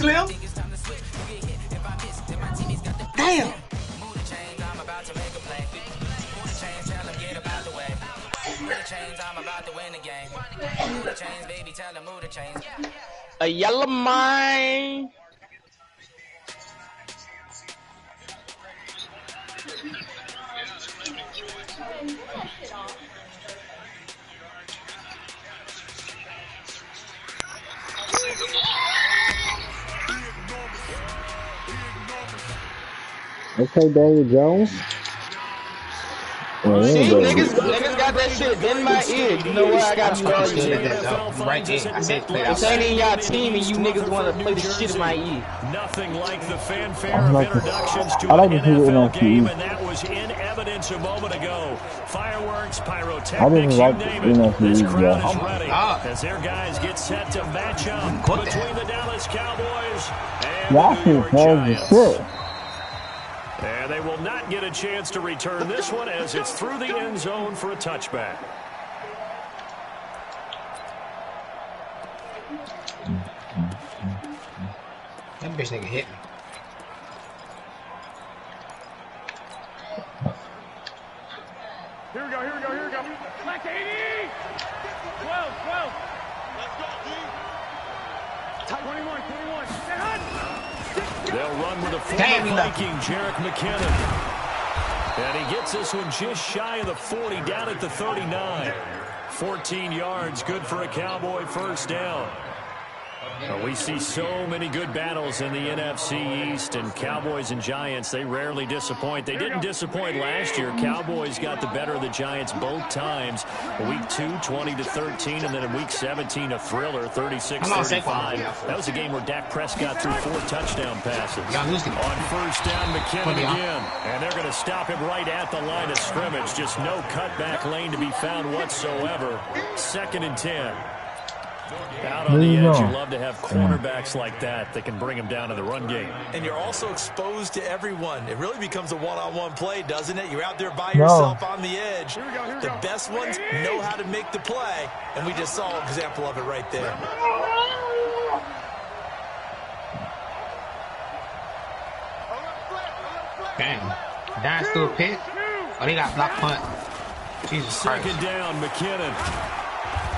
Slim. Damn. A yellow mine. Okay, Daniel Jones. See, niggas got that shit in my ear. You know what? I got to fucking stood at that though. Right there. I said play This out. ain't in y'all team and you niggas want to play the shit in my ear. Nothing like the fanfare of introductions to an an NFL game, NFC. and that was in evidence a moment ago. Fireworks, I pyrotechnics, didn't you like name the it. NFC, This crowd yeah. is ready as their guys get set to match up between the Dallas Cowboys and the New York Giants. And they will not get a chance to return this one as it's through the end zone for a touchback. That bitch nigga hit me. Here we go. Black 80! 12. Let's go, D. 21. They'll run with a former Viking, Jerick McKinnon. And he gets this one just shy of the 40, down at the 39. 14 yards, good for a Cowboy first down. Well, we see so many good battles in the NFC East, and Cowboys and Giants, they rarely disappoint. They didn't disappoint last year. Cowboys got the better of the Giants both times. Week 2, 20-13, and then in Week 17, a thriller, 36-35. That was a game where Dak Prescott threw 4 touchdown passes. On first down, McKinnon again. And they're going to stop him right at the line of scrimmage. Just no cutback lane to be found whatsoever. 2nd and 10. Out on the edge, you love to have cornerbacks like that can bring them down to the run game. And you're also exposed to everyone. It really becomes a one-on-one play, doesn't it? You're out there by yourself on the edge. The best ones know how to make the play, and we just saw an example of it right there. Damn. Dance through a pit. Oh, they got block punt. Jesus Christ. 2nd down, McKinnon.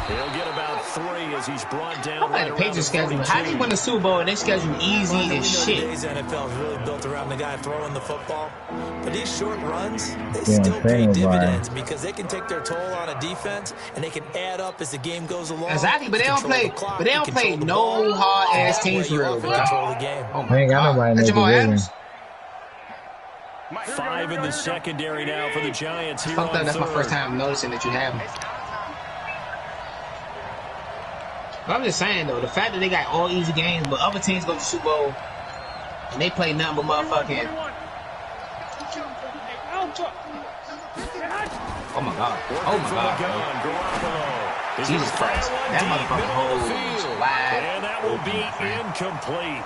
He'll get about 3 as he's brought down. Right the Patriots schedule. How do you win the Super Bowl and they schedule easy as shit? Today's NFL is really built around the guy throwing the football. But these short runs, they still pay dividends because they can take their toll on a defense and they can add up as the game goes along. Exactly, but they don't play no hard ass teams for real. Control the game. Oh my God. That's Jamal Adams. 5 in the secondary now for the Giants here on third. That's my first time noticing that you have them. But I'm just saying though, the fact that they got all easy games, but other teams go to the Super Bowl and they play nothing but motherfucking. Oh my God! Oh my God! Jesus Christ! That motherfucker holds wide. And that will be incomplete.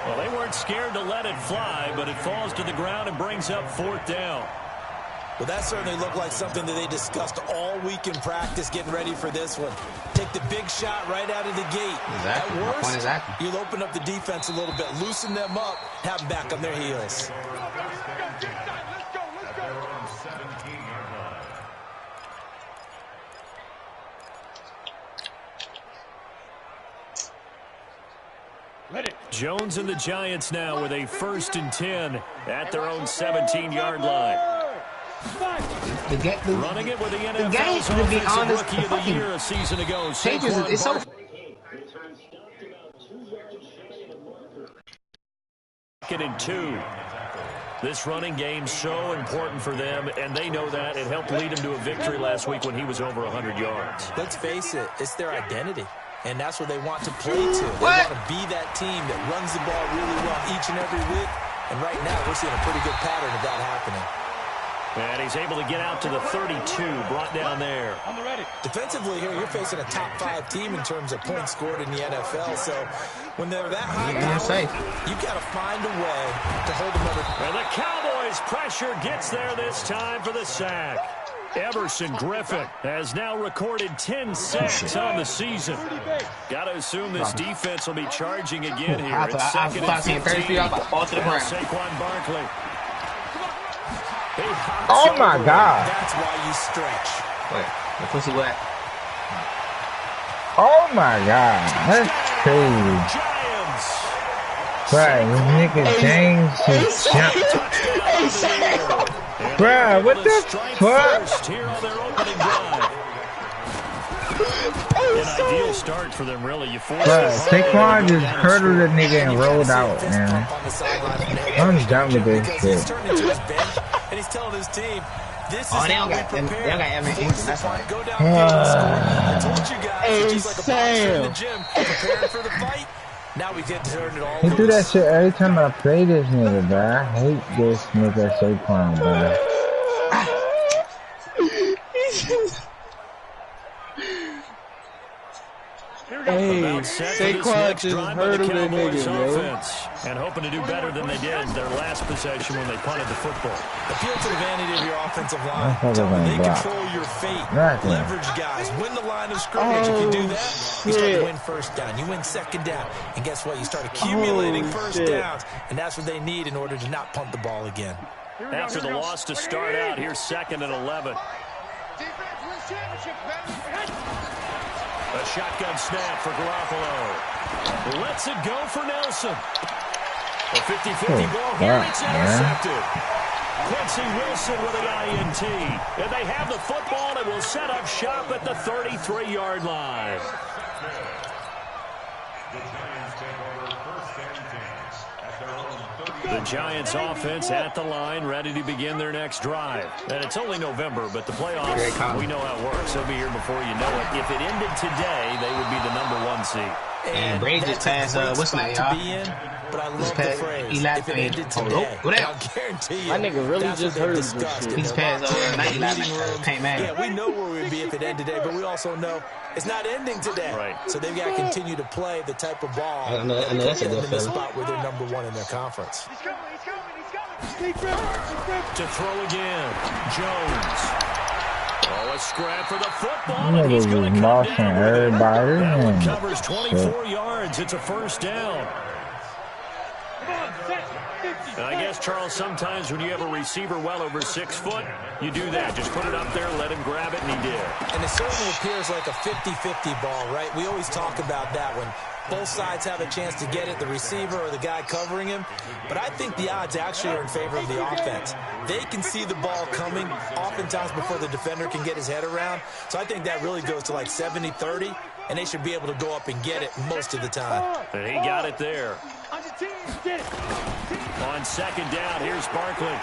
Well, they weren't scared to let it fly, but it falls to the ground and brings up 4th down. Well, that certainly looked like something that they discussed all week in practice, getting ready for this one. Take the big shot right out of the gate. Exactly. At worst, Exactly. you'll open up the defense a little bit, loosen them up, have them back on their heels. Jones and the Giants now with a 1st and 10 at their own 17-yard line. Running it with the NFL's offensive rookie of the year a season ago. It's so. And 2. This running game so important for them, and they know that. It helped lead them to a victory last week when he was over 100 yards. Let's face it, it's their identity. And that's what they want to play to. They want to be that team that runs the ball really well each and every week. And right now, we're seeing a pretty good pattern of that happening. And he's able to get out to the 32, brought down there. Defensively here, you're facing a top 5 team in terms of points scored in the NFL. So when they're that high, you've got to find a way to hold them under. And the Cowboys' pressure gets there this time for the sack. Everson Griffin has now recorded 10 sacks on the season. Got to assume this defense will be charging again here. It's second and 15. Saquon Barkley. Oh my God. That's why you stretch. Wait, the pussy wet. Oh my God. That's crazy. Bruh, this nigga James just jumped. Bruh, what the fuck? An ideal start for them, really. You force Saquon just hurdled the nigga and rolled out, man. I'm done with this shit. And he's telling his team, this is they don't got everything. That's fine. Go down the I told you guys, it's just like a boxer in the gym preparing for the fight. Now we get to turn it all He loose. do that shit every time I play this nigga, bruh. I hate this nigga Saquon, bruh. Hey, Saquon just hurdled that nigga, bro. And hoping to do better than they did their last possession when they punted the football. Appeal to the vanity of your offensive line. Tell them they control your fate. Leverage guys. Win the line of scrimmage. If you do that, you start to win first down. You win second down. And guess what? You start accumulating first downs. And that's what they need in order to not punt the ball again. After the loss to start out, here's 2nd and 11. A shotgun snap for Garoppolo. Lets it go for Nelson. A 50-50 ball here, and it's intercepted. Quincy Wilson with an INT. And they have the football and will set up shop at the 33-yard line. The Giants offense at the line, ready to begin their next drive. And it's only November, but the playoffs, we know how it works. They'll be here before you know it. If it ended today, they would be the #1 seed. And Brady just passed, what's the name, y'all? But I love the phrase, if it ended today, I'll guarantee you, my nigga really just heard this shit. He's passed Yeah, we know where we'd be if it ended today, but we also know it's not ending today. Right. So they've got to continue to play the type of ball I know that's a good in the spot where they're #1 in their conference. He's coming. To throw again, Jones. Oh, a scrap for the football. Nigga He's going to come mossing down. everybody. That one covers 24 yards. It's a first down. And I guess, Charles, sometimes when you have a receiver well over 6 foot, you do that. Just put it up there, let him grab it, and he did. And it certainly appears like a 50-50 ball, right? We always talk about that when both sides have a chance to get it, the receiver or the guy covering him. But I think the odds actually are in favor of the offense. They can see the ball coming oftentimes before the defender can get his head around. So I think that really goes to like 70-30, and they should be able to go up and get it most of the time. And he got it there. On second down, here's Barkley.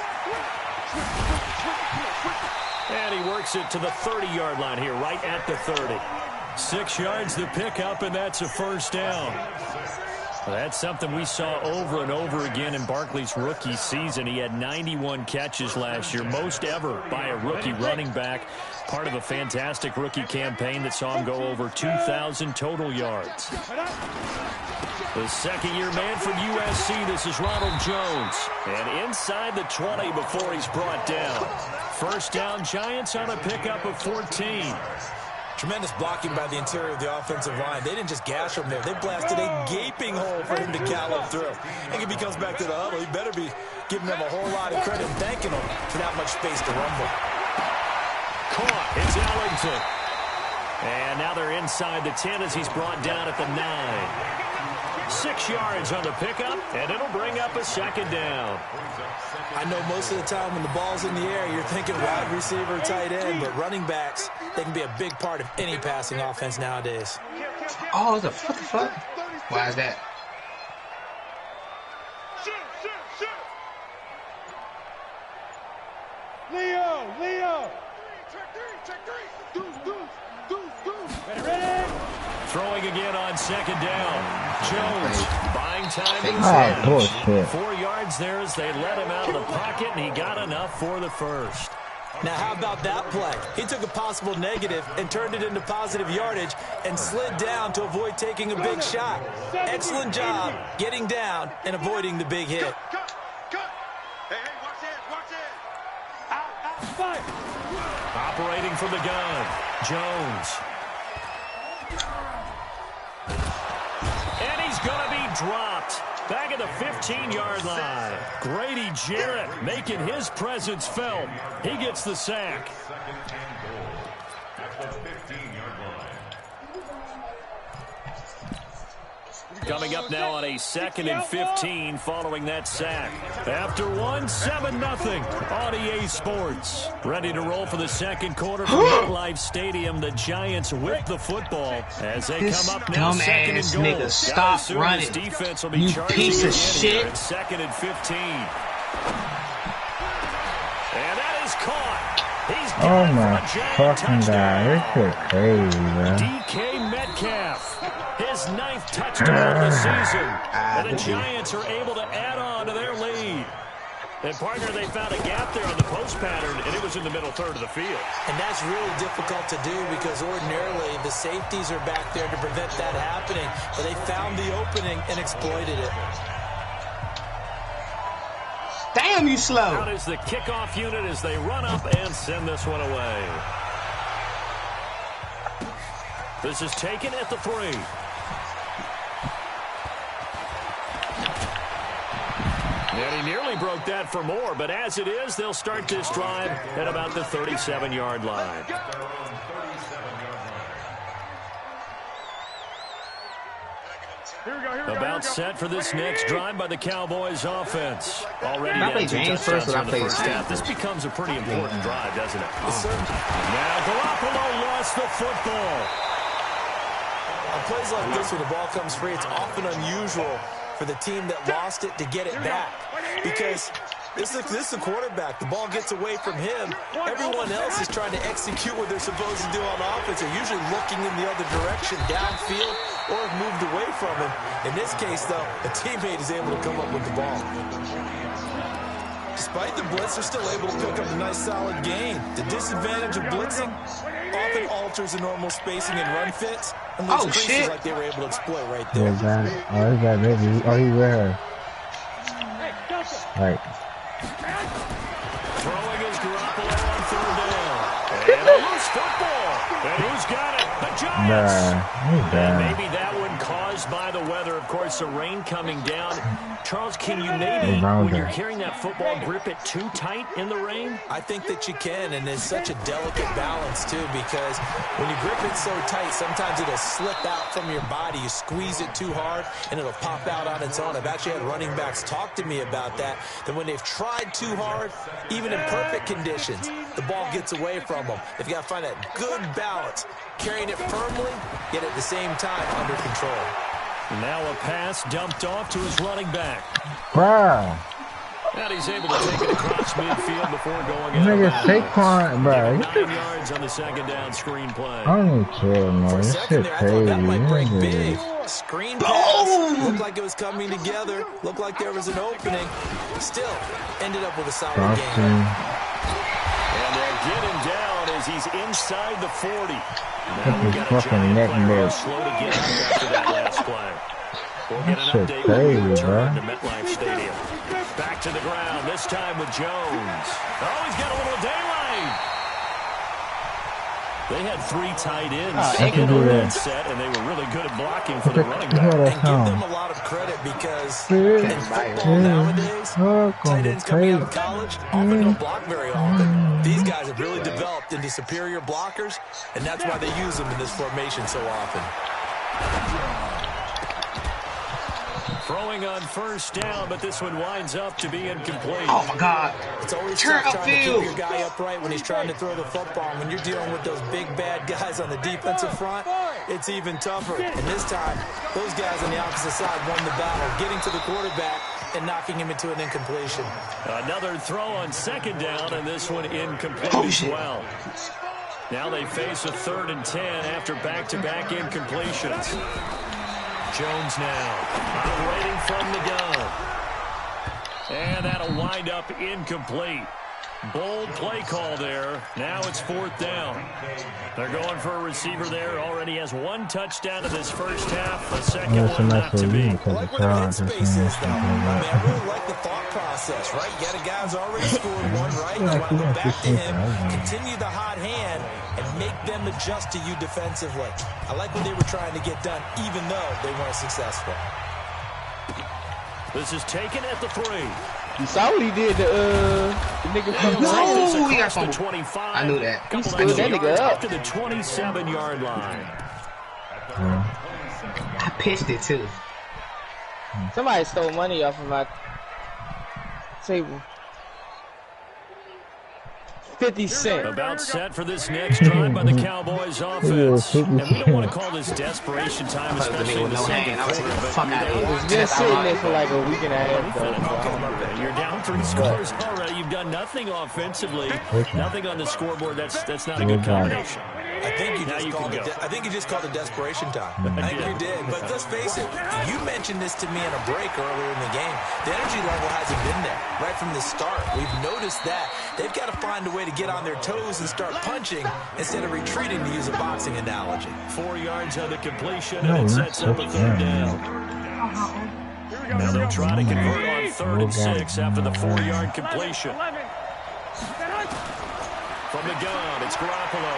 And he works it to the 30-yard line here, right at the 30. 6 yards to pick up, and that's a first down. Well, that's something we saw over and over again in Barkley's rookie season. He had 91 catches last year, most ever by a rookie running back. Part of a fantastic rookie campaign that saw him go over 2,000 total yards. The second-year man from USC, this is Ronald Jones. And inside the 20 before he's brought down. First down, Giants on a pickup of 14. Tremendous blocking by the interior of the offensive line. They didn't just gash him there. They blasted a gaping hole for him to gallop through. And if he comes back to the huddle, he better be giving them a whole lot of credit and thanking them for that much space to rumble. Caught. It's Ellington. And now they're inside the 10 as he's brought down at the 9. 6 yards on the pickup, and it'll bring up a second down. I know most of the time when the ball's in the air, you're thinking wide receiver, tight end, but running backs, they can be a big part of any passing offense nowadays. Oh, what the fuck? Why is that? Leo! Check three! Ready? Throwing again on second down. Jones buying time in his 4 yards there as they let him out of the pocket, and he got enough for the first. Now, how about that play? He took a possible negative and turned it into positive yardage and slid down to avoid taking a big shot. Excellent job getting down and avoiding the big hit. Cut! Hey, watch it! Out! Operating from the gun, Jones. And he's going to be dropped. Back at the 15-yard line. Grady Jarrett making his presence felt. He gets the sack. Coming up now on a 2nd and 15 following that sack. After one, 7-0 on EA Sports. Ready to roll for the second quarter from MetLife Stadium. The Giants with the football as they come up now. Second and goal. Nigga, stop running. Defense will be you piece of shit. 2nd and 15. And that is caught. He's Oh my fucking god, this is crazy, bro. DK Metcalf. His 9th touchdown of the season. And the Giants are able to add on to their lead. And, partner, they found a gap there on the post pattern, and it was in the middle third of the field. And that's really difficult to do because ordinarily the safeties are back there to prevent that happening. But they found the opening and exploited it. Damn, you slow. Out is the kickoff unit as they run up and send this one away. This is taken at the 3. And he nearly broke that for more, but as it is, they'll start this drive at about the 37-yard line. About set for this next drive by the Cowboys offense. Already I play James first, or I play half. This becomes a pretty important drive, doesn't it? Now Garoppolo lost the football. On plays like this, when the ball comes free, it's often unusual for the team that lost it to get it back. Because this is the quarterback. The ball gets away from him. Everyone else is trying to execute what they're supposed to do on offense. They're usually looking in the other direction, downfield, or have moved away from him. In this case, though, a teammate is able to come up with the ball. Despite the blitz, they're still able to pick up a nice, solid gain. The disadvantage of blitzing often alters the normal spacing and run fits, and those creases like they were able to exploit right there. Is that baby? Oh, he's there. Right. Throwing his Garoppolo on 3rd down. And a loose football. And who's got it? The Giants. And maybe that one caused by the weather. Of course, the rain coming down. Charles, can you maybe, when you're carrying that football, grip it too tight in the rain? I think that you can, and it's such a delicate balance, too, because when you grip it so tight, sometimes it'll slip out from your body. You squeeze it too hard, and it'll pop out on its own. I've actually had running backs talk to me about that when they've tried too hard, even in perfect conditions, the ball gets away from them. They've got to find that good balance, carrying it firmly, yet at the same time under control. Now a pass dumped off to his running back. Wow. And he's able to take it across midfield before going out. Nigga, Saquon, bro. 9 yards on the 2nd down screen play. I don't care, man. This shit crazy. That might break big. Screen pass. Looked like it was coming together. Looked like there was an opening. Still, ended up with a solid game. And they'll get him down as he's inside the 40. Now we got a fucking neck player slow to get out after that last play. We'll get an update when we return to MetLife Stadium. Back to the ground, this time with Jones. Oh, he's got a little daylight. They had 3 tight ends in that set, and they were really good at blocking for the running back. And give them a lot of credit because in football nowadays, tight ends coming out of college often don't block very often. These guys have really developed into superior blockers, and that's why they use them in this formation so often. Throwing on 1st down, but this one winds up to be incomplete. Oh, my God. It's always tough trying to keep your guy upright when he's trying to throw the football. When you're dealing with those big, bad guys on the defensive front, it's even tougher. And this time, those guys on the opposite side won the battle, getting to the quarterback and knocking him into an incompletion. Another throw on 2nd down, and this one incomplete as well. Now they face a 3rd and 10 after back-to-back incompletions. Jones now operating from the gun. And that'll wind up incomplete. Bold play call there. Now it's 4th down. They're going for a receiver there. Already has 1 touchdown in this first half. A second one not to be. I like where their headspace is, though. I really like the thought process, right? You got a guy who's already scored one, right? You want to go back to him, continue the hot hand, and make them adjust to you defensively. I like what they were trying to get done, even though they weren't successful. This is taken at the 3. You saw what he did to the nigga from No, he got the fumbled. 25. I knew that. He stood that nigga up. Up to the 27-yard line. I pitched it too. Somebody stole money off of my table. 50 cents. About set for this next drive by the Cowboys offense. And we don't want to call this desperation time, especially in the second quarter. It's been sitting there for like a week and a half, though. You're down 3 scores already. You've done nothing offensively. Nothing on the scoreboard. That's not a good combination. I think you just called it desperation time. I think you did. But let's face it, you mentioned this to me in a break earlier in the game. The energy level hasn't been there right from the start. We've noticed that. They've got to find a way to get on their toes and start punching instead of retreating, to use a boxing analogy. 4 yards on the completion, and it sets up a 3rd down. Now they'll try to convert on 3rd and 6 after the 4-yard completion. From the gun, it's Garoppolo.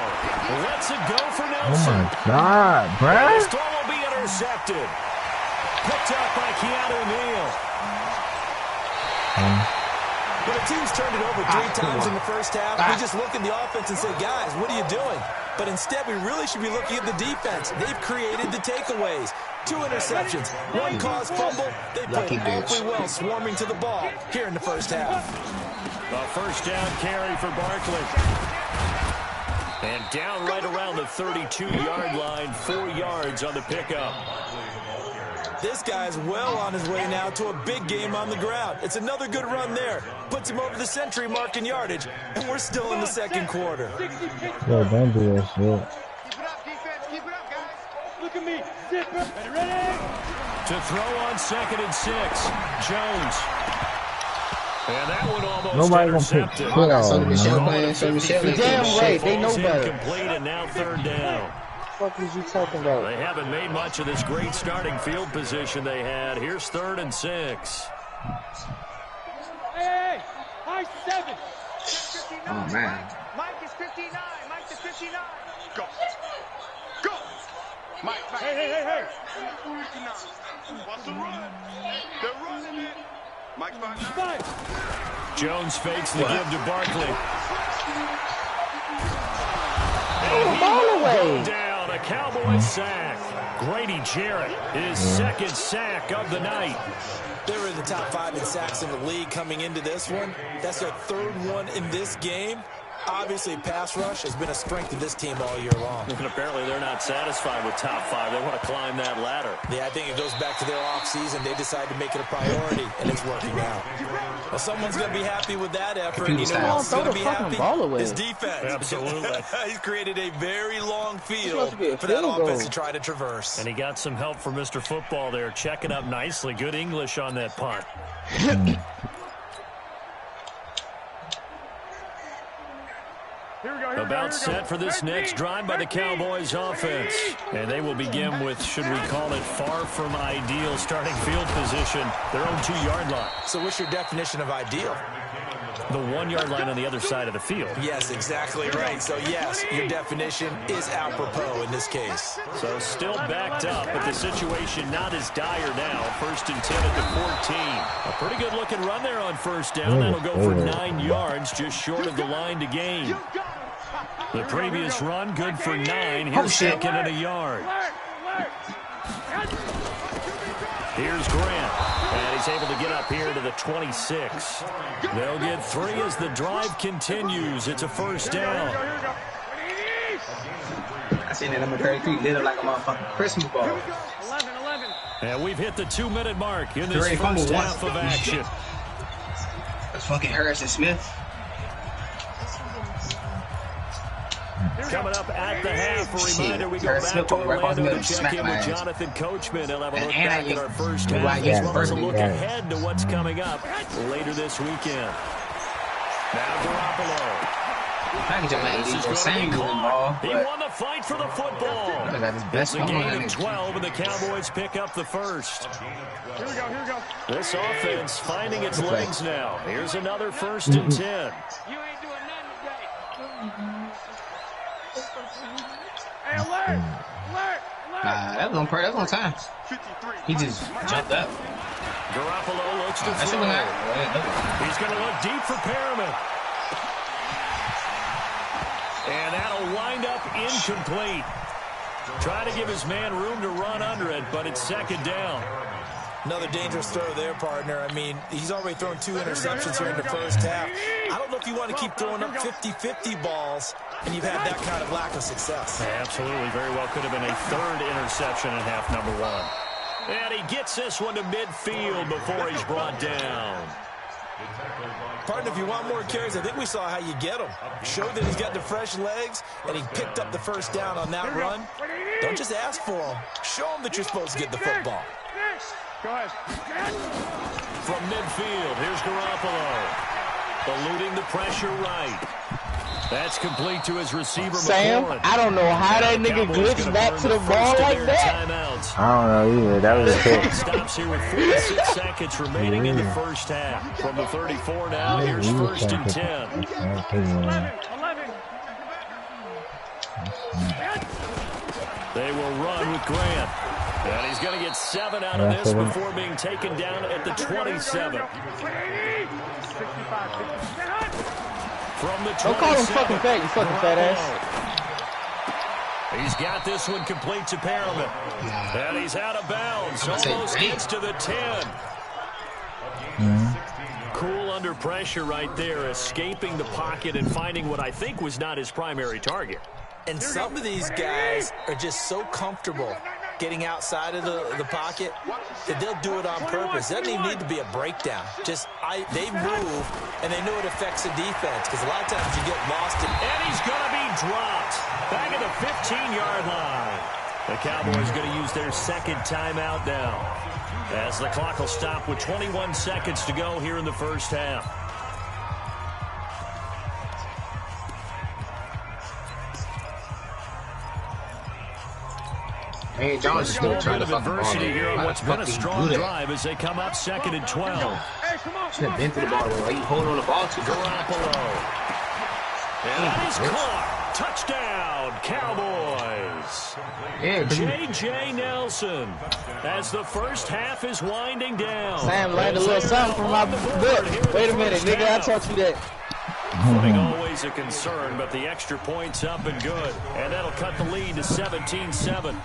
Lets it go for Nelson. Oh my God, bruh. This throw will be intercepted. Picked up by Keanu Neal. But the team's turned it over 3 times in the first half. We just look at the offense and say, guys, what are you doing? But instead, we really should be looking at the defense. They've created the takeaways. 2 interceptions, 1 caused fumble. They played awfully well swarming to the ball here in the first half. A first down carry for Barkley. And down right around the 32-yard line, 4 yards on the pickup. This guy's well on his way now to a big game on the ground. It's another good run there. Puts him over the century mark in yardage, and we're still in the second quarter. Yo, don't do that shit. Keep it up, defense. Keep it up, guys. Look at me. Zipper. Ready? To throw on 2nd and 6, Jones. And that one almost Nobody intercepted. gonna pick Sonny Michel playing. Sonny Michel. Damn right, they know better. Incomplete, and now 3rd down. What the fuck is you talking about? They haven't made much of this great starting field position they had. Here's 3rd and 6. Hey, high 7. Oh man. Mike is 59. Mike is 59. Go. Go. Mike. Hey. 59. What's the run? They're running it. Mike's 5. Jones fakes the give to Barkley. Ball away. Down, a Cowboy sack. Grady Jarrett, his 2nd sack of the night. They were in the top 5 in sacks in the league coming into this one. That's their 3rd one in this game. Obviously, pass rush has been a strength of this team all year long. And apparently they're not satisfied with top 5. They want to climb that ladder. Yeah, I think it goes back to their offseason. They decided to make it a priority, and it's working out. Well, someone's going to be happy with that effort. You know who else is going to be happy? His defense. Absolutely. He's created a very long field for that offense to try to traverse. And he got some help from Mr. Football there, checking up nicely. Good English on that punt. About set for this next drive by the Cowboys offense. And they will begin with, should we call it, far from ideal starting field position, their own 2-yard line. So what's your definition of ideal? The 1-yard line on the other side of the field. Yes, exactly right. So, yes, your definition is apropos in this case. So still backed up, but the situation not as dire now. 1st and 10 at the 14. A pretty good-looking run there on 1st down. That'll go for 9 yards, just short of the line to gain. The previous run, good for 9. Here's 2nd and a yard. Here's Grant. And he's able to get up here to the 26. They'll get 3 as the drive continues. It's a 1st down. I seen that number 33 lit up like a motherfucking Christmas ball. 11. And we've hit the 2-minute mark in this first half of action. That's fucking Harrison Smith. Coming up at the half, a reminder, we go back to Orlando to check in with Jonathan Coachman. He'll have a look back at our first half, as well as a look ahead to what's coming up later this weekend. Now Garoppolo. Package him like This is Samuel going to be involved, caught. He but won the fight for the football. I got his best It's a one. gain of 12, and the Cowboys pick up the first. Here we go. This offense finding its legs now. Here's another 1st and 10. You ain't doing nothing today. Hey, alert! Nah, that was on purpose. That was on time. He just jumped up. Garoppolo looks to That shit throw. was not. He's going to look deep for Perriman. And that'll wind up incomplete. Try to give his man room to run under it, but it's 2nd down. Another dangerous throw there, partner. I mean, he's already thrown 2 interceptions here in the first half. I don't know if you want to keep throwing up 50-50 balls, and you've had that kind of lack of success. Absolutely. Very well could have been a 3rd interception in half number 1. And he gets this one to midfield before he's brought down. Partner, if you want more carries, I think we saw how you get him. Showed that he's got the fresh legs, and he picked up the first down on that run. Don't just ask for him. Show him that you're supposed to get the football. Go ahead. From midfield, here's Garoppolo. Eluding the pressure right. That's complete to his receiver, Sam, McLaurin. I don't know how that nigga glitched back to the ball like that. Timeouts. I don't know either. That was a hit. Stops here with 46 seconds remaining in the first half. From the 34 now, here's 1st and 10. 11. They will run with Grant. And he's going to get 7 out of this before being taken down at the 27. From the 27. Don't call him fucking fat, you fucking fat ass. He's got this one complete to Perriman. And he's out of bounds. Almost gets to the 10. Cool under pressure right there, escaping the pocket and finding what I think was not his primary target. And some of these guys are just so comfortable getting outside of the pocket that they'll do it on purpose. It doesn't even need to be a breakdown. Just they move, and they know it affects the defense because a lot of times you get lost. And he's going to be dropped back at the 15-yard line. The Cowboys going to use their 2nd timeout now as the clock will stop with 21 seconds to go here in the first half. Hey, Jones is still trying to fuck the ball. Adversity here on what's been a strong Good. drive as they come up 2nd and 12. Should have been through the ball. Why you holding on the ball too? Garoppolo. And that is caught. Touchdown, Cowboys. Yeah, J.J. Nelson as the first half is winding down. Sam learned a little something from my book. Wait a minute, nigga, I taught you that. Footing always a concern, but the extra point's up and good. And that'll cut the lead to 17-7.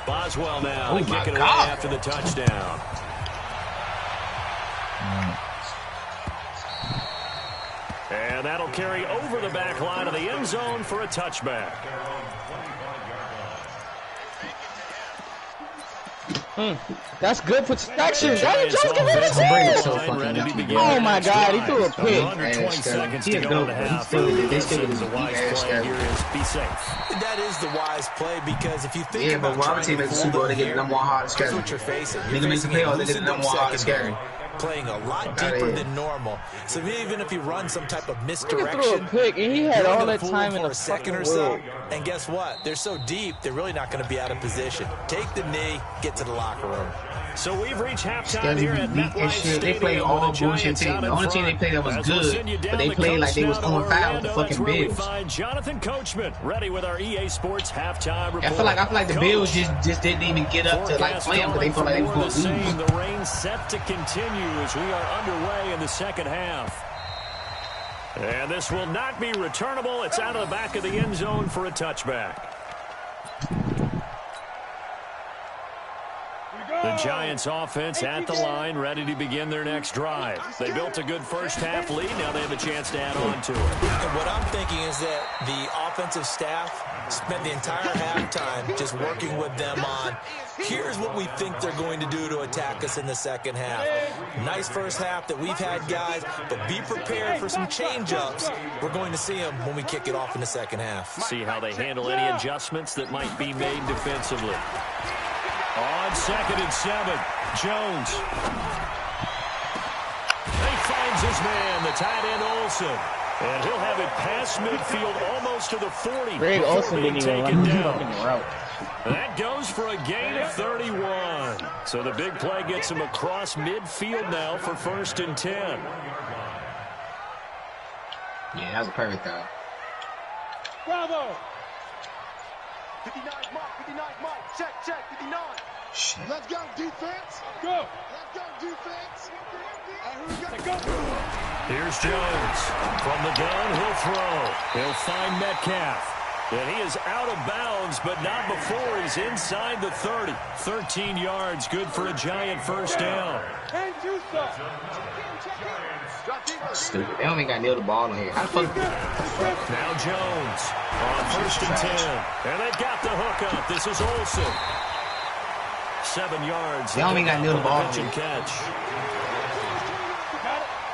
Boswell now kicking it away after the touchdown. And that'll carry over the back line of the end zone for a touchback. That's good protection. That Giants just give it offensive a line chance. so fucking ready to lucky. begin Oh their my next God, he drive. threw a pick. 120 seconds to He go in the is half. dope, but The he's still wise ass play guy. here is be safe. That is the wise play because if you think Yeah, but about Robert team trying is to Super Bowl, fool they them get the number one hardest here's schedule. what you're facing. Nigga You're makes the facing a playoffs, they get the loosened number up one hardest secondary, schedule. playing a lot Outta deeper here. than normal. So even if you run some type of Nigga threw a misdirection, pick, and he had you're all gonna that fool time them in for the a second or fucking so. world. And guess what? They're so deep, they're really not going to be out of position. Take the knee, get to the locker room. So we've reached halftime here at MetLife Shit, they Stadium. play all with the bullshit Giants teams. out The in only team they front. played that was As we'll good, send you but down they the played like coast they was down to on foul with the Orlando. fucking That's where we Bills. find Jonathan Coachman ready with our EA Sports halftime report. I feel like the Bills just didn't even get up to like play them because they felt like they was going to lose. The rain set to continue as we are underway in the second half. And this will not be returnable. It's out of the back of the end zone for a touchback. The Giants offense at the line, ready to begin their next drive. They built a good first half lead. Now they have a chance to add on to it. And what I'm thinking is that the offensive staff spent the entire halftime just working with them on, here's what we think they're going to do to attack us in the second half. Nice first half that we've had, guys, but be prepared for some change-ups. We're going to see them when we kick it off in the second half. See how they handle any adjustments that might be made defensively. On 2nd and 7, Jones. They find finds his man, the tight end Olsen. And he'll have it past midfield almost to the 40. Greg Olsen didn't even run the fucking route. That goes for a gain of 31. So the big play gets him across midfield now for 1st and 10. Yeah, that was a perfect throw. Bravo! 59 Mike, 59 Mike. Check, 59. Shit. Let's go, defense. Go. Let's go, defense. Here we go. Here's Jones. From the gun, he'll throw. He'll find Metcalf. And he is out of bounds, but not before he's inside the 30. 13 yards, good for a giant first down. Stupid. They don't even got near the ball in here. How the fuck? Now Jones on 1st and 10. And they've got the hook up. This is Olsen. 7 yards. They don't even got near the ball. Pitch and catch.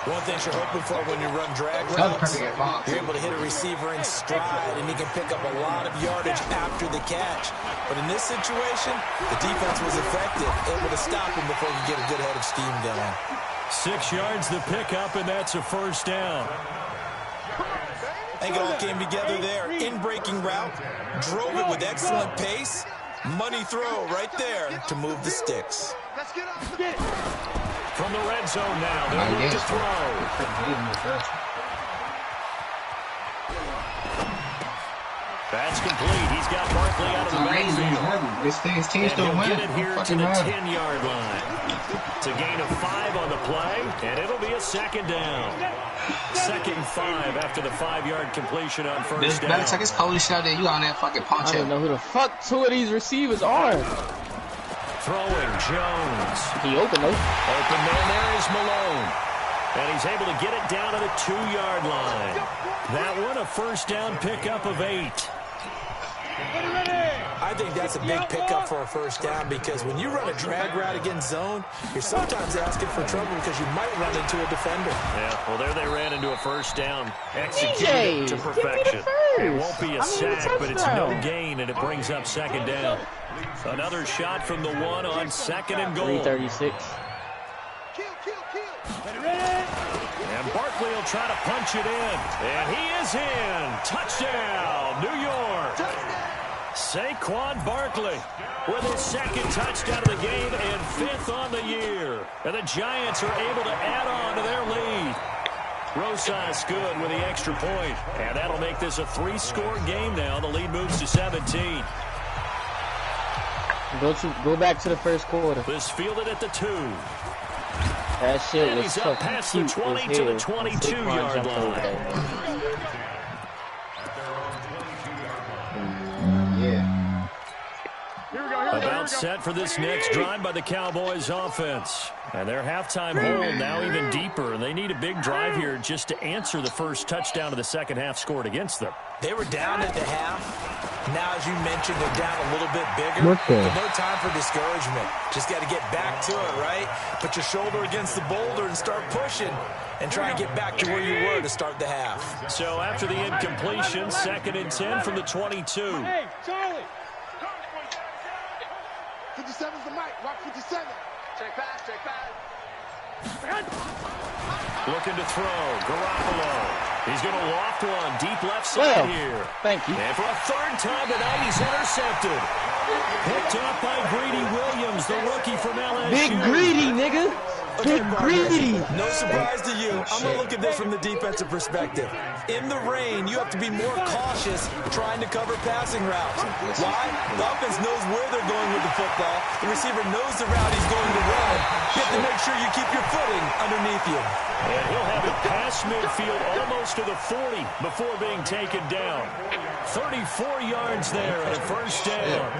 One thing you're hoping for when you run drag routes, you're able to hit a receiver in stride, and he can pick up a lot of yardage after the catch. But in this situation, the defense was effective, able to stop him before he could get a good head of steam going. 6 yards the pickup, and that's a first down. I think it all came together there. In-breaking route, drove it with excellent pace. Money throw right there to move the sticks. Let's get up. From the red zone now, they'll look to throw. That's complete. He's got Barkley out of the backfield. This thing's team still winning. winning. Get it here to the 10-yard line. It's a gain of 5 on the play, and it'll be a 2nd down. 2nd and 5 after the 5-yard completion on first down. Belichick, it's cold as shit out there. You on that fucking punch. I don't know who the fuck 2 of these receivers are. Throwing Jones. He open though. Open man there is Malone. And he's able to get it down to the 2-yard line. That one a first down pickup of 8. I think that's a big pickup for a first down because when you run a drag route against zone, you're sometimes asking for trouble because you might run into a defender. Yeah, well, there they ran into a first down. Executed to perfection. It won't be a sack, but it's no gain, and it brings up 2nd down. Another shot from the 1 on 2nd and goal. 336. And Barkley will try to punch it in. And he is in. Touchdown, New York. Saquon Barkley with his 2nd touchdown of the game and 5th on the year. And the Giants are able to add on to their lead. Rosas good with the extra point. And that'll make this a 3-score game now. The lead moves to 17. Go back to the first quarter. This fielded at the 2. That shit and was he's up past the 20 to the 22-yard line. About set for this next drive by the Cowboys offense. And their halftime hole now even deeper. And they need a big drive here just to answer the first touchdown of the second half scored against them. They were down at the half. Now, as you mentioned, they're down a little bit bigger. But no time for discouragement. Just got to get back to it, right? Put your shoulder against the boulder and start pushing. And try and get back to where you were to start the half. So after the incompletion, 2nd and 10 from the 22. Hey, Charlie. 57's the mic. Rock 57. Check pass. Looking to throw. Garoppolo. He's going to loft one deep left side here. Thank you. And for a 3rd time tonight, he's intercepted. Picked up by Greedy Williams, the rookie from LSU. Big greedy, nigga. Big greedy. No surprise to you. I'm going to look at this from the defensive perspective. In the rain, you have to be more cautious trying to cover passing routes. Why? The offense knows where they're going with the football. The receiver knows the route he's going to run. You have to make sure you keep your footing underneath you. And he'll have it past midfield almost to the 40 before being taken down. 34 yards there at a first down.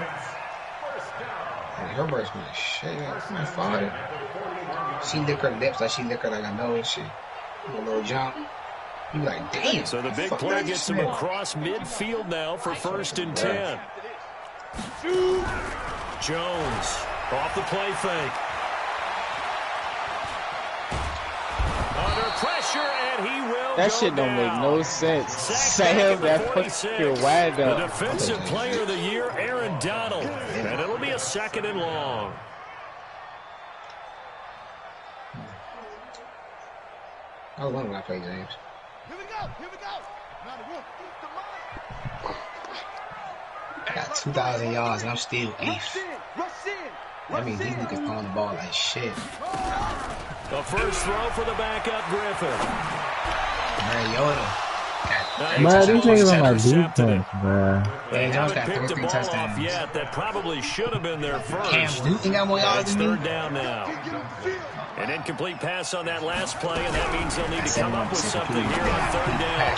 Herbert's been shit. I fought it. She lick her lips like she lick her like I know and shit. A little jump. You like, damn. So the big play gets him across midfield now for 1st and 10. Jones off the play fake. Under pressure, and he will That go shit don't make down. no sense. Sacked Sam, back that at the 46. fucking wide The up. defensive player of the year, Aaron Donald. And it'll be a 2nd and long. I was wondering when I played James. Here we go. I got 2,000 yards and I'm still 8th. That means these niggas throwing the ball like shit. The first throw for the backup Griffin. Mariota. Man, these niggas on my defense, bro. They Jones haven't got picked the 33 ball touchdowns. off yet. That probably should have been their first. Cam Newton got more yards It's than me. third down now. An incomplete pass on that last play, and that means they'll need to come up with something here on third down.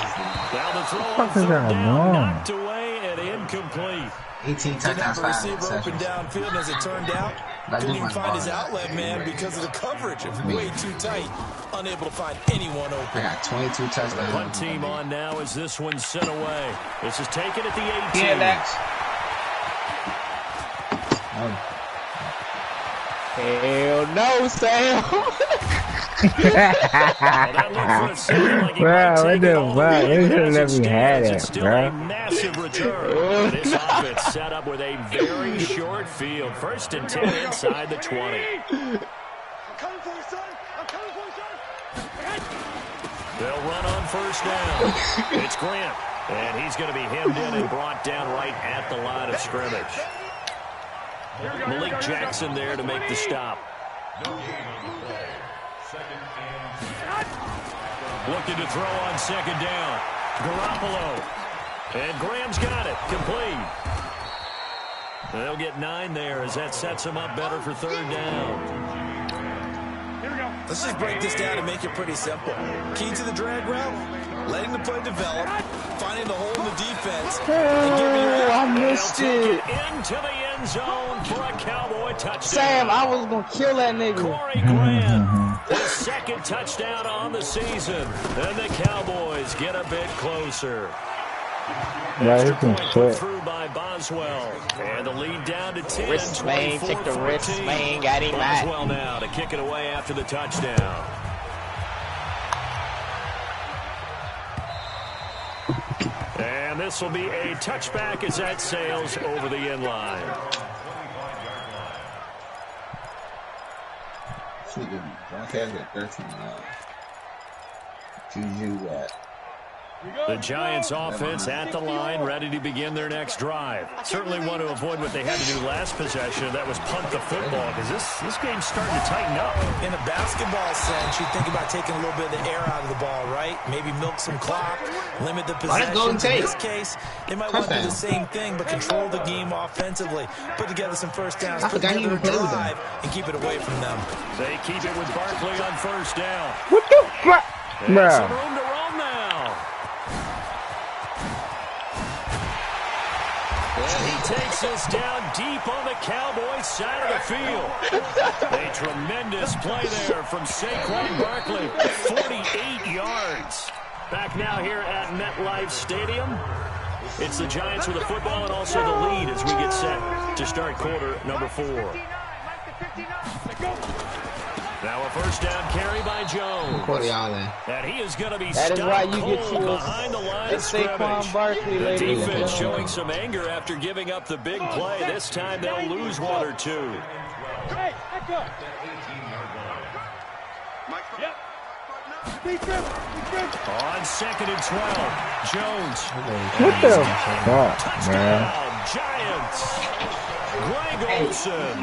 Now the throw on third down, knocked away and incomplete. 18 Didn't have touchdowns, a 5 receiver open interceptions. downfield, and as it turned out, couldn't even find his outlet man because of the coverage. It was way too tight. Unable to find anyone I open. got 22 touchdowns. Punt team on now as this one's sent away. This is taken at the 18. Yeah, Lex. Hell no, Sam. Bro, what the fuck? They should have let me have that, bro. Massive return. This offense set up with a very short field. 1st and 10 inside the 20. I'm coming for you, son. They'll run on first down. It's Grant, and he's going to be hemmed in and brought down right at the line of scrimmage. Malik Jackson there to make the stop. Looking to throw on 2nd down. Garoppolo. And Graham's got it. Complete. They'll get 9 there as that sets them up better for 3rd down. Let's just break this down and make it pretty simple. Key to the drag route, letting the play develop, finding the hole in the defense, and giving your I missed it. Into the end zone for a Cowboy touchdown. Sam, I was gonna kill that nigga. Corey Grant, his 2nd touchdown on the season. And the Cowboys get a bit closer. Yeah, he Extra can point put quit. through by Boswell. And the lead down to 10. Wrist swing, take the wrist 24-14. swing, got him back. Boswell now to kick it away after the touchdown. And this will be a touchback as that sails over the end line. Broncos got 13 yards. Juju got. The Giants offense at the line, ready to begin their next drive. Certainly want to avoid what they had to do last possession. That was punt the football, because this game's starting to tighten up. In a basketball sense, you think about taking a little bit of the air out of the ball, right? Maybe milk some clock, limit the possession. In this case, they might want to do the same thing, but control the game offensively. Put together some first downs, put together a drive, and keep it away from them. They keep it with Barkley on first down. What the fuck? Some Bro. room to roam now. And he takes us down deep on the Cowboys side of the field. A tremendous play there from Saquon Barkley. 48 yards. Back now here at MetLife Stadium. It's the Giants with the football and also the lead as we get set to start quarter number 4. Now a first down carry by Jones. And he is going to be That is why you get cold yours. behind the line of It's scrimmage. Saquon Barkley, The ladies and defense gentlemen. showing some anger after giving up the big play. This time they'll lose 1 or 2. Hey, back up. On 2nd and 12, Jones. What the fuck, man? Touchdown, Giants. Greg Olsen,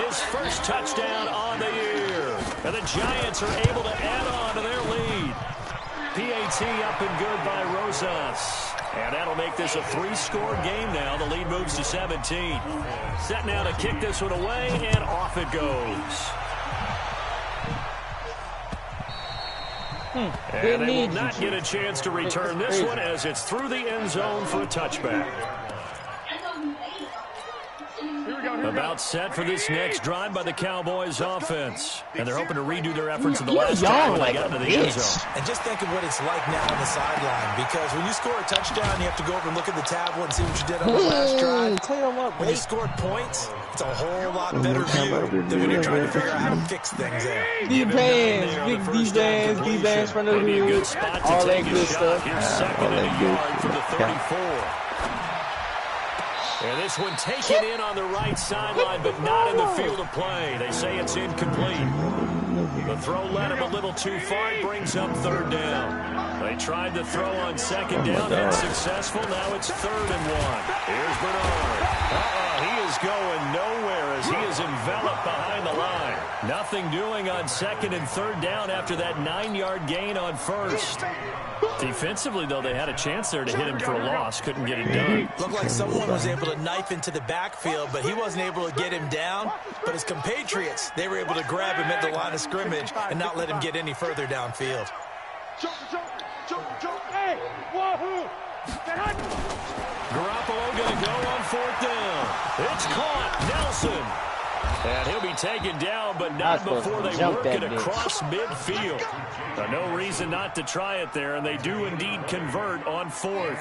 his first touchdown on the year. And the Giants are able to add on to their lead. PAT up and good by Rosas. And that'll make this a 3-score game now. The lead moves to 17. Set now to kick this one away, and off it goes. And they will not get a chance to return this one as it's through the end zone for a touchback. About set for this next drive by the Cowboys offense. And they're hoping to redo their efforts in the last time when they got into the end zone. And just think of what it's like now on the sideline, because when you score a touchdown, you have to go over and look at the tablet and see what you did on the last drive. When you scored points, it's a whole lot better view than when you're trying to figure out how to fix things there. D-bands, big D-bands, D-bands from the hood, all that good stuff. Here's 2nd and a yard from the 34. And this one taken in on the right sideline, but not in the field of play. They say it's incomplete. The throw led him a little too far. It brings up third down. They tried to throw on second down. That's successful. Now it's 3rd and 1. Here's Bernard. He is going nowhere as he is enveloped behind the line. Nothing doing on 2nd and 3rd down after that 9-yard gain on 1st. Defensively, though, they had a chance there to hit him for a loss. Couldn't get it done. Looked like someone was able to knife into the backfield, but he wasn't able to get him down. But his compatriots, they were able to grab him at the line of scrimmage and not let him get any further downfield. Garoppolo going to go on 4th down. It's caught. Nelson. And he'll be taken down, but not before they work it across midfield. No reason not to try it there, and they do indeed convert on 4th.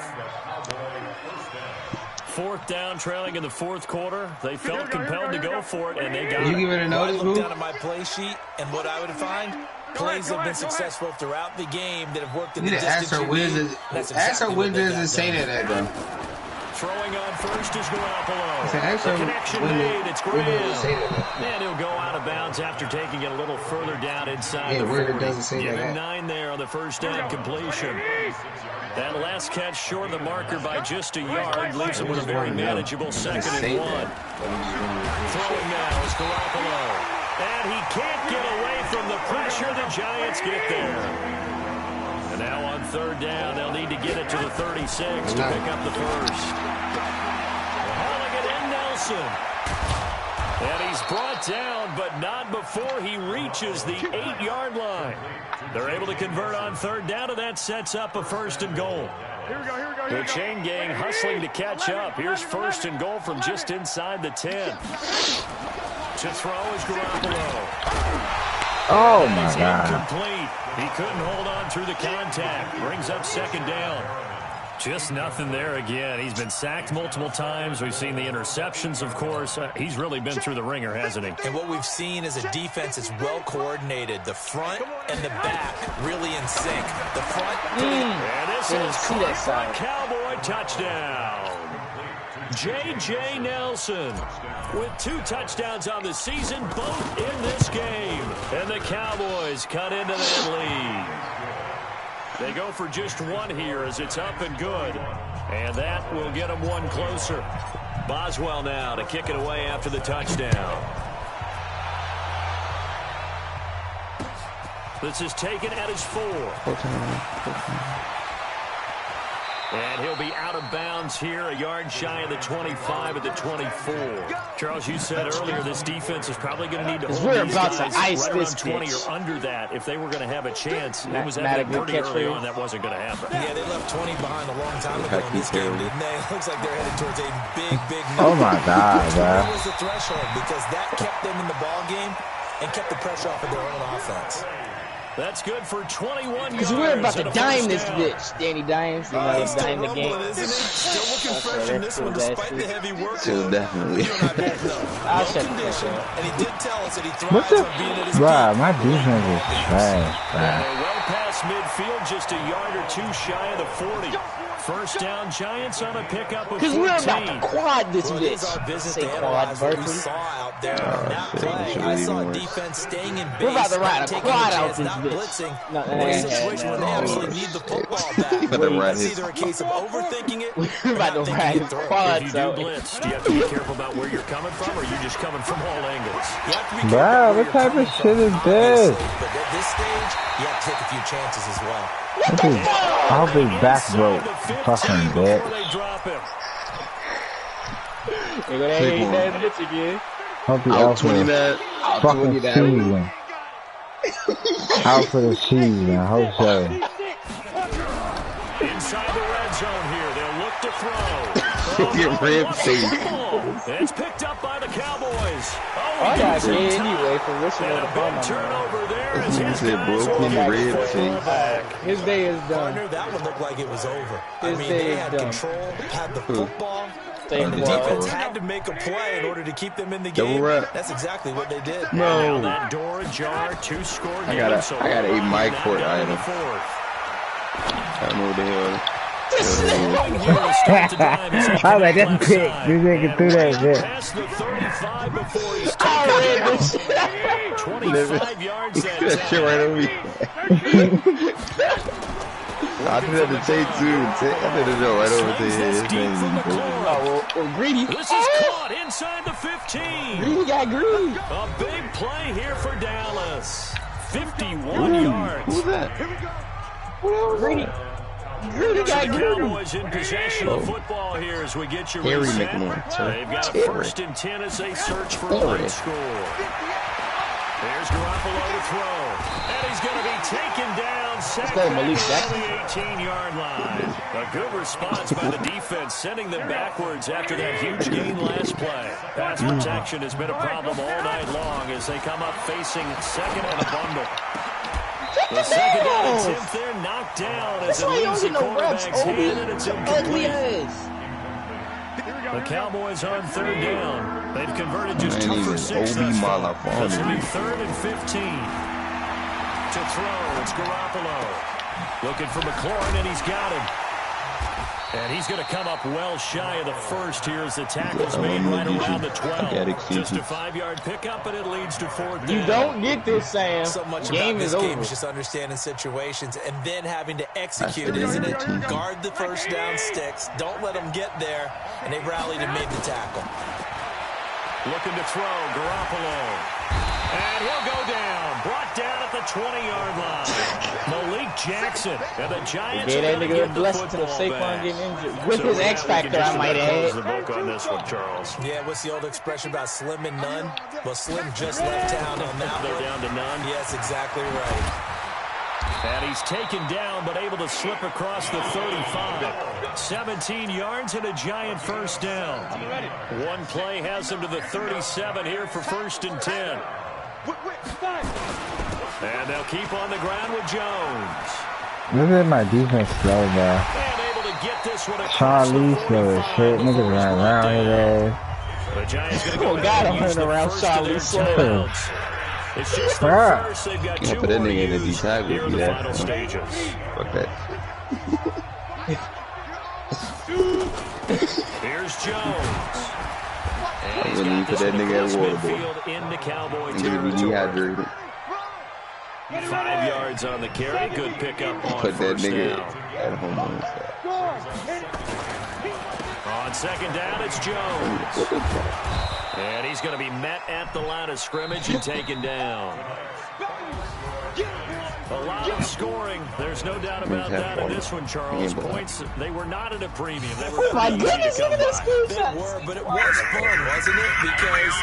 4th down, trailing in the 4th quarter. They felt compelled to go for it, and they got it. You give it a notice, I look down at my play sheet, and what I would find, plays have been successful throughout the game that have worked in the distance. Ask her when does it say that, though? Throwing on 1st is Garoppolo. The connection made. It's Graham. And he'll go out of bounds after taking it a little further down inside the 40. Giving 9 there on the 1st down completion. That last catch short of the marker by just a yard leaves him with a very manageable 2nd and 1. Throwing now is Garoppolo. And he can't get away from the pressure. The Giants get there. And now on 3rd down, they'll need to get it to the 36 to pick up the 1st. Halligan and Nelson. And he's brought down, but not before he reaches the 8-yard line. They're able to convert on 3rd down, and that sets up a 1st and goal. The chain gang hustling to catch up. Here's 1st and goal from just inside the 10. To throw is Garoppolo. Oh, my God. Incomplete. He couldn't hold on through the contact. Brings up 2nd down. Just nothing there again. He's been sacked multiple times. We've seen the interceptions, of course. He's really been through the ringer, hasn't he? And what we've seen is a defense that's well coordinated. The front and the back really in sync. The front. And this is caught for a Cowboy touchdown. J.J. Nelson with 2 touchdowns on the season, both in this game. And the Cowboys cut into that lead. They go for just 1 here as it's up and good. And that will get them 1 closer. Boswell now to kick it away after the touchdown. This is taken at his 4. And he'll be out of bounds here, a yard shy of the 25 at the 24. Charles, you said earlier this defense is probably going to need to hold these guys right around 20 or under that if they were going to have a chance. It was evident pretty early on that wasn't going to happen. Yeah, they left 20 behind a long time ago in this game, didn't they? It looks like they're headed towards a big Oh, my God, man. That was the threshold because that kept them in the ball game and kept the pressure off of their own offense. That's good for 21 yards. Because we're about to dime this bitch. Danny Dimes, you know, dime the game. Isn't he? Still looking fresh in this one despite the heavy work. Still definitely. I'll shut the fuck up. And he did tell us that he thrives on being at his peak. My defense is trash, Well past midfield, just a yard or 2 shy of the 40. First down, Giants on a pickup of 14. Because we're about to quad this bitch. It is our business to analyze what we saw out there. That play, I saw defense staying in base. We're about to ride a quad out this not bitch. blitzing. No, We're in a situation where they absolutely need the football back. It's either a case of overthinking it We're about to ride the If quads you do out. blitz, do you have to be careful about where you're coming from, or are you just coming from all angles? You have to be careful Bro, where what type you're of shit is coming from, this? obviously, but at this stage, you have to take a few chances as well. I hope his back broke. Fucking bitch. You're going to hate that bitch again. Hope he Out out for 20 the that. fucking season. Out for the season. I hope so. Inside the red zone here, they'll look to throw. Get red safe. It's picked up by the Cowboys. I got it anyway for Richard And on the a ball. big turnover there as He his said guys broken will red get safe. back. His day is done. Partner, that one looked like it was over. I His mean, day they is had done. control, had the football, Stay and the in the defense ball. had to make a play in order to keep them in the Double game. wrap. That's exactly what they did. Now that door ajar, 2-score game. I got a so 8 mic now court down to item. the 4th. I don't know what the hell. I was like, that's quick. This nigga threw that shit. Past the 35 before he's taken 25 yards that That shit right over me. I did that to Tay too. I did it right over to his Well, Greedy. This is caught inside the 15. Greedy got green. A big play here for Dallas. 51 yards. Who's that? Greedy. Greedy got The green. Cowboys in possession of the football here as we get you Harry reset. McMillan. They've got a 1st and 10 as they search for a late score. There's Garoppolo to throw. And he's going to be taken down. Sacked go, Malik back on the 18-yard line. A good response by the defense, sending them backwards after that huge gain last play. Pass protection has been a problem all night long as they come up facing second and a bundle. The second down attempt there knocked down as it leaves the quarterback's hand and it's incomplete. The Cowboys on 3rd down. They've converted just 2 for 6 thus far. This will be 3rd and 15. To throw, it's Garoppolo. Looking for McLaurin, and he's got him. And he's going to come up well shy of the first here as the tackle's made right around the 12. Just a 5-yard pickup, and it leads to 4th down. You don't get this, Sam. So much game about is this over. game is just understanding situations and then having to execute, isn't it? Guard the first down sticks. Don't let them get there. And they rallied and made the tackle. Looking to throw, Garoppolo. And he'll go down. Brought down at the 20-yard line. Malik Jackson. And the Giants are going to get the blessing football to Saquon back. getting injured. With his X Factor, I might Close the add. book on this one, Charles. Yeah, what's the old expression about slim and none? Well, Slim just left town on that They're one. down to none. Yes, exactly right. And he's taken down, but able to slip across the 35. 17 yards and a giant first down. One play has him to the 37 here for 1st and 10. And they'll keep on the ground with Jones. Look at my defense slow, bro. And able to get this one across Charlie the slow as 45. shit. Niggas run around his ass. The Giants going to go Oh, God, ahead I'm and use running the around first of Charlie their slow. timeouts. It's just the Ah. first. They've got Yeah, 2 put that more to nigga in the use D-tackle near if the he final has to. stages. Fuck that. Here's Jones. And he's wouldn't even got put this that one nigga at across water, boy. midfield into Cowboy Nigga be territory. dehydrated. 5 yards on the carry. Good pickup on Put that first nigga down. at home on his side. On 2nd down, it's Jones. And he's going to be met at the line of scrimmage and taken down. A lot of scoring. There's no doubt about that in this one, Charles. Points, they were not at a premium. They were My pretty easy goodness, to look come at those by. screenshots. They were, but it was fun, wasn't it? Because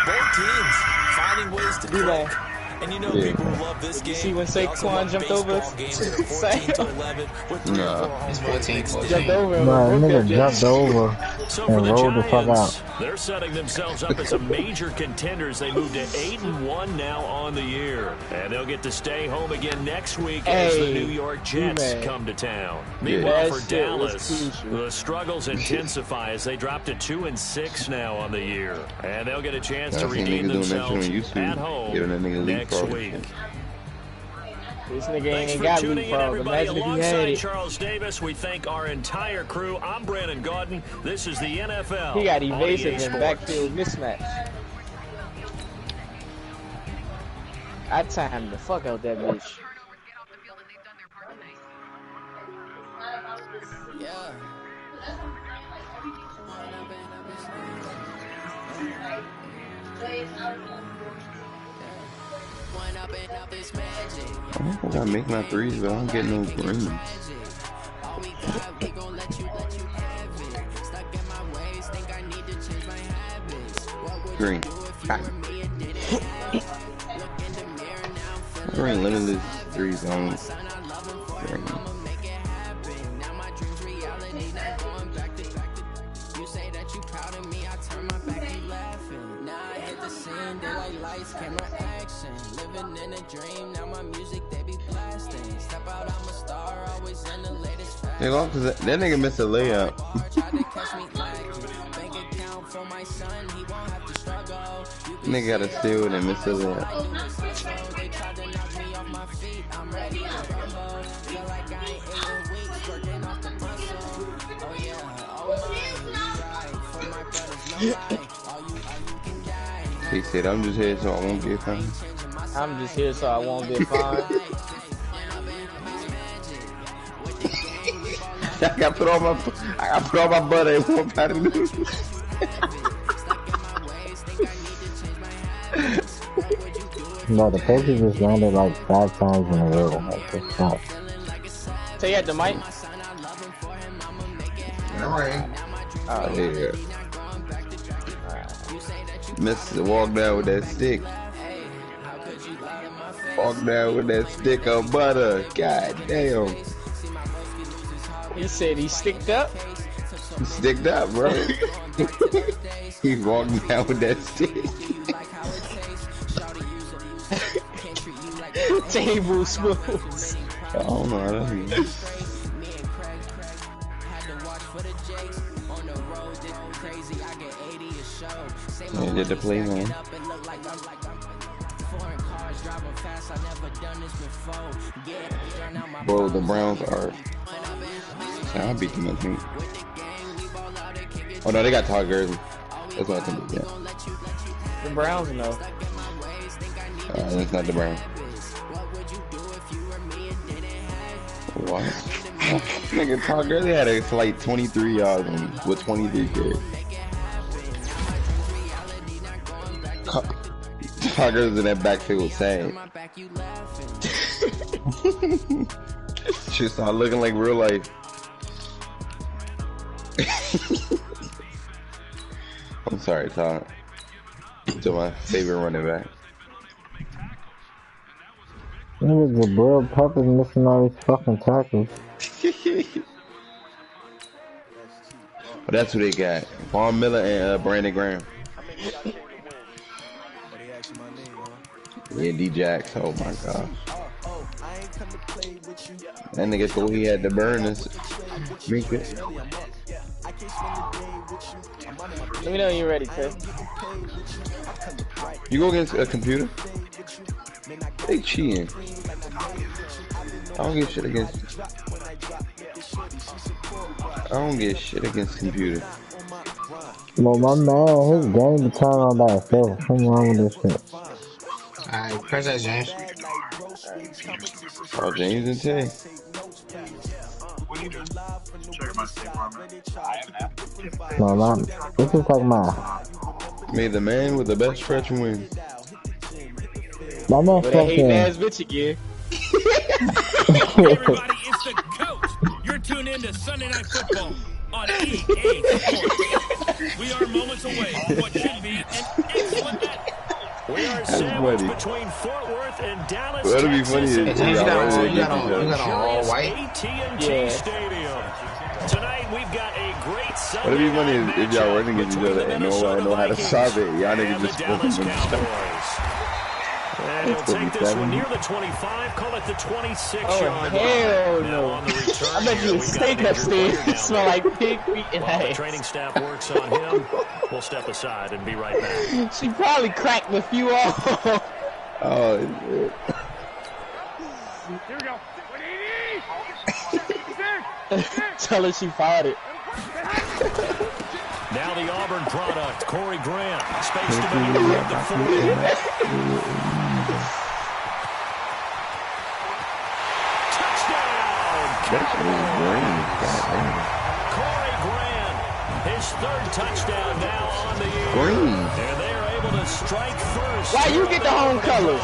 both teams finding ways to D-Lane. cook. And you know Yeah. people who love this game. see when They also Saquon love jumped over baseball games that are 14-11 with 3 or 4 home It's runs. 14, Big 14. Jumped over him. Bro, Broke nigga that jumped shit. over So for and the rolled the fuck Giants, out. they're setting themselves up as a major contenders. They move to 8-1 now on the year. And they'll get to stay home again next week as the Hey, New York Jets man. come to town. Yeah. Meanwhile, That for shit was Dallas, crucial. the struggles intensify as they drop to 2-6 now on the year. And they'll get a chance to I seen redeem niggas doing that shit themselves on YouTube, at home giving that nigga leap next frog. week. This nigga Thanks ain't for got tuning in, leapfrog. everybody. Imagine if he had Alongside it. Charles Davis, we thank our entire crew. I'm Brandon Gaudin. This is the NFL. He got on evasive EA and Sports. backfield mismatch. I timed the fuck out that bitch. I gotta make my threes, but I don't get no greens. Green. Green, limitless threes on green. They go cause that nigga missed a layup. Nigga got a steal and missed a layup. He said, I'm just here so I won't get fined. I'm just here so I won't get fined. I got put all my butter in one pot of noodles. No, the Pokey just landed like 5 times in a row. Like, just stop. So you had the mic? Alright. Oh, yeah. Mr. Walk down with that stick. Walk down with that stick of butter. God damn. He said he sticked up? He sticked up, bro. He walked down with that stick. Tablespoons. I don't know how that means. Yeah, did the play, man. Bro, the Browns are. I beat them, I think. Oh no, they got Todd Gurley. That's what I think. Yeah. The Browns, no. That's not the Browns. What? Nigga, Todd Gurley had a slight 23 yards with 23 carries. Todd Gurley's in that backfield was sad. Shit started looking like real life. I'm sorry, Todd. To my favorite running back. Nigga, the Burrow Pup is missing all these fucking tackles. But that's who they got. Von Miller and Brandon Graham. Yeah, D-Jax. Oh my god. That nigga thought he had to burn us. Let me know when you're ready, Chris. You go against a computer? They cheating. I don't get shit against. I don't get shit against computer. No, my man, his game be turning on by itself. What's wrong with this shit? Alright, press that, James. Oh, James and Tay. No, not. This is like my. May the man with the best stretch win. My man But they hating ass fucking. bitch again. Hey everybody, it's the coach. You're tuned in to Sunday Night Football on EA Sports. We are moments away from what should be an excellent night. We are sandwiched between Fort Worth and Dallas, That'll be funny if You got on all white. AT&T Stadium. Tonight we've got a great Sunday. What'd be funny night if y'all matchup running against each between other the and nobody Minnesota know how to Vikings stop it. Y'all and niggas the just Dallas fucking Cowboys. And he'll take this one near the 25, call it the 26-yard line. Hell Now no. on the return I bet here, you a we've got steak an injured player upstairs down smell there. like pig feet and While the ass. training staff works on him, we'll step aside and be right back. She probably cracked a few off. Oh, shit. Here we go. Tell her she fired it. Now the Auburn product, Corey Grant, space to make it the 40. Touchdown! Corey Grant, his third touchdown now on the year. Green. And they are able to strike first. Why you get the home colors?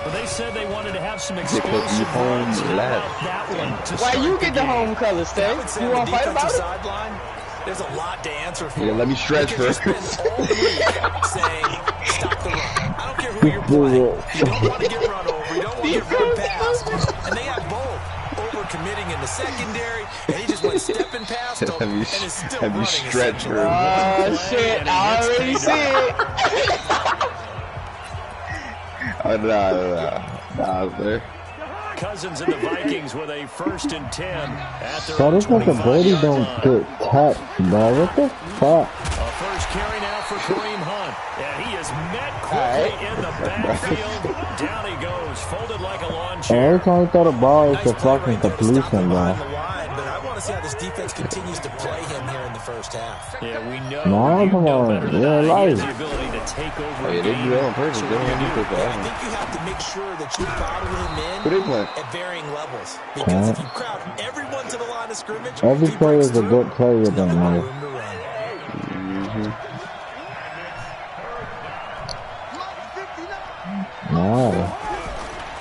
Well, they said they wanted to have some Because you explosive home runs. How left. about that one to Why start you the get the game? home colors, Stay? I would say You on want the to fight defensive about it? sideline, there's a lot to answer for. Yeah, let me stretch Because you first. spend all week saying, stop the run. I don't care who you're playing. You don't want to get run over. You don't want to get run past. And they have both over-committing in the secondary, and he just went stepping past them and is still Have you running stretched essentially. her? Oh shit, I already see it. Oh, nah, sir. Cousins and the Vikings with a 1st and 10 at their So own this nigga Brady 25-yard don't line. get touched, bro. What the fuck? A first carry now for Kareem Hunt. And he is met quickly in the backfield. Down he goes, folded like a lawn And chair. every time you throw the ball, it's a Nice play fucking right there to stop him completion, bro. behind the line, but I want to to see how this defense continues to play him here in the first half. Yeah, we know. No, come on. He has the ability to take over a They do game. that on purpose. They don't have to put I that think you have to make sure that you bottle him in Who they playing? at varying levels. Because if you crowd everyone to the line of scrimmage, Every if he player breaks is a through, good player there's than nothing but life. room to run. No.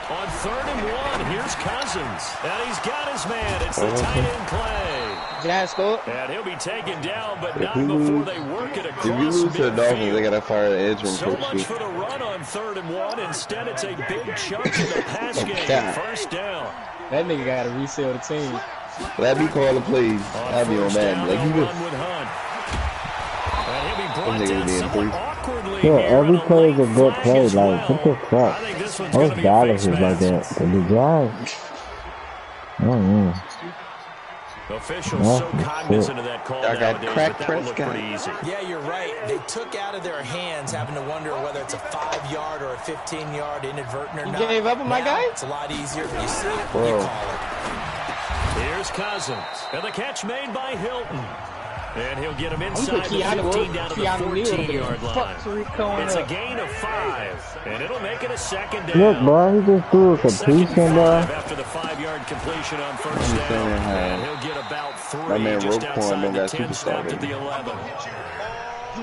On 3rd and 1, here's Cousins. And he's got his man. It's the tight end play. Giants scored. And he'll be taken down, but If not we before lose- they work it across If you lose to the Dolphins, they midfield. gotta fire the edge from So first much week. for the run on 3rd and 1. Instead, it's a big chunk in the pass game. God. First down. That nigga got to resell the team. Let me call the plays. I'll be on first that. down, Like you they'll just run with Hunt. And he'll be brought niggas down being somewhat free. awkwardly Yeah, here every on a play is a late good flag play. as Like, well. what the fuck? I think this one's gonna Most be a Dallas face is like mask. that. But the Giants, I don't know. Officials so Yeah, cognizant of that call I got nowadays, crack but that would look Prescott. pretty easy. Yeah, you're right. They took out of their hands having to wonder whether it's a 5-yard or a 15-yard inadvertent or You not. gave up on my Now, guy? It's a lot easier. You see it, Bro. you call it. Here's Cousins. And the catch made by Hilton. And he'll get him I'm inside put the Keanu 15 down to the Neal over there. 14-yard Fuck line. Tariq Cohen It's a up. gain of 5, and it'll make it a second down. Look, bro, he just threw a Second completion, bro. 5 after the 5-yard completion on first down. saying how And he'll get about 3 my man just Roquan outside don't the got 10, superstar stopped at baby. the 11.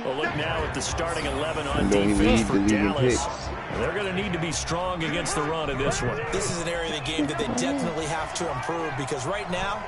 We'll look now at the starting 11 on And then he defense leads for the league in Dallas. picks. They're going to need to be strong against the run in this one. This is an area of the game that they definitely have to improve because right now,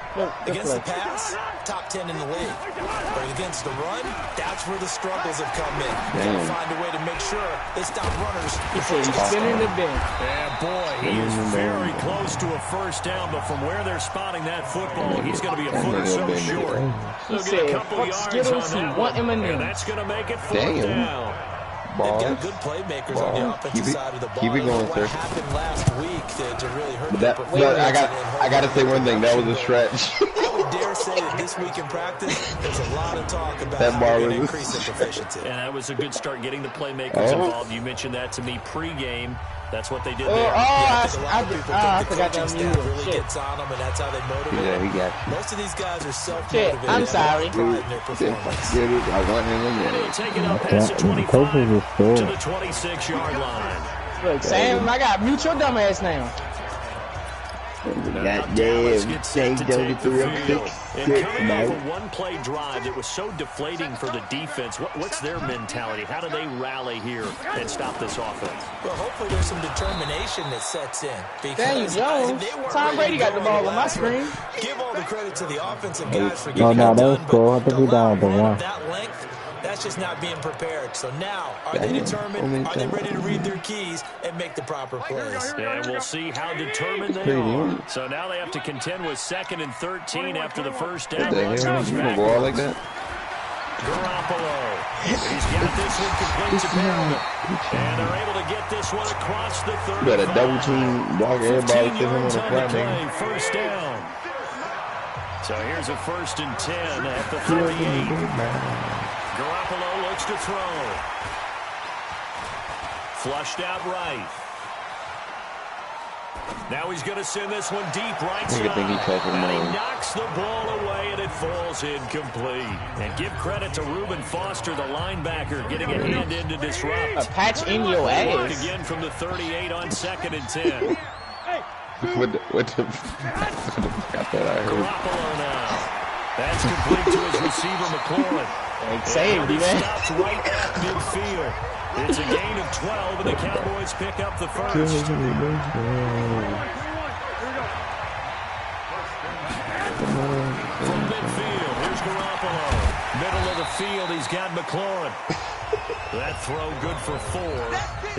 against the pass, top 10 in the league. But against the run, that's where the struggles have come in. They got to Damn. find a way to make sure they stop runners. He said he's spinning the bench. Yeah, boy, he is very close to a first down, but from where they're spotting that football, he's going to be a foot or so short. He They'll get a said, couple fuck yards Skittles, on he that want one, M&Ms. and that's going to make it 4th Damn. down. They've got Balls. good playmakers on the Balls. offensive side of the ball. Keep it I don't know going, what sir. happened last week to really hurt But their that, performance. but I gotta say one thing. That was a stretch. I would dare say that this week in practice, there's a lot of talk about That how bar they're going to was- increase their proficiency. And that was a good start getting the playmakers Oh. involved. You mentioned that to me pregame. That's what they did Oh, there. I think a lot of people I think the forgot to coaching unmute staff him. really Shit. gets on them, and that's how they motivate Yeah, he them. got you. Most of these guys are self-motivated. Shit, I'm sorry. Pride in their performance. Get it. I want him And in he'll there. take it up Yeah, past the the 25 coaches is to scared. the 26-yard line. Look, Sam, I got mute your dumb ass now. Now Dallas Goddamn, gets set to Jay take the Doty field. 3 And coming man. off a one-play drive that was so deflating for the defense, what's their mentality? How do they rally here and stop this offense? Well, hopefully there's some determination that sets in. Daniel Because Jones. they weren't Tom ready Brady to got go the ball on my last screen. week. Give all the credit to the offensive guys for No, getting no, it that done. was cool. I but think to we down allow to a run one. of that length, that's just not being prepared. So now, are they Damn. determined? Only Are they time. ready to read their keys and make the proper plays? And we'll see how determined they Pretty are. good. So now they have to contend with 2nd and 13 after the first What down. the Runs hell? goes You gonna go out like that? Garoppolo. He's got this one complete to Perriman. And they're able to get this one across the 35. You got a double team, block everybody, 15 sit him on yards the on front, the nigga. play, first down. So here's a 1st and 10 at the 38. Garoppolo looks to throw. Flushed out right. Now he's going to send this one deep right Nigga side. think he talking And he more. knocks the ball away, and it falls incomplete. And give credit to Reuben Foster, the linebacker, getting a hand in to disrupt. A patch in your Work ass. again from the 38 on 2nd and 10. What the got that I heard. Garoppolo now. That's complete to his receiver, McLaurin. Saved him, man. Stopped right at midfield. It's a gain of 12, and the Cowboys pick up the first. From midfield, here's Garoppolo. Middle of the field, he's got McLaurin. That throw good for 4.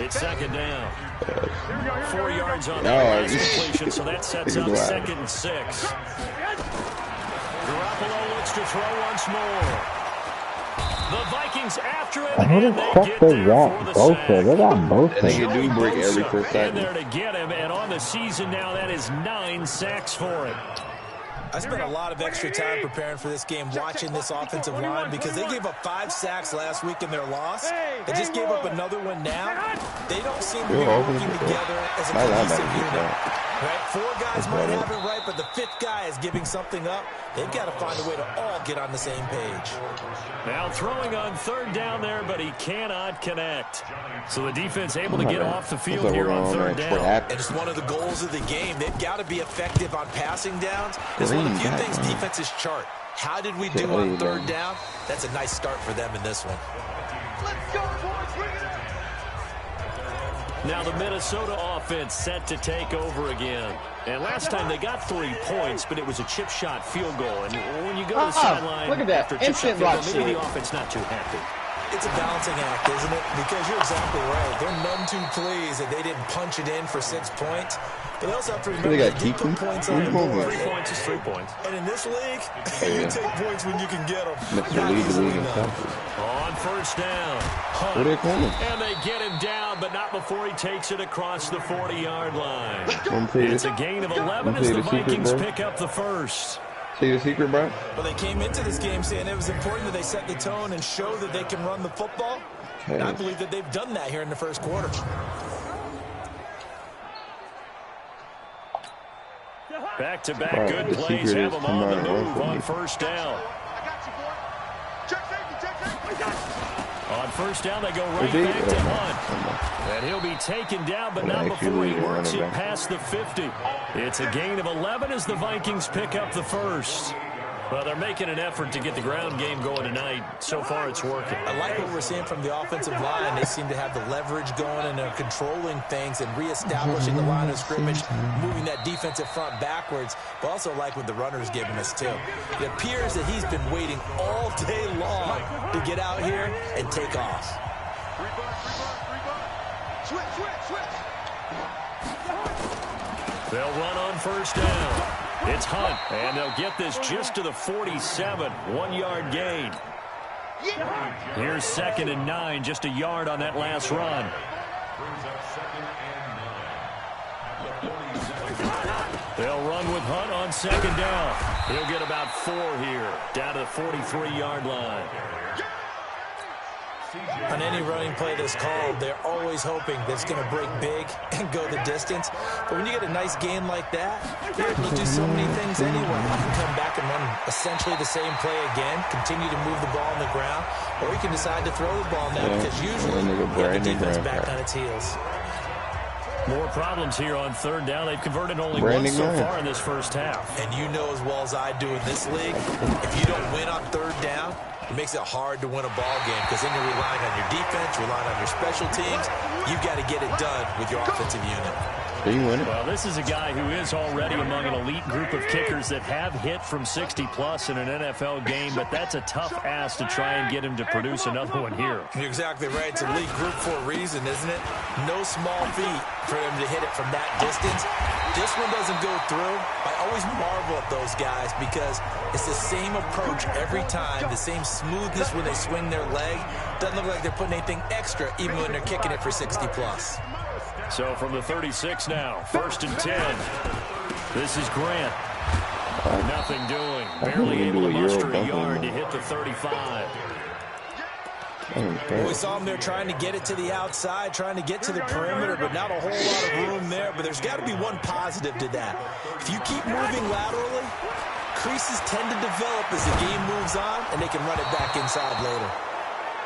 It's 2nd down. 4 yards on that last completion, so that sets up 2nd and 6. Garoppolo looks to throw once more. The Vikings after it, Who the and they fuck get they there got for the both sack. there? They got both That there. nigga do break every Bosa first in tackle. there to get him, and on the season now, that is 9 sacks for him. I spent a lot of extra time preparing for this game, watching this offensive line, because they gave up 5 sacks last week in their loss. They just gave up another one now. they don't seem to be working together as a cohesive unit. Right? 4 guys might have it right, but the 5th guy is giving something up. They've got to find a way to all get on the same page. Now throwing on 3rd down there, but he cannot connect. So the defense able to get off the field here on 3rd down. And it's one of the goals of the game. They've got to be effective on passing downs. It's one of the few things defenses chart. How did we do on 3rd down? That's a nice start for them in this one. Let's go, boys. Bring it up. Now the Minnesota offense set to take over again. And last time they got 3 points, but it was a chip shot field goal. And when you go to the sideline look at that. after chip shot Instant field block goal, maybe shit. the offense not too happy. It's a balancing act, isn't it? Because you're exactly right. They're none too pleased that they didn't punch it in for 6 points. But they also have to remember they did put points on the board. 3 points is 3 points. And in this league, you take points when you can get them. On 1st down. What are they calling? And they get him down, but not before he takes it across the 40-yard line. It's a gain of 11 as the Vikings pick up the 1st. See the secret, bro? Well, they came into this game saying it was important that they set the tone and show that they can run the football. And I believe that they've done that here in the 1st quarter. Back-to-back good plays have them on the move on 1st down. On 1st down, they go right back to Hunt. And he'll be taken down, but not before he works it past the 50. It's a gain of 11 as the Vikings pick up the 1st. Well, they're making an effort to get the ground game going tonight. So far, it's working. I like what we're seeing from the offensive line. They seem to have the leverage going, and they're controlling things and reestablishing the line of scrimmage, moving that defensive front backwards, but also like what the runner's giving us, too. It appears that he's been waiting all day long to get out here and take off. They'll run on 1st down. It's Hunt, and they'll get this just to the 47, 1-yard gain. Here's 2nd and 9, just a yard on that last run. They'll run with Hunt on 2nd down. He'll get about 4 here, down to the 43-yard line. On any running play that's called, they're always hoping that it's going to break big and go the distance. But when you get a nice gain like that, you're able to do so many things anyway. You can come back and run essentially the same play again, continue to move the ball on the ground, or you can decide to throw the ball now because usually you have the defense back on its heels. More problems here on 3rd down. They've converted only once so far in this 1st half. And you know as well as I do in this league, if you don't win on 3rd down, it makes it hard to win a ball game because then you're relying on your defense, relying on your special teams. You've got to get it done with your offensive unit. Well, this is a guy who is already among an elite group of kickers that have hit from 60-plus in an NFL game, but that's a tough ask to try and get him to produce another one here. You're exactly right. It's a elite group for a reason, isn't it? No small feat for him to hit it from that distance. This one doesn't go through. I always marvel at those guys because it's the same approach every time, the same smoothness when they swing their leg. Doesn't look like they're putting anything extra even when they're kicking it for 60-plus. So from the 36 now, 1st and 10. This is Grant. Nothing doing. Barely able to muster a yard to hit the 35. We saw him there trying to get it to the outside, trying to get to the perimeter, but not a whole lot of room there. But there's got to be one positive to that. If you keep moving laterally, creases tend to develop as the game moves on, and they can run it back inside later.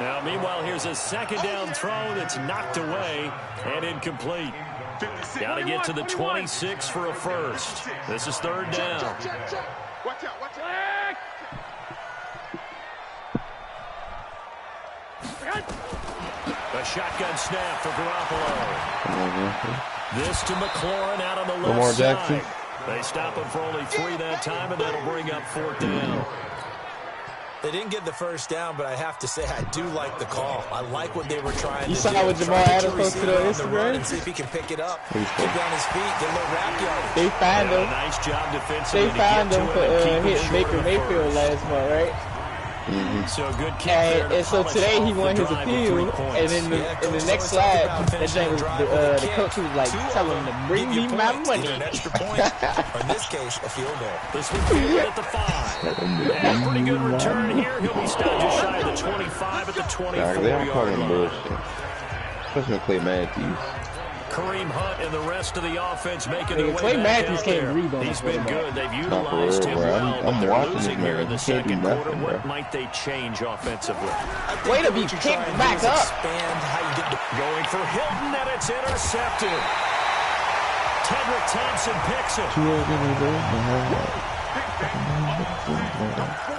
Now, meanwhile, here's a 2nd down throw that's knocked away and incomplete. Got to get to the 26 for a 1st. This is 3rd down. Watch out, watch out. A shotgun snap for Garoppolo. This to McLaurin out on the left side. They stop him for only 3 that time, and that'll bring up 4th down. They didn't get the 1st down, but I have to say I do like the call. I like what they were trying to do. You saw what Jamal Adams posted on Instagram? And see if he can pick it up. Keep on his feet, get a little rap yard. They found him. Nice job defensively. They found him for hitting Baker Mayfield last month, right? So good kick there. And so today he won his appeal, and in the next slide, that thing was the coach was like telling him to bring me my money. An extra point, or in this case, a field goal. This one fielded at the 5. And a pretty good return here. He'll be stopped just shy of the 25 at the 24-yard line. Especially Clay Matthews. Kareem Hunt and the rest of the offense making their way Clay back Matthews out can't there. breathe on He's the been quarterback. good. They've utilized him well, but they're losing here in the second quarter. What might they change offensively? Way to be kicked back up. Expand how you get the Going for Hilton, and it's intercepted. Tedrick Thompson picks it.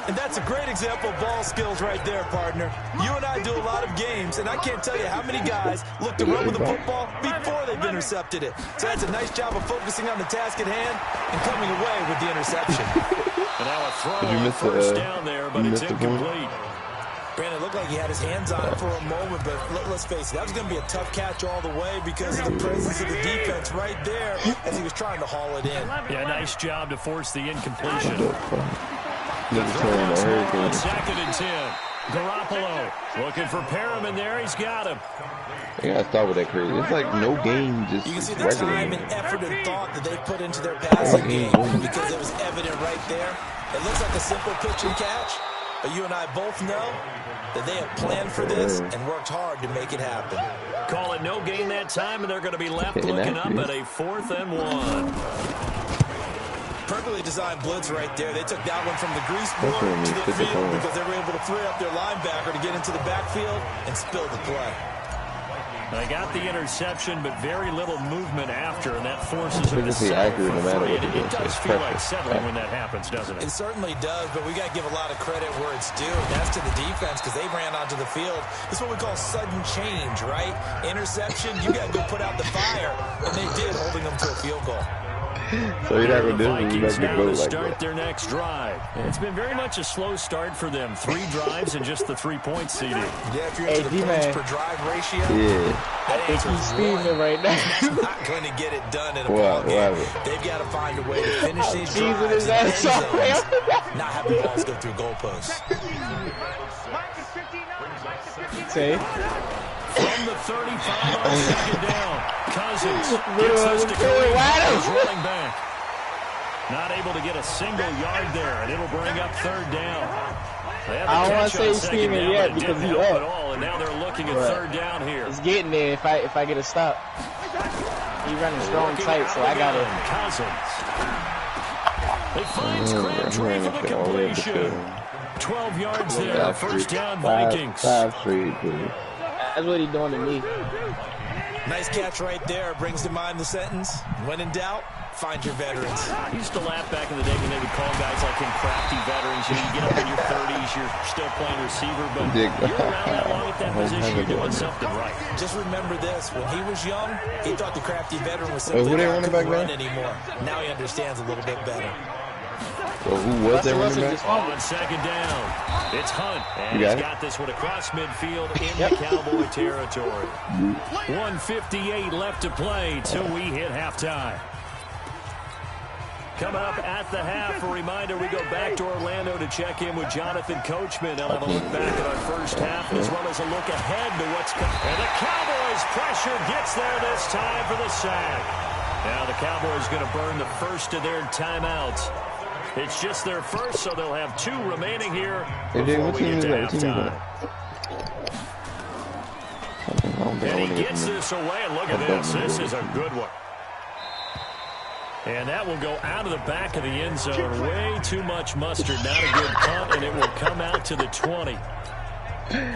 And that's a great example of ball skills right there, partner. You and I do a lot of games, and I can't tell you how many guys look to run with the football before they've intercepted it. So that's a nice job of focusing on the task at hand and coming away with the interception. And now a throw on first down there, but it's incomplete. Brandon, it looked like he had his hands on it for a moment, but let's face it, that was going to be a tough catch all the way because of the presence of the defense right there as he was trying to haul it in. Yeah, nice job to force the incompletion. Second and 10. Garoppolo looking for Perriman there. He's got him. You gotta start with that crazy. It's like no game, just you can see the regular time game. and effort and thought that they put into their passing game because it was evident right there. It looks like a simple pitch and catch, but you and I both know that they have planned for this and worked hard to make it happen. Call it no gain that time, and they're going to be left looking up at a 4th and 1. Perfectly designed blitz right there. They took that one from the grease board to the field because they were able to free up their linebacker to get into the backfield and spill the play. They got the interception, but very little movement after, and that forces them to settle accurate no matter for what free. it It does is. feel like settling when that happens, doesn't it? It certainly does, but we got to give a lot of credit where it's due, and that's to the defense because they ran onto the field. This is what we call sudden change, right? Interception, you got to go put out the fire, and they did, holding them to a field goal. So you're not going to do Vikings now go to like start that. their next drive. It's been very much a slow start for them. 3 drives and just the 3-point seeding. Yeah, if you're into the points per drive ratio, I think he's steaming right now. that's not going to get it done in a ball game. They've got to find a way to finish these drives in end zones, not have the balls go through goalposts. Say. From the 35 on second down, Cousins gets us to Kareem running back. Not able to get a single yard there, and it'll bring up 3rd down. I don't want to say he's steaming yet because he's up. And now they're looking at 3rd down here. It's getting there if I get a stop. He's running strong tight, so I got it. Cousins. It finds Crabtree for the completion. 12 yards there, 1st down Vikings. 5 straight, please. That's what he's doing to me. Nice catch right there. Brings to mind the sentence, when in doubt, find your veterans. I used to laugh back in the day when they would call guys like him crafty veterans. You get up in your 30s, you're still playing receiver, but you're around that long at that position, you're doing something right. Just remember this, when he was young, he thought the crafty veteran was simply not run anymore. Now he understands a little bit better. So who was that running back? On second down, it's Hunt, and he's got this one across midfield in the Cowboy territory. 1:58 left to play till we hit halftime. Coming up at the half, a reminder, we go back to Orlando to check in with Jonathan Coachman. They'll have a look back at our first half as well as a look ahead to what's coming. And the Cowboys pressure gets there this time for the sack. Now the Cowboys going to burn the first of their timeouts. It's just their first, so they'll have 2 remaining here before we get to halftime. And he gets this away, and look at this. This is a good one. And that will go out of the back of the end zone. Way too much mustard. Not a good punt, and it will come out to the 20.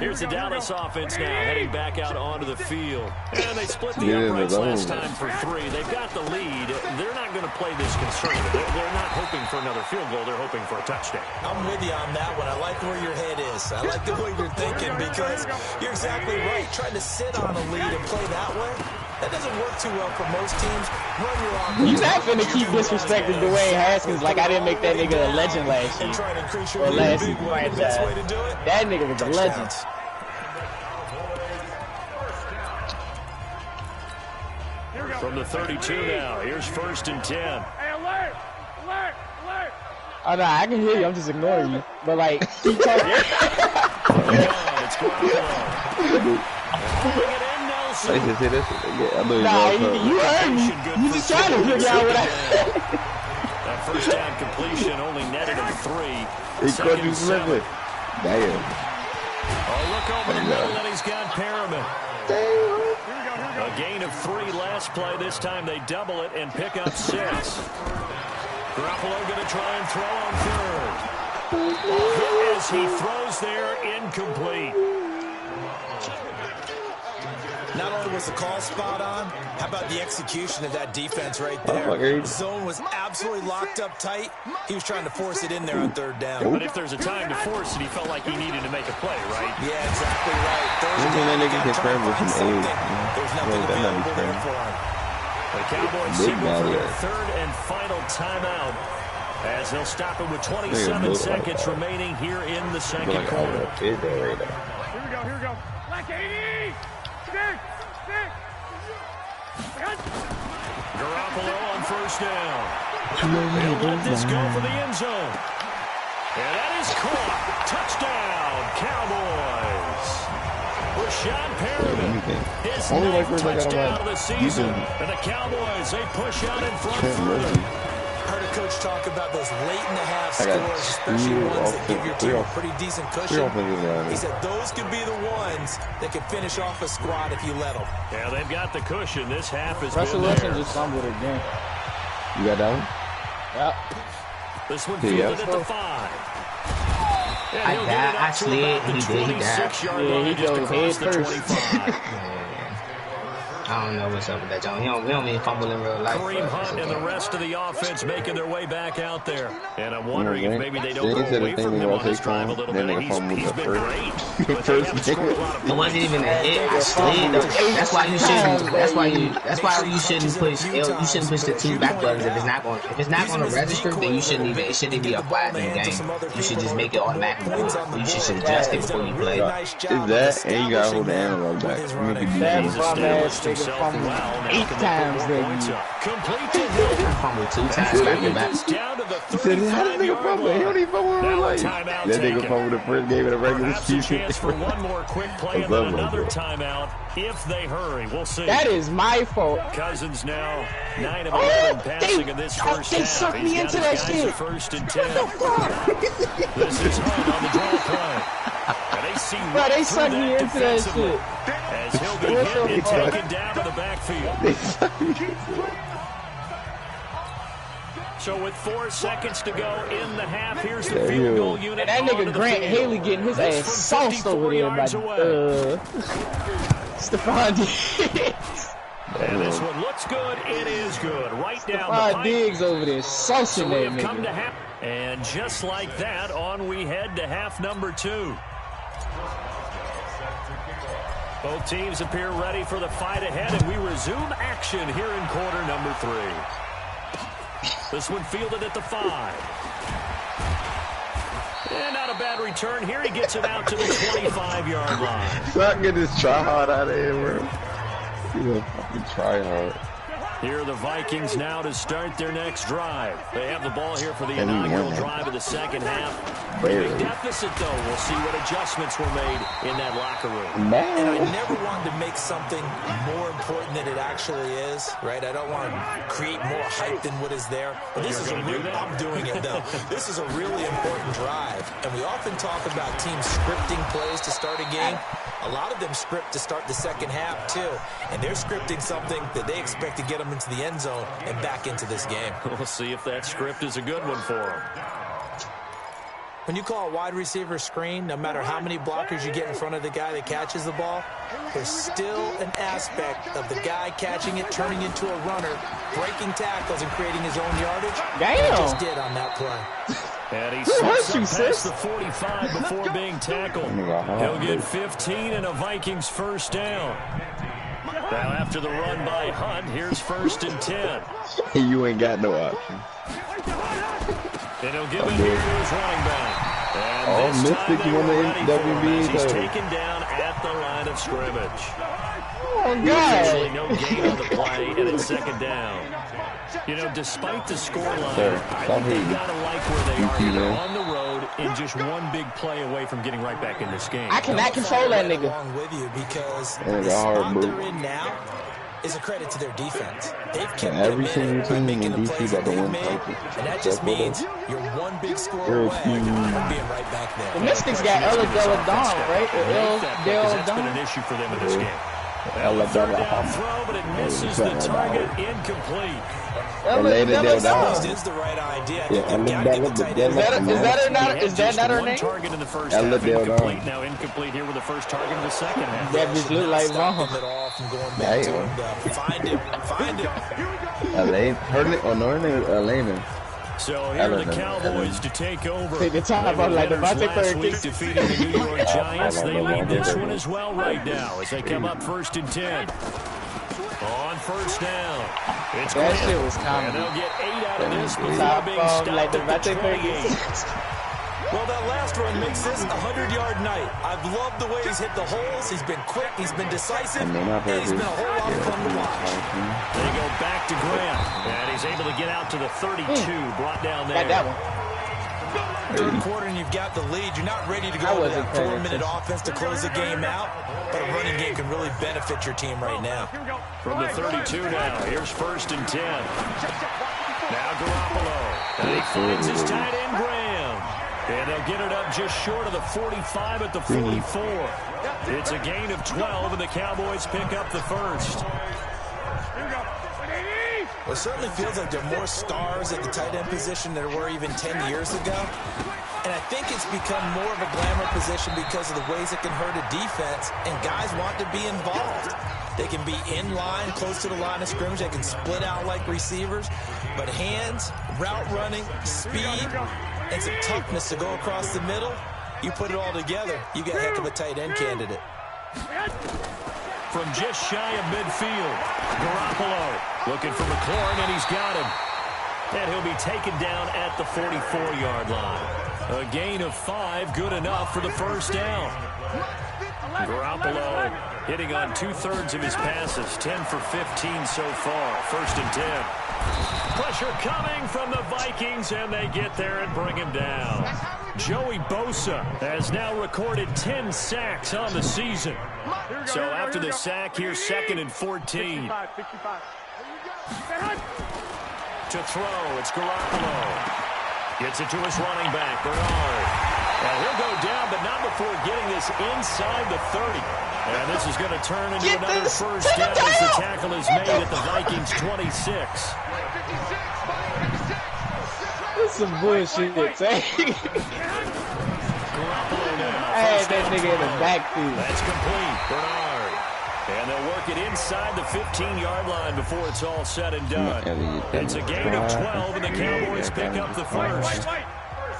Here's the Dallas offense now heading back out onto the field. And they split the uprights last time for 3. They've got the lead. They're not going to play this conservative. They're not hoping for another field goal. They're hoping for a touchdown. I'm with you on that one. I like where your head is. I like the way you're thinking because you're exactly right. Trying to sit on a lead and play that way, that doesn't work too well for most teams. Run your offense. You're not finna keep disrespecting Dwayne Haskins like I didn't make that nigga a legend last year. Or last season. That nigga was a legend. From the 32 now, here's 1st and 10. Hey, alert! Alert! Alert! Oh, no, I can hear you. I'm just ignoring you. But, like, keep talking. It's Garoppolo. I just hear this. Yeah, I know nah, you heard me. You just trying to figure out what I said. That 1st down completion only netted him 3. He caught you slipping. Damn. Oh, look over the middle, and he's got Perriman. Damn. gain of 3 last play. This time they double it and pick up 6. Garoppolo going to try and throw on third. Hit as he throws there, incomplete. Not only was the call spot on, how about the execution of that defense right there? The zone was absolutely locked up tight. He was trying to force it in there on third down. But if there's a time to force it, he felt like he needed to make a play, right? Yeah, exactly right. There's nothing available there for him. The Cowboys signal for their 3rd and final timeout as they'll stop it with 27 seconds remaining here in the second quarter. Here we go. Black 80! Garoppolo on first down. He'll let this go for the end zone. And that is caught. Touchdown, Cowboys. Rashad Perriman, his 9th touchdown of the season. And the Cowboys, they push out in front further. Heard a coach talk about those late-in-the-half scores, especially ones that give your team a pretty decent cushion. He said those could be the ones that could finish off a squad if you let them. Yeah, they've got the cushion. This half is Russell Wilson just fumbled again. You got that one? Yep. This one fielded at the 5. I slid. He did. He died. Yeah, he goes head first. I don't know what's up with that, John. We don't mean fumble in real life. Kareem Hunt and the rest of the offense making their way back out there. And I'm wondering if maybe they don't go away from him on this drive a little bit. He's been great. But they haven't scored a lot of it wasn't even a hit. I slid. That's why you shouldn't. You shouldn't push the 2 back buttons if it's not going to register. Then you shouldn't even. It shouldn't even be a flag in the game. You should just make it automatically. You should adjust it before you play. Is that and you got to hold the analog back? That bum-ass nigga fumbled 8 times that year. Complete to Hill. I fumbled 2 times back to back. Down to the He said, how does nigga fumble? He don't even fumble in real life. Timeout That nigga taken. fumbled the first game of the regular Perhaps a season. chance for one more quick play and then another timeout if they hurry. We'll see. That is my fault. Cousins now 9 of 11 passing in this first half. Sucked me into that shit. First and 10. This is Hunt on the draw play. And they see Bro, they sucked me into that shit. As he'll be hit and taken down to the backfield. So with 4 seconds to go in the half, here's the field goal unit. And that nigga Grant Haley getting his ass sauced over there by Stephon Diggs. And this one looks good. It is good. Right down the Stephon pipe. Diggs over there saucing So we that have come to nigga. half. And just like that, on we head to half number 2. Both teams appear ready for the fight ahead, and we resume action here in quarter number 3. This one fielded at the 5. And not a bad return here. He gets it out to the 25-yard line. Suck, get this try hard out of here, bro. He's a fucking try hard. Here are the Vikings now to start their next drive. They have the ball here for the inaugural drive of the second half. Big deficit, though. We'll see what adjustments were made in that locker room. And I never wanted to make something more important than it actually is, right? I don't want to create more hype than what is there. But this is I'm doing it, though. This is a really important drive. And we often talk about teams scripting plays to start a game. A lot of them script to start the second half, too. And they're scripting something that they expect to get them into the end zone and back into this game. We'll see if that script is a good one for them. When you call a wide receiver screen, no matter how many blockers you get in front of the guy that catches the ball, there's still an aspect of the guy catching it, turning into a runner, breaking tackles, and creating his own yardage. Damn. He just did on that play. And he slips up past the 45 before being tackled. He'll get 15 and a Vikings first down. Now after the run by Hunt, here's first and 10. You ain't got no option. And he'll give it here to his running back. And this time they were ready for him as he's taken down at the line of scrimmage. Oh, God. Usually no gain on the play, and it's second down. You know, despite the scoreline, I think they've got to like where they are. They're on the road and just one big play away from getting right back in this game. I cannot control that nigga. Along with you because the spot they're in now is a credit to their defense. They've kept every them single in team in making the DC plays got that the they've one made, focus. and that just means you're one big score away from being right back there. The Mystics got Ella Della Dawn, right? That's been an issue for them in this game. Well, the third down throw, but it misses the target, incomplete. That is the right idea. I think they've got to get the tight end. Is that not her name? Target in the first half, incomplete. Now incomplete here with the first target in the second half. That bitch look like wrong. Find him. Elaine, her name is Elena. So here are the Cowboys to take over. Take the time about like the last week defeating the New York Giants. They lead this one as well right now as they come up 1st and 10. On first down, it's that shit was coming. And they'll get 8 out of this before being stopped like the at the 28. Well, that last run makes this a 100-yard night. I've loved the way he's hit the holes. He's been quick. He's been decisive. And he's been a whole lot of fun to watch. They go back to Grant. And he's able to get out to the 32. Brought down there. Got that one. Third quarter and you've got the lead. You're not ready to go with that 4-minute offense to close the game out. But a running game can really benefit your team right now. From the 32 now. Here's 1st and 10. Now Garoppolo. And he finds his tight end, Graham. And they'll get it up just short of the 45 at the 44. It's a gain of 12, and the Cowboys pick up the first. Well, it certainly feels like there are more stars at the tight end position than there were even 10 years ago. And I think it's become more of a glamour position because of the ways it can hurt a defense, and guys want to be involved. They can be in line, close to the line of scrimmage. They can split out like receivers. But hands, route running, speed, and some toughness to go across the middle, you put it all together, you get a heck of a tight end candidate. From just shy of midfield, Garoppolo looking for McLaurin, and he's got him. And he'll be taken down at the 44-yard line. A gain of 5, good enough for the first down. Garoppolo hitting on 2/3 of his passes, 10 for 15 so far. 1st and 10. Pressure coming from the Vikings, and they get there and bring him down. Joey Bosa has now recorded 10 sacks on the season. So after the sack, here's 2nd and 14. To throw, it's Garoppolo. Gets it to his running back, Bernard. And he'll go down, but not before getting this inside the 30. And this is going to turn into another first down as the tackle is made at the Vikings' 26. That's some bullshit. Garoppolo now. I had that nigga in the backfield. That's complete. Bernard. And they'll work it inside the 15-yard line before it's all said and done. It's a gain of 12, and the Cowboys pick up the first.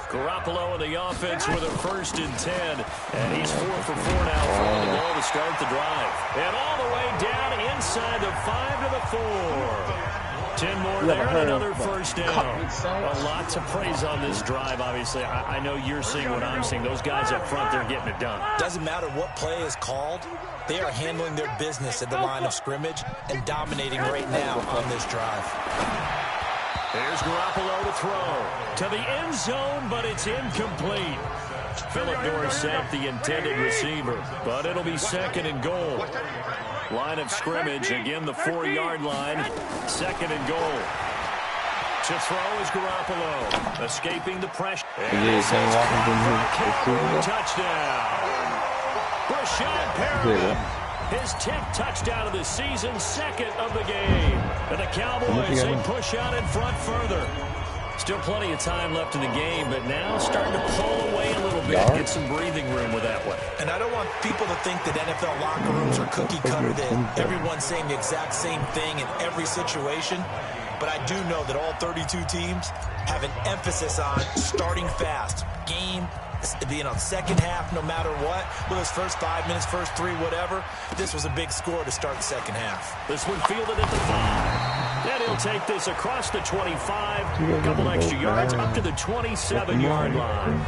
Garoppolo in the offense with a 1st and 10. And he's 4 for 4 now throwing the ball to start the drive. And all the way down inside the 5 to the 4. 10 more there and another first down. A lot to praise on this drive, obviously. I know you're seeing what I'm seeing. Those guys up front, they're getting it done. Doesn't matter what play is called. They are handling their business at the line of scrimmage and dominating right now on this drive. There's Garoppolo to throw to the end zone, but it's incomplete. Philip Dorsett, the intended receiver, but it'll be 2nd and goal. Line of scrimmage, again the 4-yard line, 2nd and goal. To throw is Garoppolo, escaping the pressure. Touchdown. Rashad Perriman, his 10th touchdown of the season, 2nd of the game. And the Cowboys, they push out in front further. Still plenty of time left in the game, but now starting to pull away a little bit, get some breathing room with that one. And I don't want people to think that NFL locker rooms are cookie cutter, that everyone's saying the exact same thing in every situation. But I do know that all 32 teams have an emphasis on starting fast. Game being on second half no matter what. With those first 5 minutes, first 3, whatever. This was a big score to start the second half. This one fielded at the 5. And he'll take this across the 25. A couple extra yards up to the 27-yard line.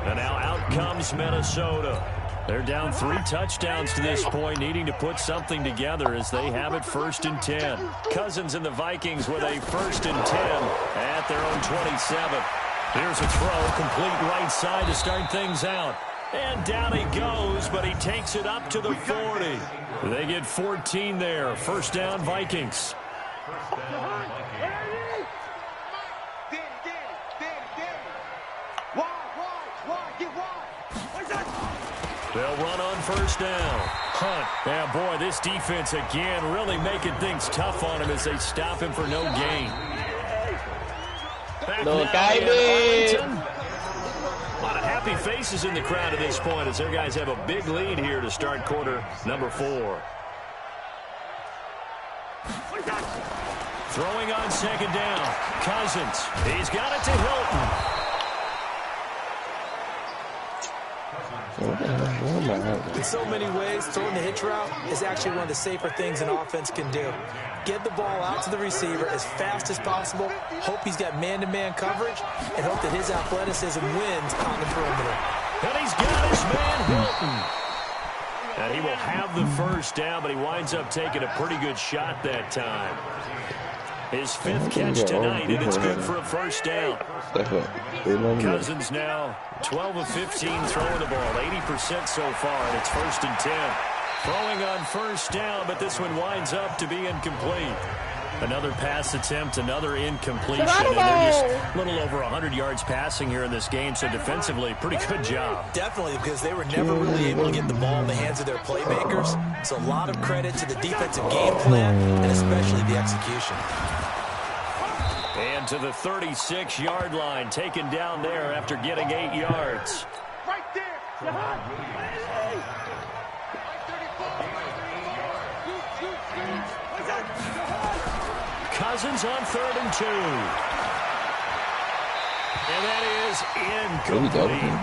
And now out comes Minnesota. They're down 3 touchdowns to this point, needing to put something together as they have it 1st and 10. Cousins and the Vikings with a 1st and 10 at their own 27. Here's a throw, complete right side to start things out. And down he goes, but he takes it up to the 40. They get 14 there. 1st down, Vikings. They'll run on first down. Hunt. Yeah, boy, this defense again really making things tough on him as they stop him for no gain. Back Look, now in Arlington. A lot of happy faces in the crowd at this point as their guys have a big lead here to start quarter number 4. Throwing on second down. Cousins. He's got it to Hilton. In so many ways, throwing the hitch route is actually one of the safer things an offense can do. Get the ball out to the receiver as fast as possible, hope he's got man-to-man coverage, and hope that his athleticism wins on the perimeter. And he's got his man Hilton. And he will have the first down, but he winds up taking a pretty good shot that time. His 5th catch tonight, and it's good for a first down. Cousins now 12 of 15 throwing the ball, 80% so far, and it's 1st and 10. Throwing on first down, but this one winds up to be incomplete. Another pass attempt, another incompletion, and they're just a little over 100 yards passing here in this game, so defensively, pretty good job. Definitely, because they were never really able to get the ball in the hands of their playmakers, so a lot of credit to the defensive game plan, and especially the execution. And to the 36-yard line, taken down there after getting 8 yards. Right there. Cousins on 3rd and 2. And that is incomplete.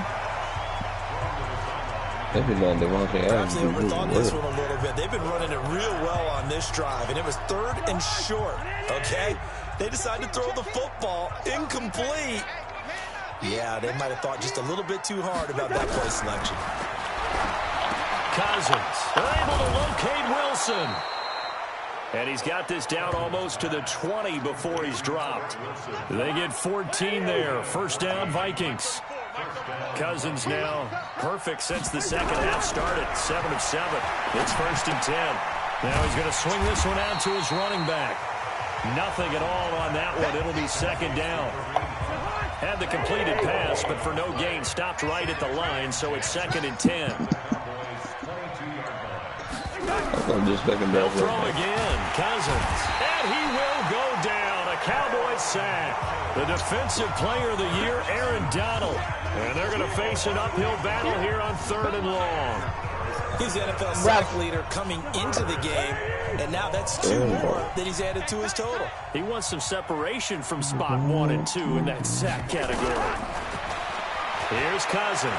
Perhaps they overthought this one a little bit. They've been running it real well on this drive, and it was 3rd and short, okay? They decided to throw the football incomplete. Yeah, they might have thought just a little bit too hard about that play selection. Cousins able to locate Wilson. And he's got this down almost to the 20 before he's dropped. They get 14 there. First down, Vikings. Cousins now perfect since the second half started. 7 of 7. It's 1st and 10. Now he's going to swing this one out to his running back. Nothing at all on that one. It'll be 2nd down. Had the completed pass, but for no gain, stopped right at the line, so it's 2nd and 10. They'll throw again. Cousins. And he will go down. A Cowboys sack. The defensive player of the year, Aaron Donald. And they're going to face an uphill battle here on 3rd and long. He's the NFL sack leader coming into the game, and now that's 2 more that he's added to his total. He wants some separation from spot 1 and 2 in that sack category. Here's Cousins.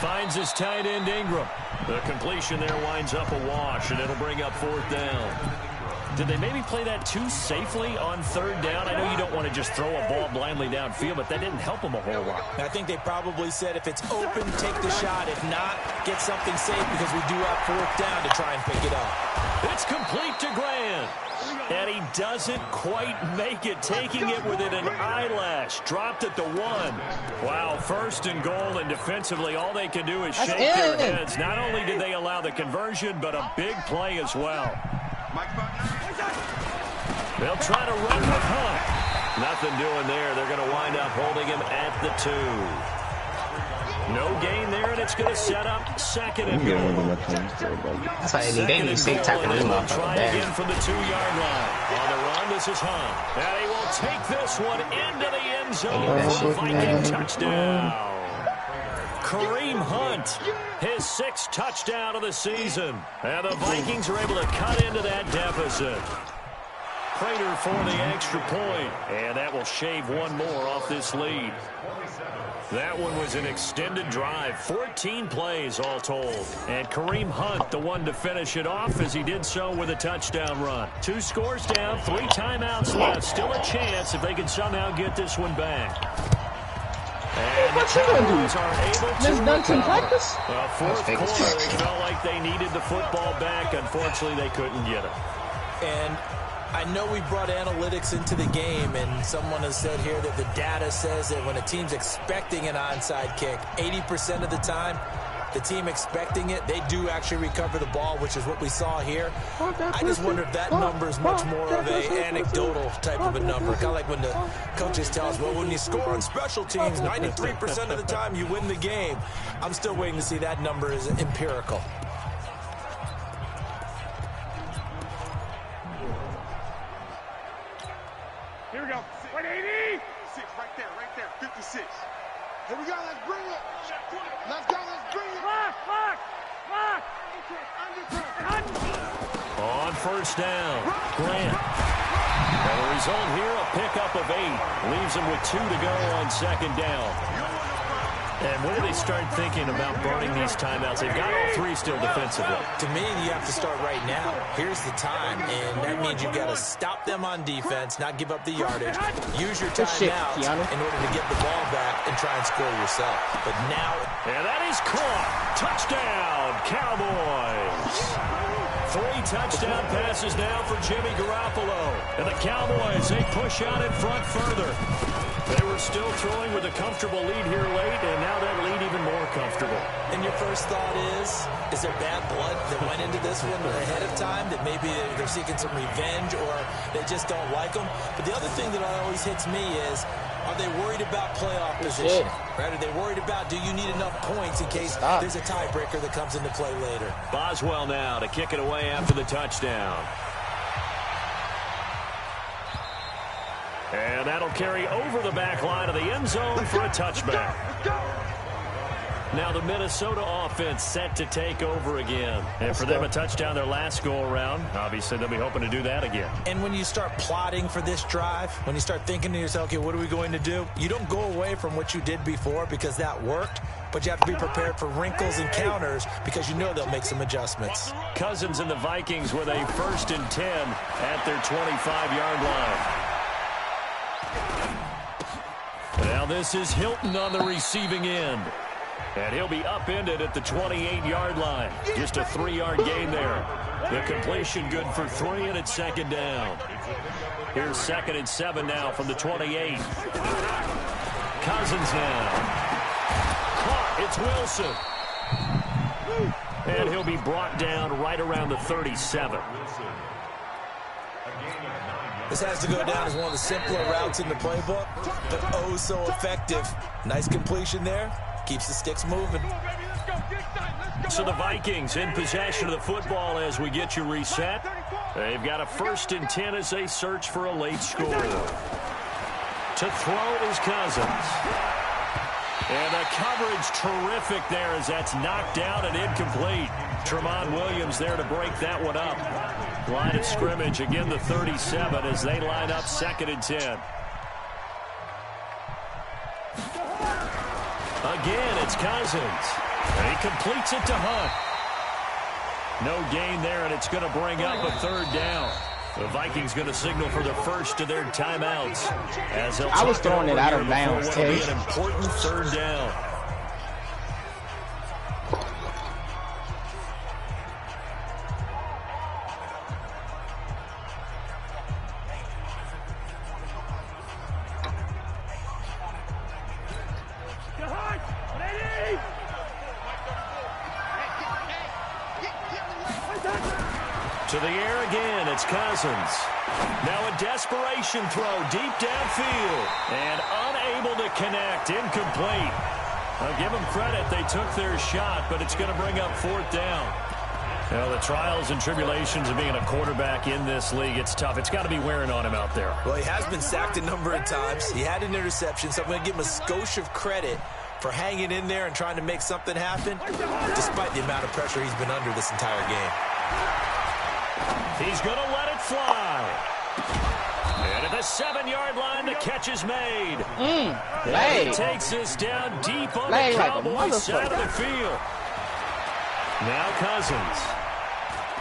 Finds his tight end Ingram. The completion there winds up a wash, and it'll bring up 4th down. Did they maybe play that too safely on 3rd down? I know you don't want to just throw a ball blindly downfield, but that didn't help them a whole lot. I think they probably said if it's open, take the shot. If not, get something safe because we do have 4th down to try and pick it up. It's complete to Grant. And he doesn't quite make it, taking it within an eyelash. Dropped at the 1. Wow, 1st and goal, and defensively, all they can do is shake their heads. Not only did they allow the conversion, but a big play as well. They'll try to run with Hunt. Nothing doing there. They're going to wind up holding him at the 2. No gain there, and it's going to set up 2nd and goal. That's why they need to tackling him off. Try again from the 2-yard line. On the run, this is Hunt. And he will take this one into the end zone for a Viking touchdown. Kareem Hunt, his 6th touchdown of the season. And the Vikings are able to cut into that deficit. Prater for the extra point. And that will shave 1 more off this lead. That one was an extended drive, 14 plays all told. And Kareem Hunt, the one to finish it off, as he did so with a touchdown run. 2 scores down, 3 timeouts left. Still a chance if they can somehow get this one back. And what's he going to do? Just done some practice? Well, 4th quarter, they felt like they needed the football back. Unfortunately, they couldn't get it. And I know we brought analytics into the game, and someone has said here that the data says that when a team's expecting an onside kick, 80% of the time, the team expecting it, they do actually recover the ball, which is what we saw here. I just wonder if that number is much more of a anecdotal type of a number. Kind of like when the coaches tell us, well, when you score on special teams, 93% of the time you win the game. I'm still waiting to see that number is empirical. Here we go. 180. 6 right there, 56. Here we go, let's bring it. Let's go, let's bring it. Lock. On first down, Grant. And the result here, a pickup of 8. Leaves them with 2 to go on second down. And when do they start thinking about burning these timeouts? They've got all 3 still defensively. To me, you have to start right now. Here's the time, and that means you've got to stop them on defense, not give up the yardage. Use your timeout in order to get the ball back and try and score yourself. But now... And that is caught. Touchdown, Cowboys. 3 touchdown passes now for Jimmy Garoppolo. And the Cowboys, they push out in front further. They were still throwing with a comfortable lead here late, and now that lead even more comfortable. And your first thought is there bad blood that went into this one ahead of time, that maybe they're seeking some revenge or they just don't like them? But the other thing that always hits me is, are they worried about playoff position? Right? Are they worried about, do you need enough points in case there's a tiebreaker that comes into play later? Boswell now to kick it away after the touchdown. And that'll carry over the back line of the end zone for a touchback. Now the Minnesota offense set to take over again. And for them, a touchdown their last go-around. Obviously, they'll be hoping to do that again. And when you start plotting for this drive, when you start thinking to yourself, okay, what are we going to do? You don't go away from what you did before because that worked, but you have to be prepared for wrinkles and counters because you know they'll make some adjustments. Cousins and the Vikings with a 1st and 10 at their 25-yard line. Now this is Hilton on the receiving end. And he'll be upended at the 28-yard line. Just a 3-yard gain there. The completion good for 3, and it's second down. Here's 2nd and 7 now from the 28. Cousins now. Caught. It's Wilson. And he'll be brought down right around the 37. This has to go down as one of the simpler routes in the playbook, but oh so effective. Nice completion there. Keeps the sticks moving. So the Vikings in possession of the football as we get you reset. They've got a 1st and 10 as they search for a late score. To throw is Cousins. And the coverage terrific there as that's knocked down and incomplete. Tremont Williams there to break that one up. Line of scrimmage, again the 37 as they line up 2nd and 10. Again, it's Cousins. And he completes it to Hunt. No gain there, and it's going to bring up a 3rd down. The Vikings going to signal for the first of their timeouts. As I was throwing it out of bounds, Ted. An important 3rd down. To the air again, it's Cousins. Now a desperation throw deep downfield. And unable to connect, incomplete. I'll give them credit, they took their shot, but it's going to bring up 4th down. Now the trials and tribulations of being a quarterback in this league, it's tough. It's got to be wearing on him out there. Well, he has been sacked a number of times. He had an interception, so I'm going to give him a skosh of credit for hanging in there and trying to make something happen, despite the amount of pressure he's been under this entire game. He's going to let it fly. And at the 7-yard line, the catch is made. He takes us down deep on the Cowboys side of the field. Now Cousins.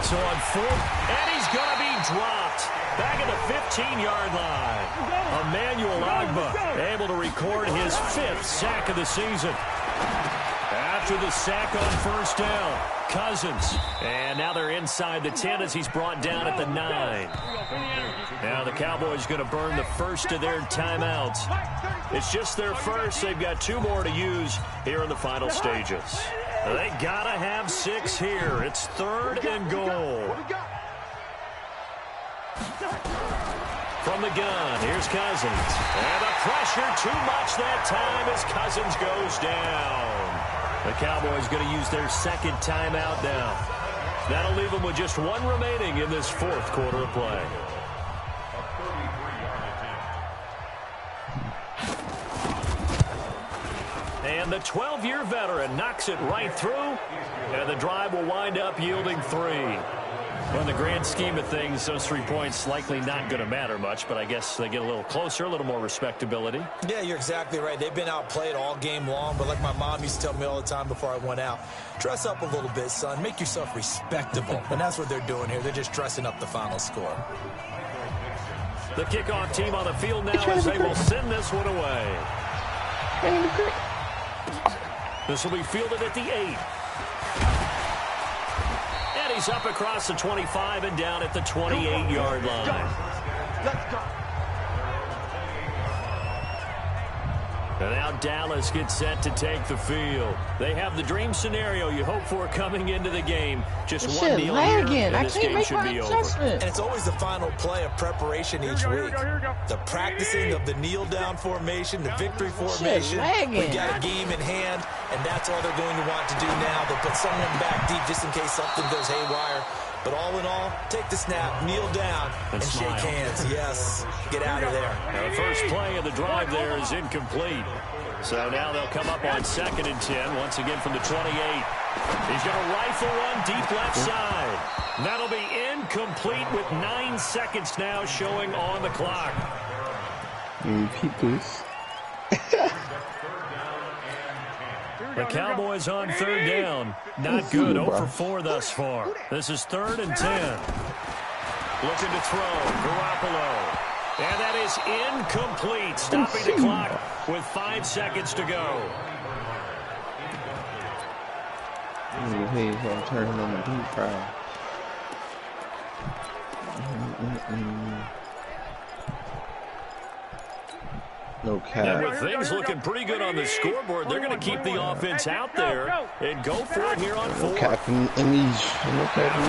So on 4th, and he's going to be dropped. Back at the 15-yard line. Emmanuel Ogbah able to record his 5th sack of the season. After the sack on 1st down, Cousins. And now they're inside the 10 as he's brought down at the 9. Now the Cowboys going to burn the first of their timeouts. It's just their first. They've got 2 more to use here in the final stages. They gotta have 6 here. It's 3rd and goal. From the gun, here's Cousins. And the pressure too much that time as Cousins goes down. The Cowboys going to use their 2nd timeout now. That'll leave them with just 1 remaining in this 4th quarter of play. And the 12-year veteran knocks it right through, and the drive will wind up yielding 3. Well, in the grand scheme of things, those 3 points likely not going to matter much, but I guess they get a little closer, a little more respectability. Yeah, you're exactly right. They've been outplayed all game long, but like my mom used to tell me all the time before I went out, dress up a little bit, son. Make yourself respectable. And that's what they're doing here. They're just dressing up the final score. The kickoff team on the field now as they will send this one away. This will be fielded at the 8. And he's up across the 25 and down at the 28-yard line. Let's go. And now Dallas gets set to take the field. They have the dream scenario you hope for coming into the game. Just one deal here, and this game should be over. And it's always the final play of preparation each week. The practicing of the kneel-down formation, the victory formation. We got a game in hand, and that's all they're going to want to do now. They'll put someone back deep just in case something goes haywire. But all in all, take the snap, kneel down, and shake hands. Yes, get out of there. Now, the first play of the drive there is incomplete. So now they'll come up on 2nd and 10, once again from the 28. He's going to rifle one deep left side. That'll be incomplete with 9 seconds now showing on the clock. Repeat this. The Cowboys on 3rd down. Not good. 0 for 4 thus far. This is 3rd and 10. Looking to throw. Garoppolo. And that is incomplete. Stopping the clock with 5 seconds to go. He's going to turn him on the deep fry. No cap. And with things looking pretty good on the scoreboard, they're going to keep the offense out there and go for it here on 4. No cap in these. No cap in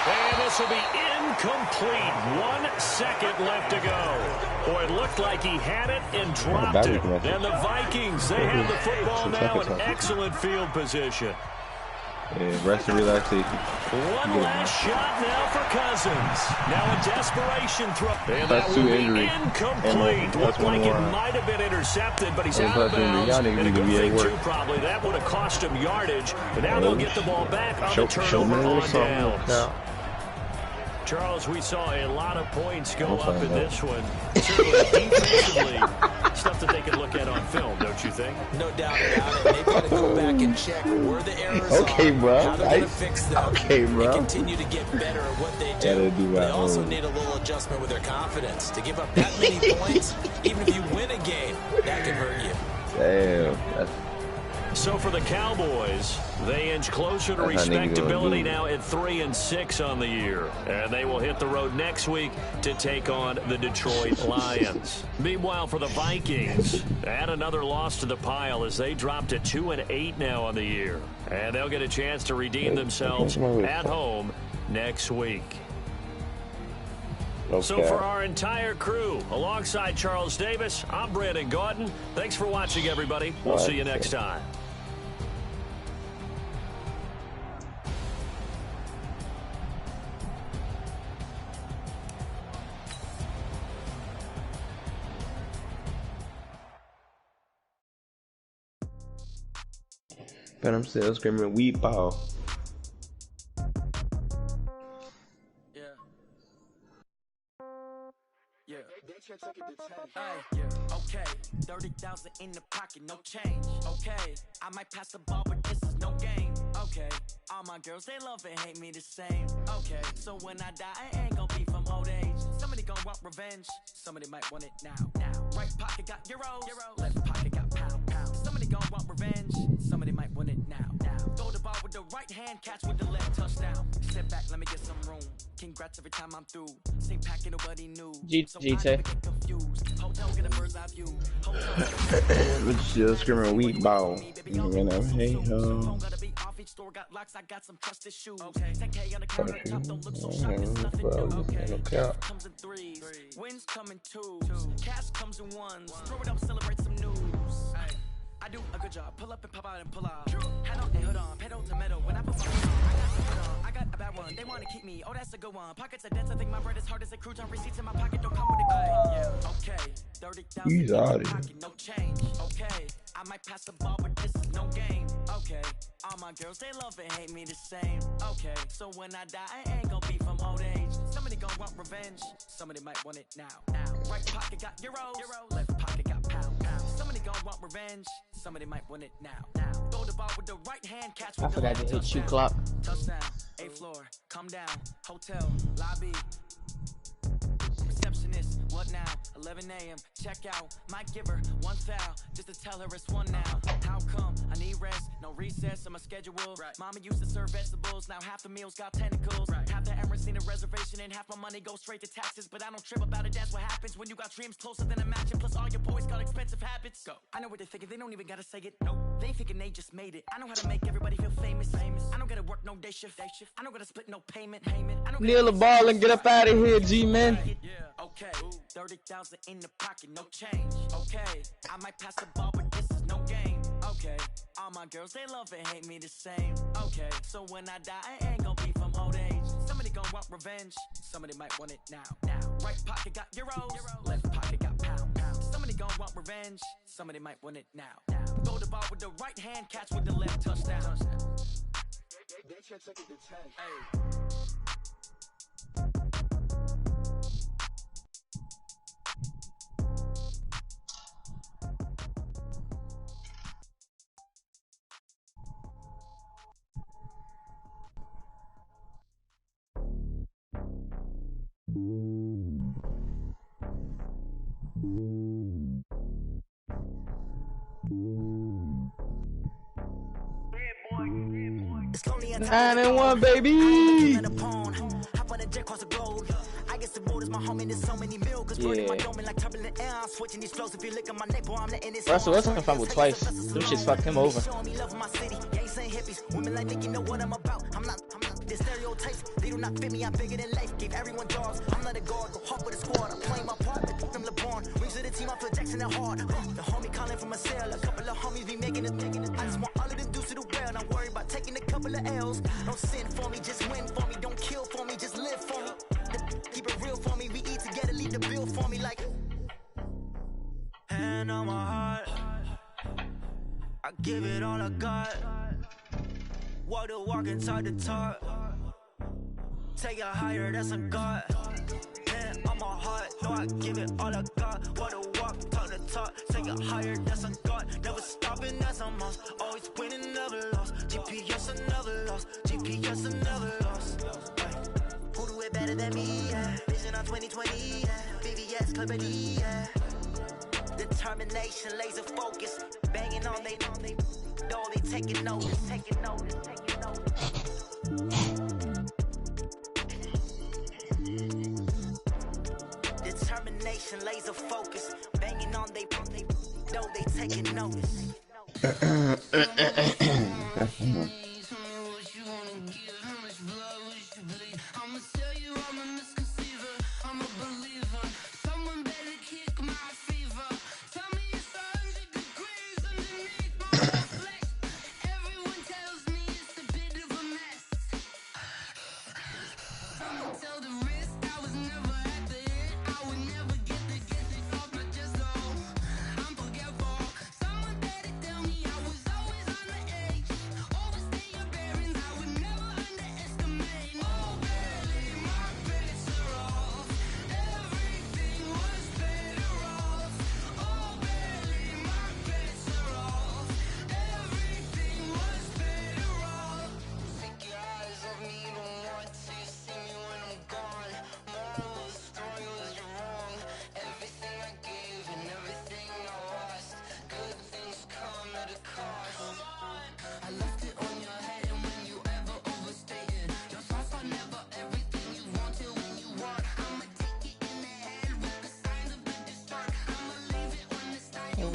and this will be incomplete. 1 second left to go. Boy, it looked like he had it and dropped it. And the Vikings, they have the football now in excellent field position. Yeah, rest and relaxation. One last shot now for Cousins. Now a desperation throw. And that's that will be incomplete. Looked like it might have been intercepted, but he's out of bounds. And a good thing, too, probably. That would have cost him yardage. But now they'll get the ball back on the turnover on downs. Charles, we saw a lot of points go up in this one. Certainly defensively, stuff that they can look at on film, don't you think? No doubt about it. They've got to go back and check where the errors are, bro. how they're going to fix them, bro. and continue to get better at what they do. They also need a little adjustment with their confidence. To give up that many points, even if you win a game, that can hurt you. Damn. So for the Cowboys, they inch closer to respectability now at 3 and 6 on the year. And they will hit the road next week to take on the Detroit Lions. Meanwhile, for the Vikings, add another loss to the pile as they drop to 2 and 8 now on the year. And they'll get a chance to redeem themselves at home next week. Okay. So for our entire crew, alongside Charles Davis, I'm Brandon Gordon. Thanks for watching, everybody. We'll see you next time. But I'm still screaming weed ball. Okay, 30,000 in the pocket, no change. Okay, I might pass the ball, but this is no game. Okay, all my girls, they love and hate me the same. Okay, so when I die, I ain't gonna be from old age. Somebody gonna want revenge, somebody might want it now. Right pocket got euros, left pocket got pound. Somebody gon' want revenge. Somebody might win it now. Throw the ball with the right hand, catch with the left, touchdown. Step back, let me get some room. Congrats every time I'm through. Same packet, nobody knew. So I never get confused. Hotel get a bird's eye view. Let's just screaming wheat ball. Hey ho. Store got locks, I got some trusted shoes. 10K on the counter top, don't look so shocked, it's nothing new. Comes in threes, wins come in twos, cash comes in ones. Throw it up, celebrate some news. I do a good job, pull up and pop out and pull out. Head on and hood on, pedal to metal. When I put my I got a bad one, they wanna keep me, oh that's a good one. Pockets are dense, I think my bread is hard as a crouton. Receipts in my pocket don't come with a coupon. Yeah, okay, 30,000 in my pocket, no change. Okay, I might pass the ball, but this is no game. Okay, all my girls, they love and hate me the same. Okay, so when I die, I ain't gon' be from old age. Somebody gon' want revenge, somebody might want it now. Right pocket got euros, left pocket got pound. Somebody gon' want revenge, somebody might want it now. Throw the ball with the right hand, catch with the left, I forgot to hit shoe clock. Touchdown, 8th floor, come down, hotel, lobby. Receptionist, what now? 11 a.m. Check out. Might give her one foul just to tell her it's one now. How come? I need rest, no recess in my schedule. Mama used to serve vegetables, now half the meals got tentacles. Half the Emirates need a reservation and half my money goes straight to taxes. But I don't trip about it, that's what happens when you got dreams closer than a matching. Plus all your boys got expensive habits. Go. I know what they're thinking, they don't even gotta say it. Nope. They thinking they just made it. I know how to make everybody feel famous. I don't gotta work no day shift. I don't gotta split no payment. I don't Kneel the ball and get up out of here, G-man. Okay, 30,000 in the pocket, no change. Okay, I might pass the ball, but this is no game. Okay, all my girls, they love and hate me the same. Okay, so when I die, I ain't gon' be from old age. Somebody gon' want revenge, somebody might want it now. Right pocket got euros, left pocket got pound. Somebody gon' want revenge, somebody might want it now. Throw the ball with the right hand, catch with the left, touchdown. They can't take it to 10. It's 9-1, baby. Yeah. Russell Wilson fumbled twice. Them shits fucked him over. The stereotypes, they do not fit me, I'm bigger than life. Gave everyone dogs, I'm not a guard, go hard with a squad. I'm playing my part, I took them LeBron. Rings to the team, I feel Jackson and hard. The homie calling from a cell, a couple of homies be making it. I just want all of them dudes to do well, not worry about taking a couple of L's. Don't sin for me, just win for me. Don't kill for me, just live for me. Keep it real for me, we eat together, leave the bill for me like. Hand on my heart, I give it all I got. Walk the walk and talk the talk. Take it higher, that's a God. Hand on my heart, no, I give it all I got. Walk the walk, talk the talk. Take it higher, that's a God. Never stopping, that's a must. Always winning, never lost. GPS, I never lost. GPS, I never lost. Who do it better than me? Yeah. Vision on 2020. Yeah. BBS, Clarity. Yeah. Determination, laser focus. Banging on they. No, they taking notice, taking notice, taking notice. Determination, laser focus. Banging on they. No, they taking notice.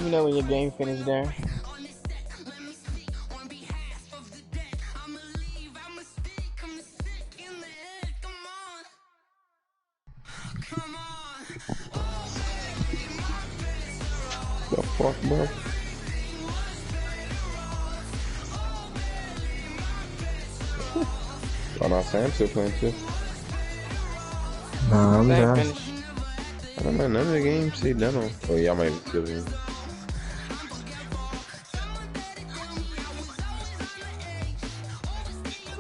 You know when your game finished there. The fuck, bro? Oh no, Sam's still playing too. Nah, I'm done. Finished. I don't know, none of the games say done on. Oh, y'all might be killing me.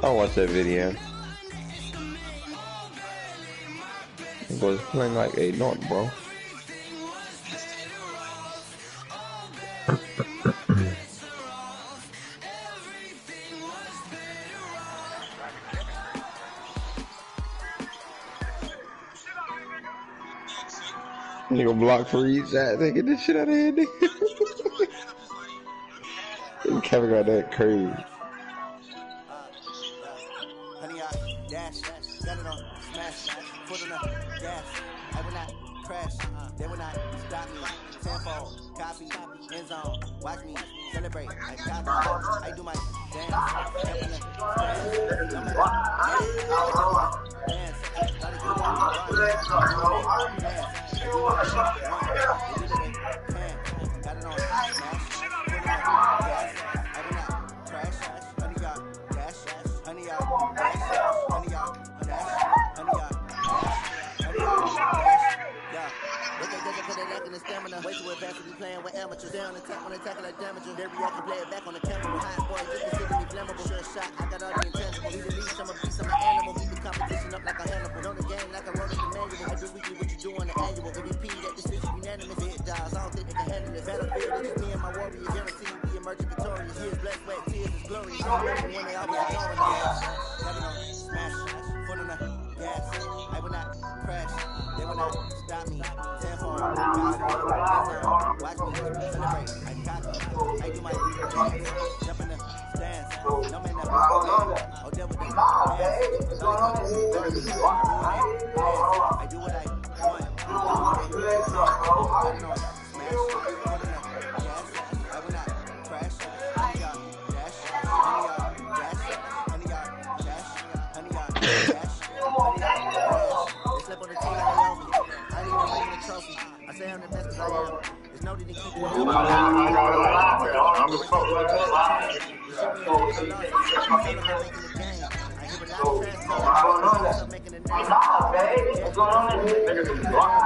I'll watch that video. It was playing like 8-0, bro. Nigga block for each shot. They get this shit out of here, nigga. Kevin got that crazy. Honey, I dash, got it on, smash, foot on the gas. I will not crash, they will not stop me. Tenfold, copy, end zone, watch me celebrate. I got I do my dance, step in the dance, got it on, smash, foot on the gas. I will not crash, honey, got dash, honey, I dash, honey, I dash, honey, I yeah. They can put their leg in the stamina. Way too advanced to be playing with amateurs. They on attack when they tackle like damager. They react and play it back on the camera. Hot boy, just consider me flammable. Sure shot, I got all the intangible. Need to leave some of piece of my animal. Keep the competition up like a Hannibal. Know the game like I wrote in the manual. I do weekly what you do on the annual. MVP, that decision unanimous. Hit dials, I don't think they can handle this. Battlefield, it's just me and my warrior. Guarantee we emerging victorious. Years, blood, sweat, tears is glorious. I remember when they always ignoring us. Got it on, smash, foot on the gas. I will not crash. They will not stop me. Tenfold, watch me celebrate. I got it. I do my dance, jump in the stands. No man never oh, deal with the dance. I do what I want. Smash, I will not crash. Honey, dash, honey, dash, they slip on the team like they own me. I didn't even win the trophy. I say I'm the best because I am. There's no need to keep it up. Making a name. What's going on? Niggas is blocking.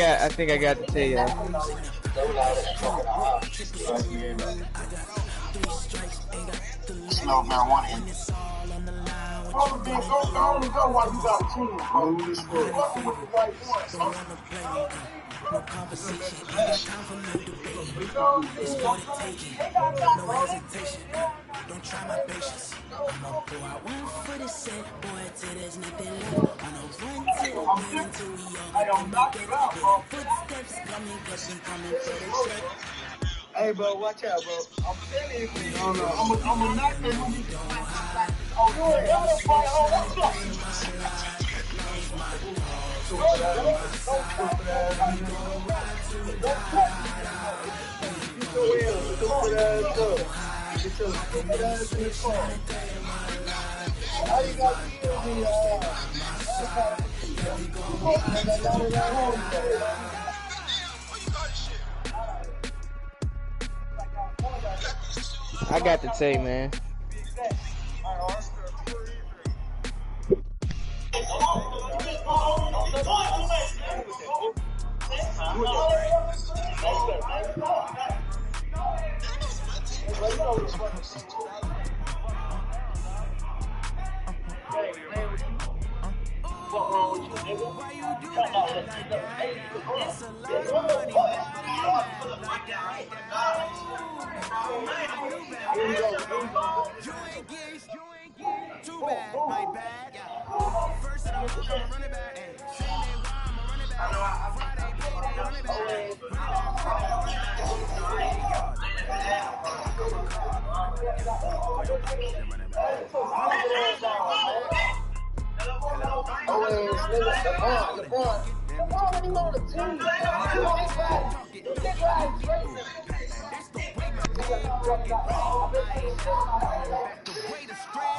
I think I got to tell y'all. Smoke marijuana. No conversation, ain't got time for no debate. It's for the taking, no hesitation. Don't try my patience. I'ma pour out one for the set, boy, till there's nothing left. On a run to the I don't knock it out, bro. Footsteps coming, cause she coming for the check. Hey, bro, watch out, bro. I'm telling you, I'm gonna knock that movie. Oh, go ahead. I got the tape, man. What wrong with you, nigga? Why you do that like that? It's a lot of money. Why you act like that? You ain't get too bad, my bad. First of the month, I'ma run it back. Same day, why I'ma run it back. Friday, payday, run it back.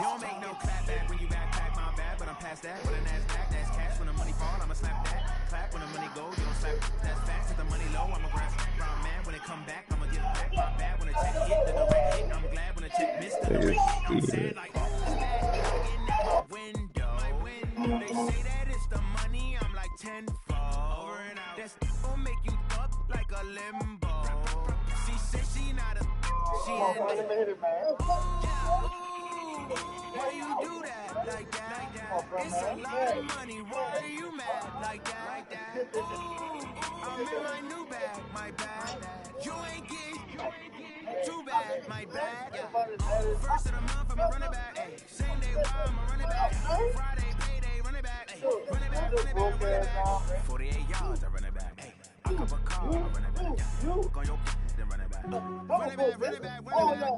You don't make no clap back when you backpack, my bad, but I'm past that. When the NASDAQ, that's cash. When the money fall, I'ma slap that. Clap when the money go, you don't slap. That's facts. If the money low, I'ma grab brown man. When it come back, I'ma get it back. My bad when the check hit, the direct hit. I'm glad when the check missed the direct hit. I'm sad like in that window. They say that it's the money, I'm like tenfold. Over and out. That's gon' make you up like a limbo. She said she not a she ain't why you do that like that? It's a lot of money. Why are you mad like that? I'm in my new bag, my bad. You ain't get too bad, my bad. First of the month, I'ma run it back. Same day, why I'ma run it back. Friday, payday, run it back. Run it back, run it back, run it back. 48 yards, I run it back. I cover car, I run it back. Look on your then run it back. Run it back, run it back, run it back.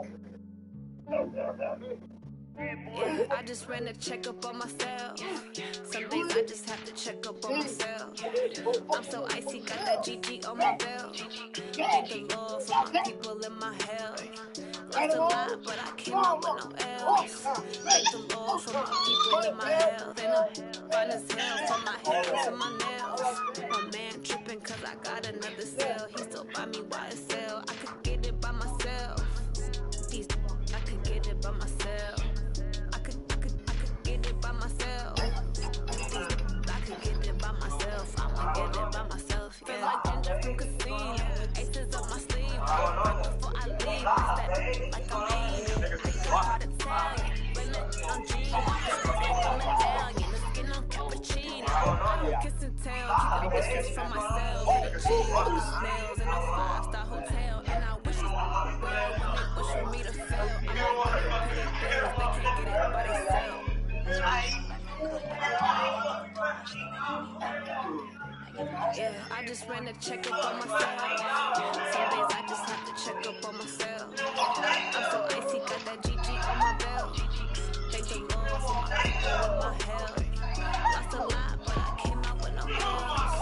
Yeah, I just ran a checkup on myself. Some days I just have to check up on myself. I'm so icy, got that GG on my belt. Thank the Lord for my people in my health. Lost a lot, but I came out with no L's. Thank the Lord for my people in my health. And I'm fine as hell for my hands and my nails. My man tripping cause I got another cell. He still buy me YSL. I could get it by myself. I could get it by myself. I could get it by myself. I could get it by myself. I'ma get it by myself. Feel like ginger from casino. Aces up my sleeve. Right before I leave. It's that like I'm mean. It's hard to tell you. When I'm jeans. I'm Italian. The skin on cappuccino. Kiss and tell. Keep the distance from myself. Get a cheese with the snails in a 5-star hotel. And I wish it well when they push for me to fail. I'm like, petty bills. They can't get it by themselves. Yeah, I just ran a checkup on myself. Some days I just have to check up on myself. I'm so icy, got that GG on my belt. Thank the Lord for my people in my health. Lost a lot, but I came out with no L's.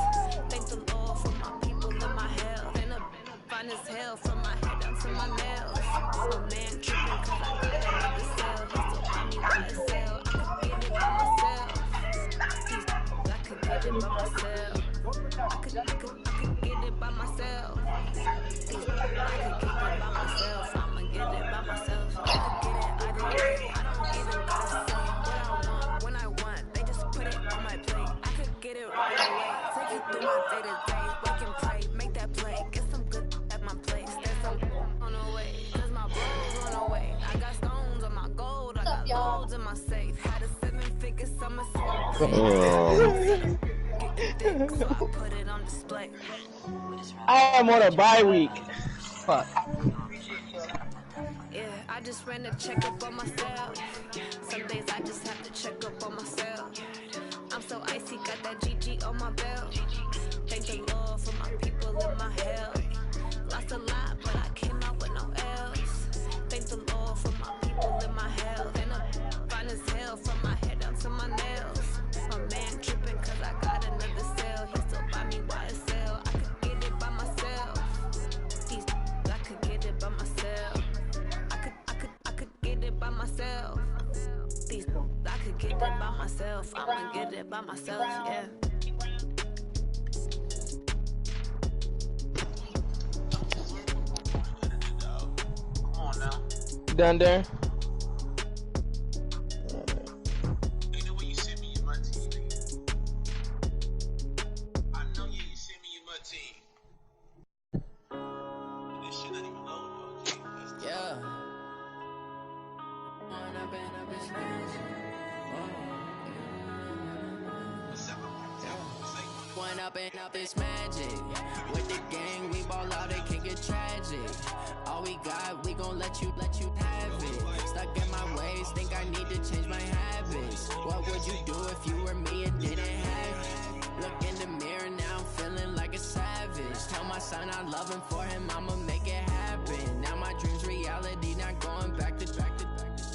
Thank the Lord for my people in my health. And I'm fine as hell from my head down to my nails. My man tripping cause I got another cell. He still buy me YSL. I could get it by myself. I could get it by myself. I could get it by myself. I could get it by myself. I'ma get it by myself. I could get it either way. I don't even gotta say what I want when I want. They just put it on my plate. I could get it right away. Take it through my day to day. Wake and pray, make that play. Get some good at my place. There's some on the way. Cause my bros on the way. I got stones on my gold. I got loads in my safe. Had a 7-figure summer sale. So I put it on display. I am on a bye week. Fuck. Yeah, I just ran a checkup on myself. Some days I just have to check up on myself. I'm so icy, got that GG GG on my belt. Thank the Lord for my people in my hell. Lost a lot, but I came out with no L's. Thank the Lord for my people in my hell. And I'm fine as hell from my head down to my nails. My man tripping cause I got another cell. He still buy me YSL. I could get it by myself. I could get it by myself. I could get it by myself. I could get it by myself. I'ma get it by myself, yeah. Done there. Up this magic with the gang, we ball out, it can get tragic. All we got, we gon' let you have it. Stuck in my ways, think I need to change my habits. What would you do if you were me and didn't have it? Look in the mirror now, I'm feeling like a savage. Tell my son I love him, for him I'ma make it happen. Now my dreams reality, not going back to.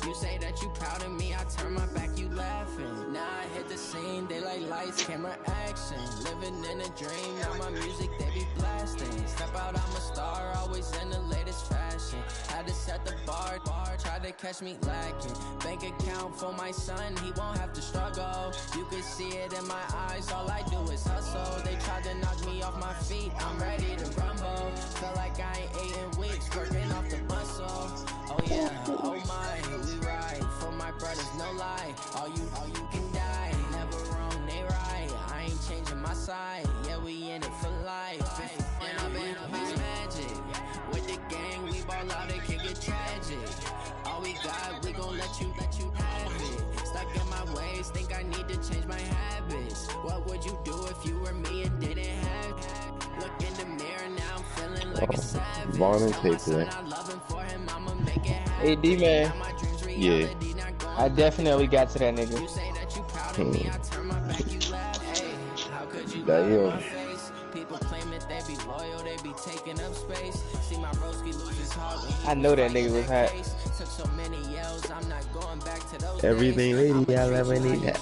You say that you proud of me, I turn my back, you laughing. Now I hit the scene, they like lights, camera, action. Living in a dream, now my music, they be blasting. Step out, I'm a star, always in the latest fashion. Had to set the bar, try to catch me lacking. Bank account for my son, he won't have to struggle. You can see it in my eyes, all I do is hustle. They tried to knock me off my feet, I'm ready to rumble. Feel like I ain't ate in weeks, working off the muscle. Oh yeah, oh my, we ride for my brothers, no lie. All you can die, never wrong, they right. I ain't changing my side, yeah, we in it for life. When I've been up is magic, with the gang, we ball out, it can get tragic. All we got, we gon' let you have it. Stuck in my ways, think I need to change my habits. What would you do if you were me and didn't have it? Look in the mirror now, I'm feeling like a savage. Vaughn and Taker. Hey D man. Yeah. I definitely got to that nigga. Damn. I know that nigga was hot. Everything lady I'll ever need that.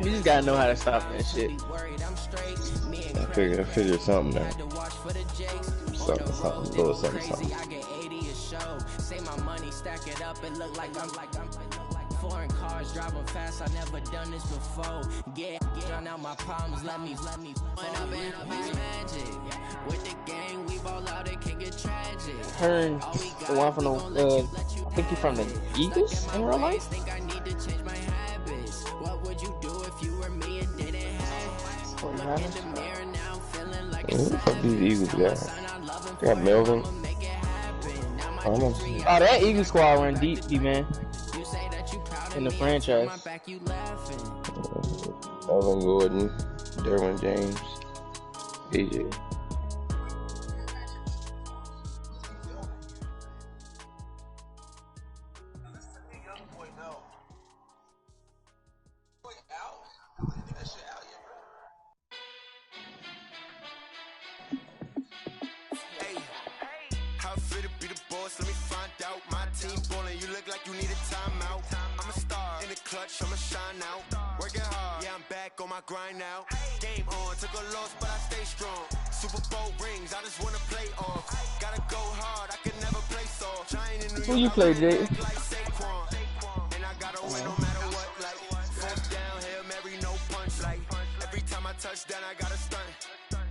You just gotta know how to stop that shit. I figured something out. Something, little something. Say my money, stack it up, it look like I'm foreign cars driving fast. I never done this before. Get drown out my problems. Let me. When I've been up is magic. With the gang, we ball out. It can get tragic. Hearn, the one from the I think he's from the Eagles in real life. Think I need to change my habits. What would you do if you were me and didn't have? Look in the mirror now, feeling like What these Eagles got Melvin. Oh, that Eagle squad run deep, man. In the franchise. Melvin Gordon, Derwin James, AJ. I'ma shine out, working hard, yeah I'm back on my grind now. Game on, took a loss but I stay strong. Super Bowl rings, I just wanna play off. Gotta go hard, I can never play soft. Giant in New York, who you play, Jay? and I gotta win no matter what. Like fourth down, Hail Mary, no punch. Like every time I touch down, I gotta stunt.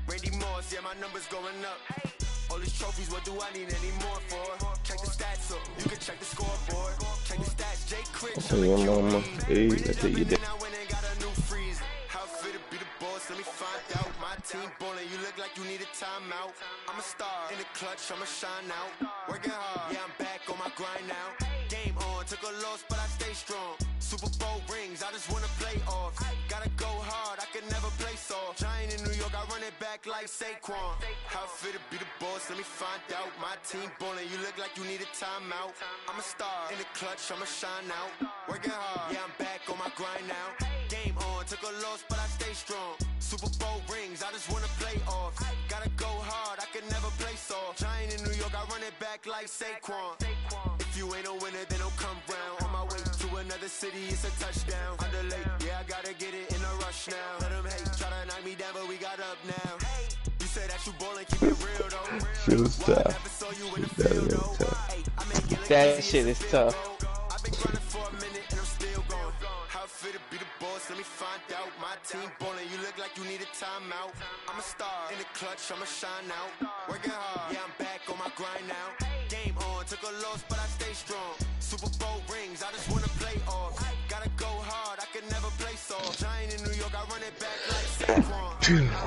Randy Moss, yeah my numbers going up. All these trophies, what do I need any more for? Check the stats up, you can check the scoreboard. Check the stats, Jake Critch. Hey, that's what you did. I went and got a new freeze. How fit to be the boss, let me find out. My team ballin', you look like you need a timeout. I'm a star in the clutch, I'ma shine out. Working hard, yeah I'm back on my grind now. Game on, took a loss but I stay strong. Super Bowl rings, I just wanna play off. Gotta go hard, I can never play soft. Giant in New York, I run it back back like Saquon. How fit to be the boss? Let me find out. My team ballin', you look like you need a timeout. I'm a star in the clutch, I'ma shine out. Working hard, yeah, I'm back on my grind now. Game on, took a loss, but I stay strong. Super Bowl rings, I just wanna play off. Gotta go hard, I can never play soft. Giant in New York, I run it back like Saquon. If you ain't a winner, then don't come round. On my way to another city, it's a touchdown. Underlay, yeah, I gotta get it in a rush now. Let them hate, try to knock me down, but we got up now. You say that you ballin', keep it real though. Shit was tough. That shit is tough. I've been grinding for a minute and I'm still going. How fit to be the boss? Let me find out. My team ballin', you look like you need a timeout. I'm a star in the clutch, I'ma shine out. Working hard, yeah, I'm back on my grind now. Game on, took a loss, but I stay strong. Super Bowl rings, I just wanna play off. Gotta go hard, I can never play soft. Giant in New York, I run it back like Saquon.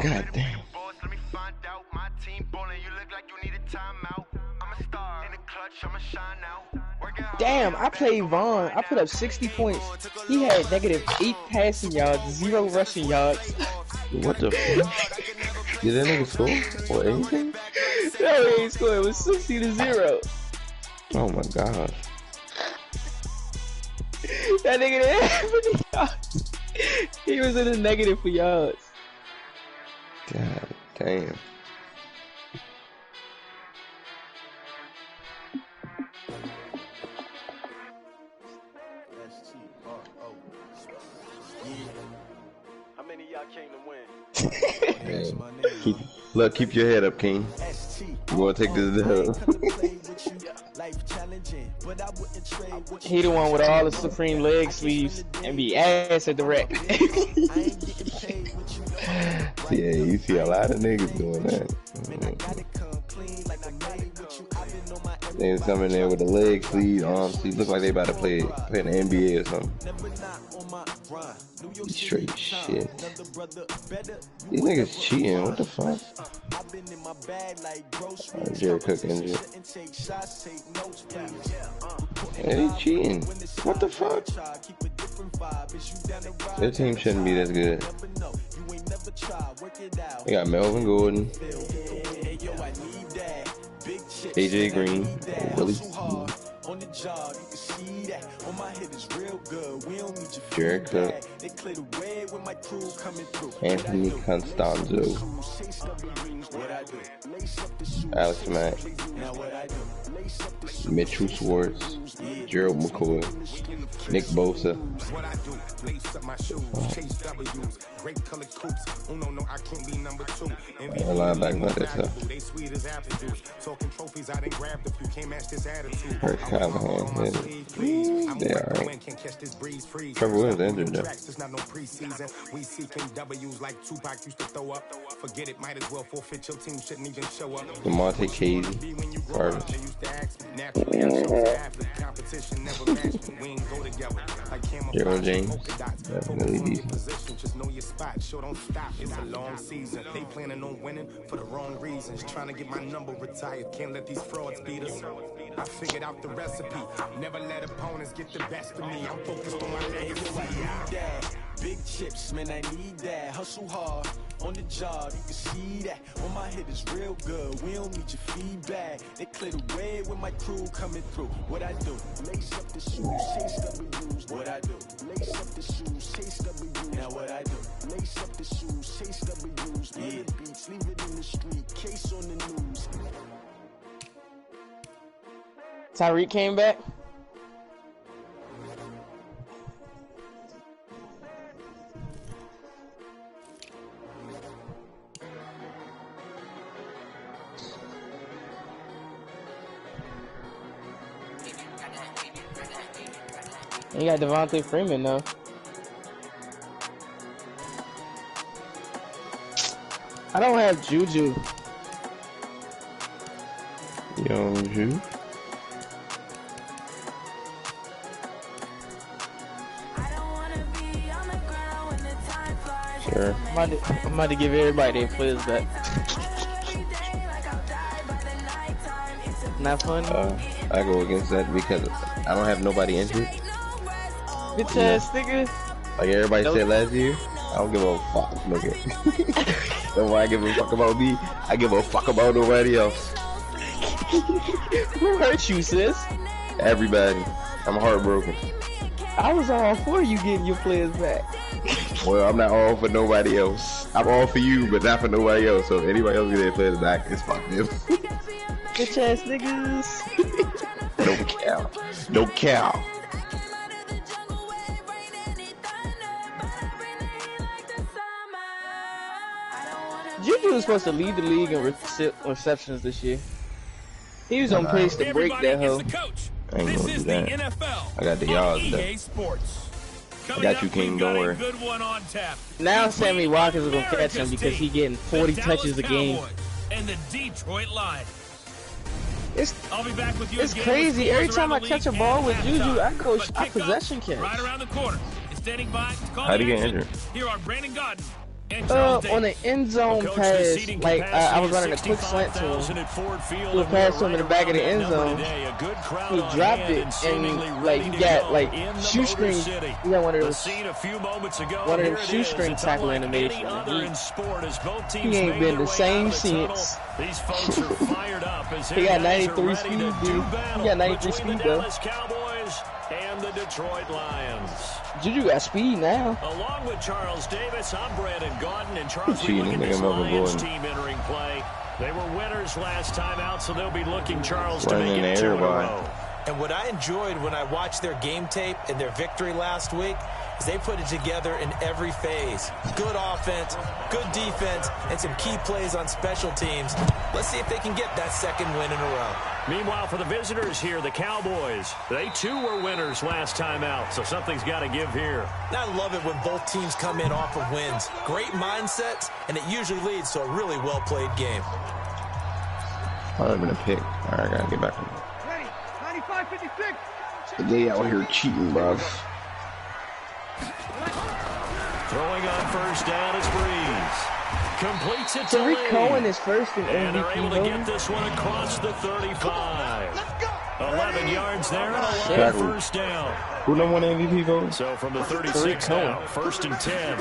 God damn. Let me find out. My team ballin', you look like you need a timeout. I'm a star in the clutch, I'ma shine out. Damn, I played Vaughn. I put up 60 points. He had -8 passing yards, 0 rushing yards. What the fuck? Did that nigga score or anything? No, he ain't scored. It was 60-0. Oh my god. That nigga didn't have any yards. He was in the negative for yards. God damn. How many of y'all came to win? Keep your head up, King. You wanna take this dub? He the one with all the Supreme leg sleeves and be ass at the rack. Yeah, you see a lot of niggas doing that. They come in there with a leg sleeve, arm sleeve, look like they about to play in the NBA or something. Straight shit. These niggas cheating, what the fuck? Oh, Jared Cook injured. Hey, they cheating. What the fuck? Their team shouldn't be that good. They got Melvin Gordon, AJ Green, Willie, Jared Cook, Anthony Constanzo, Alex Mack, Mitchell Schwartz, Gerald McCoy, Nick Bosa. A linebacker not that tough. Kurt Callahan, they alright. Trevor Williams injured though. DeMonte Casey, Gerald James, definitely decent. Just know your spot, sure don't stop. It's a long season. They planning on winning for the wrong reasons. Trying to get my number retired. Can't let these frauds beat us. I figured out the recipe. Never let opponents get the best of me. I'm focused on my legacy. Big chips, man, I need that. Hustle hard on the job, you can see that. On my head is real good. We don't need your feedback. They clear the way with my crew coming through. What I do? Lace up the shoes, chase W's. What I do? Lace up the shoes, chase W's. Now what I do? Lace up the shoes, chase W's. Yeah, beats, leave it in the street. Case on the news. Tyreek came back. You got Devontae Freeman though. I don't have Juju. Young Juju. Sure. I'm about to give everybody their players back. Not fun? I go against that because I don't have nobody injured. Bitch ass nigga. Like everybody said last year. I don't give a fuck, nigga. Don't I give a fuck about me. I give a fuck about nobody else. Who hurt you, sis? Everybody. I'm heartbroken. I was all for you getting your players back. Well, I'm not all for nobody else. I'm all for you, but not for nobody else. So if anybody else get their players back, it's fuck them. Bitch ass niggas. No cow. No cow. Juju was supposed to lead the league in receptions this year. He was on pace to break that hoe. I ain't gonna do that. I got the yards though. I got you, King. Don't worry. Now Sammy Watkins is gonna catch him because he getting 40 touches a game. And the Detroit Lions. It's crazy. Every time I catch a ball with Juju, I possession catch. Right around the corner. Standing by to call How'd he get injured? Here are Brandon Godden. On the end zone pass, like I was running a quick slant to him. He passed to him in the back of the end zone. He dropped it, and like he got like shoestring. He got one of them shoestring tackle animations. He ain't been the same since. He got 93 speed, dude. He got 93 speed though. And the Detroit Lions. Juju got speed now. Along with Charles Davis, I'm Brandon Gaudin, and Charles, we look at this Lions team entering play. They were winners last time out, so they'll be looking Charles to make it 2 in a row. And what I enjoyed when I watched their game tape and their victory last week is they put it together in every phase. Good offense, good defense, and some key plays on special teams. Let's see if they can get that second win in a row. Meanwhile, for the visitors here, the Cowboys, they too were winners last time out, so something's got to give here. I love it when both teams come in off of wins. Great mindsets, and it usually leads to a really well-played game. Probably been a pick. All right, I gotta get back on. 95-56. They out here cheating, bro. Throwing on first down is Breeze. Completes it to Tariq Cohen is first in MVP. And they're able to get this one across the 35. 11 yards there and 11 first down. Who number one MVP vote? So from the 36 now, first and 10.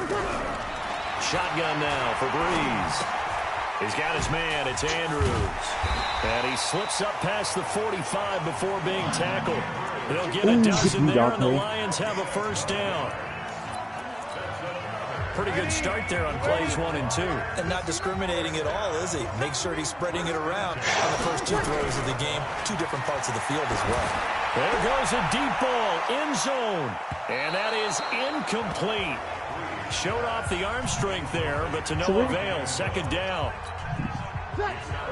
Shotgun now for Breeze. He's got his man, it's Andrews. And he slips up past the 45 before being tackled. They'll get a dozen there, and the Lions have a first down. Pretty good start there on plays 1 and 2. And not discriminating at all, is he? Make sure he's spreading it around on the first 2 throws of the game. 2 different parts of the field as well. There goes a deep ball, end zone. And that is incomplete. Showed off the arm strength there, but to no avail. Second down.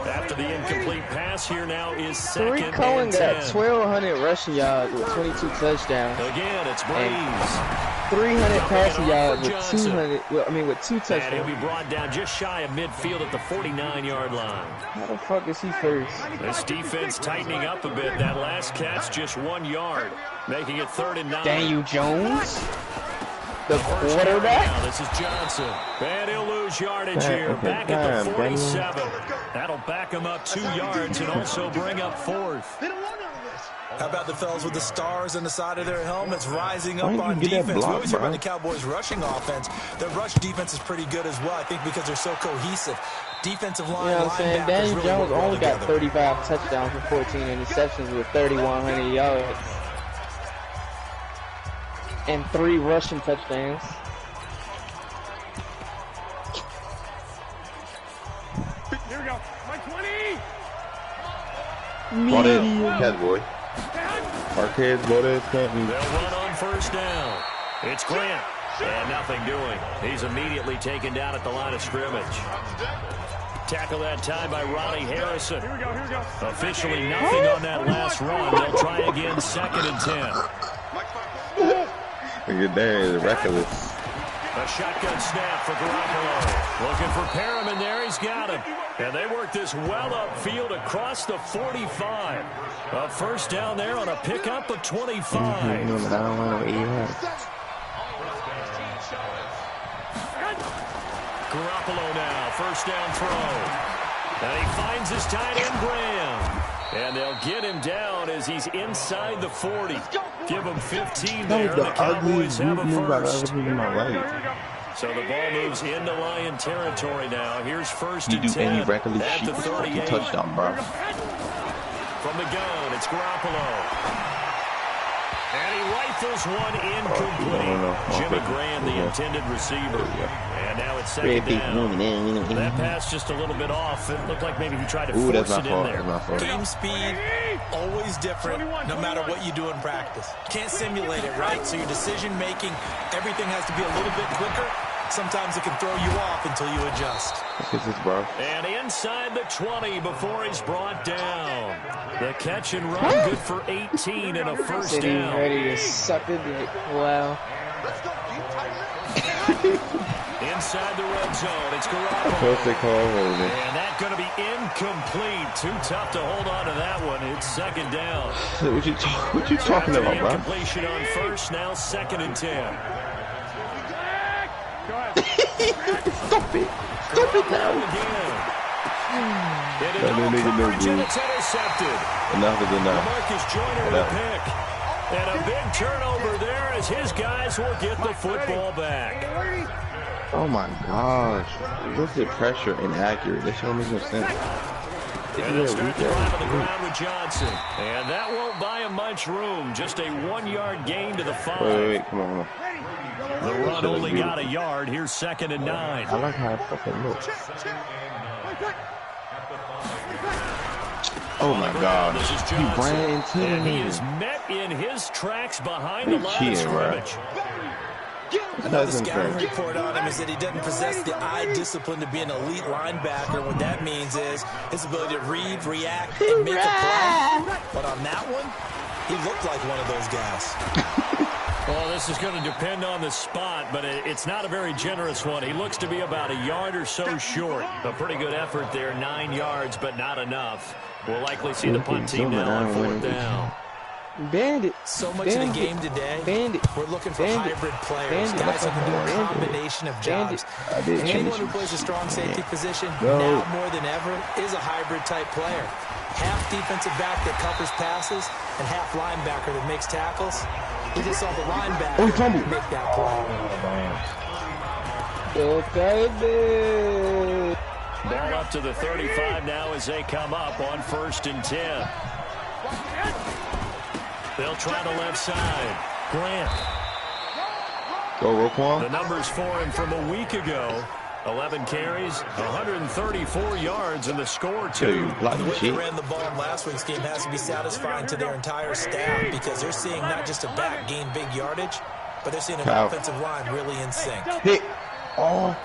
After the incomplete pass, here now is second and 10. Tariq Cohen got 1,200 rushing yards with 22 touchdowns. Again, it's Breeze. 300 passing yards with 200. Well, I mean, with 2 touchdowns. And he'll be brought down just shy of midfield at the 49-yard line. How the fuck is he first? This defense tightening up a bit. That last catch just 1 yard, making it 3rd and 9. Daniel Jones, the quarterback. Now, this is Johnson, and he'll lose yardage here. Back at the 47. That'll back him up 2 yards and also bring up 4th. How about the fellas with the stars on the side of their helmets rising up on defense? We always hear about the Cowboys' rushing offense. Their rush defense is pretty good as well, I think, because they're so cohesive. Defensive line, you know what I'm saying? Daniel really Jones only got together. 35 touchdowns and 14 interceptions with 3,100 yards. And 3 rushing touchdowns. Here we go. My 20. Marquez, catch, boy. Marquez, boy, Canton. They'll run on first down. It's Grant. And nothing doing. He's immediately taken down at the line of scrimmage. Tackle that time by Ronnie Harrison. Here we go. Here we go. Officially nothing on that last run. They'll try again, 2nd and 10. Look at that, reckless. A shotgun snap for Garoppolo. Looking for Perriman there. He's got him. And they work this well upfield across the 45. A first down there on a pickup of 25. Garoppolo now, first down throw. And he finds his tight end, Graham. And they'll get him down as he's inside the 40. Give him 15 there. The Cowboys have a first. So the ball moves into Lion territory now. Here's first and 10. You do any regular at shit, the fucking 38. touchdown, bro. From the gun, it's Garoppolo. And he rifles one incomplete. Jimmy Graham, the intended receiver. And now it's second down. That pass just a little bit off. It looked like maybe he tried to force it in there. Game speed, always different, no matter what you do in practice. Can't simulate it, right? So your decision making, everything has to be a little bit quicker. Sometimes it can throw you off until you adjust. And inside the 20 before he's brought down. The catch and run, good for 18 and a first down. Ready to suck it. Wow. Inside the red zone, it's Garoppolo. And that's going to be incomplete. Too tough to hold on to that one. It's second down. What you talking about, bro? Incompletion on first, now second and 10. Stop it. Stop it now. It's intercepted. Enough is enough. Marcus Joyner with a pick. And a big turnover there as his guys will get the football back. Oh my gosh. Look at pressure inaccurate. That shit don't make no sense. And they'll start the drive on the ground with Johnson. And that won't buy him much room. Just a 1-yard gain to the 5. Wait, come on. The run only got a yard. Here's second and 9. I like how it fucking looks. Oh my God. He ran into and me. he is met in his tracks behind the line of scrimmage. Another scouting report on him is that he doesn't possess the eye discipline to be an elite linebacker. What that means is his ability to read, react, and make a play. But on that one, he looked like one of those guys. Well, this is going to depend on the spot, but it's not a very generous one. He looks to be about a yard or so short. A pretty good effort there, 9 yards, but not enough. We'll likely see the punt team now on fourth down. Bandit. So much of the game today, we're looking for hybrid players, guys who can do a combination of jobs. Anyone who plays a strong safety position, now more than ever, is a hybrid type player. Half defensive back that covers passes, and half linebacker that makes tackles. We just saw the linebacker make that play. Okay, ball up to the 35 now as they come up on first and 10. They'll try the left side. Grant. Go, Roquan. The numbers for him from a week ago. 11 carries, 134 yards, and the score, too. The way they ran the ball in last week's game has to be satisfying to their entire staff because they're seeing not just a back gain big yardage, but they're seeing an offensive line really in sync. Hit. Oh.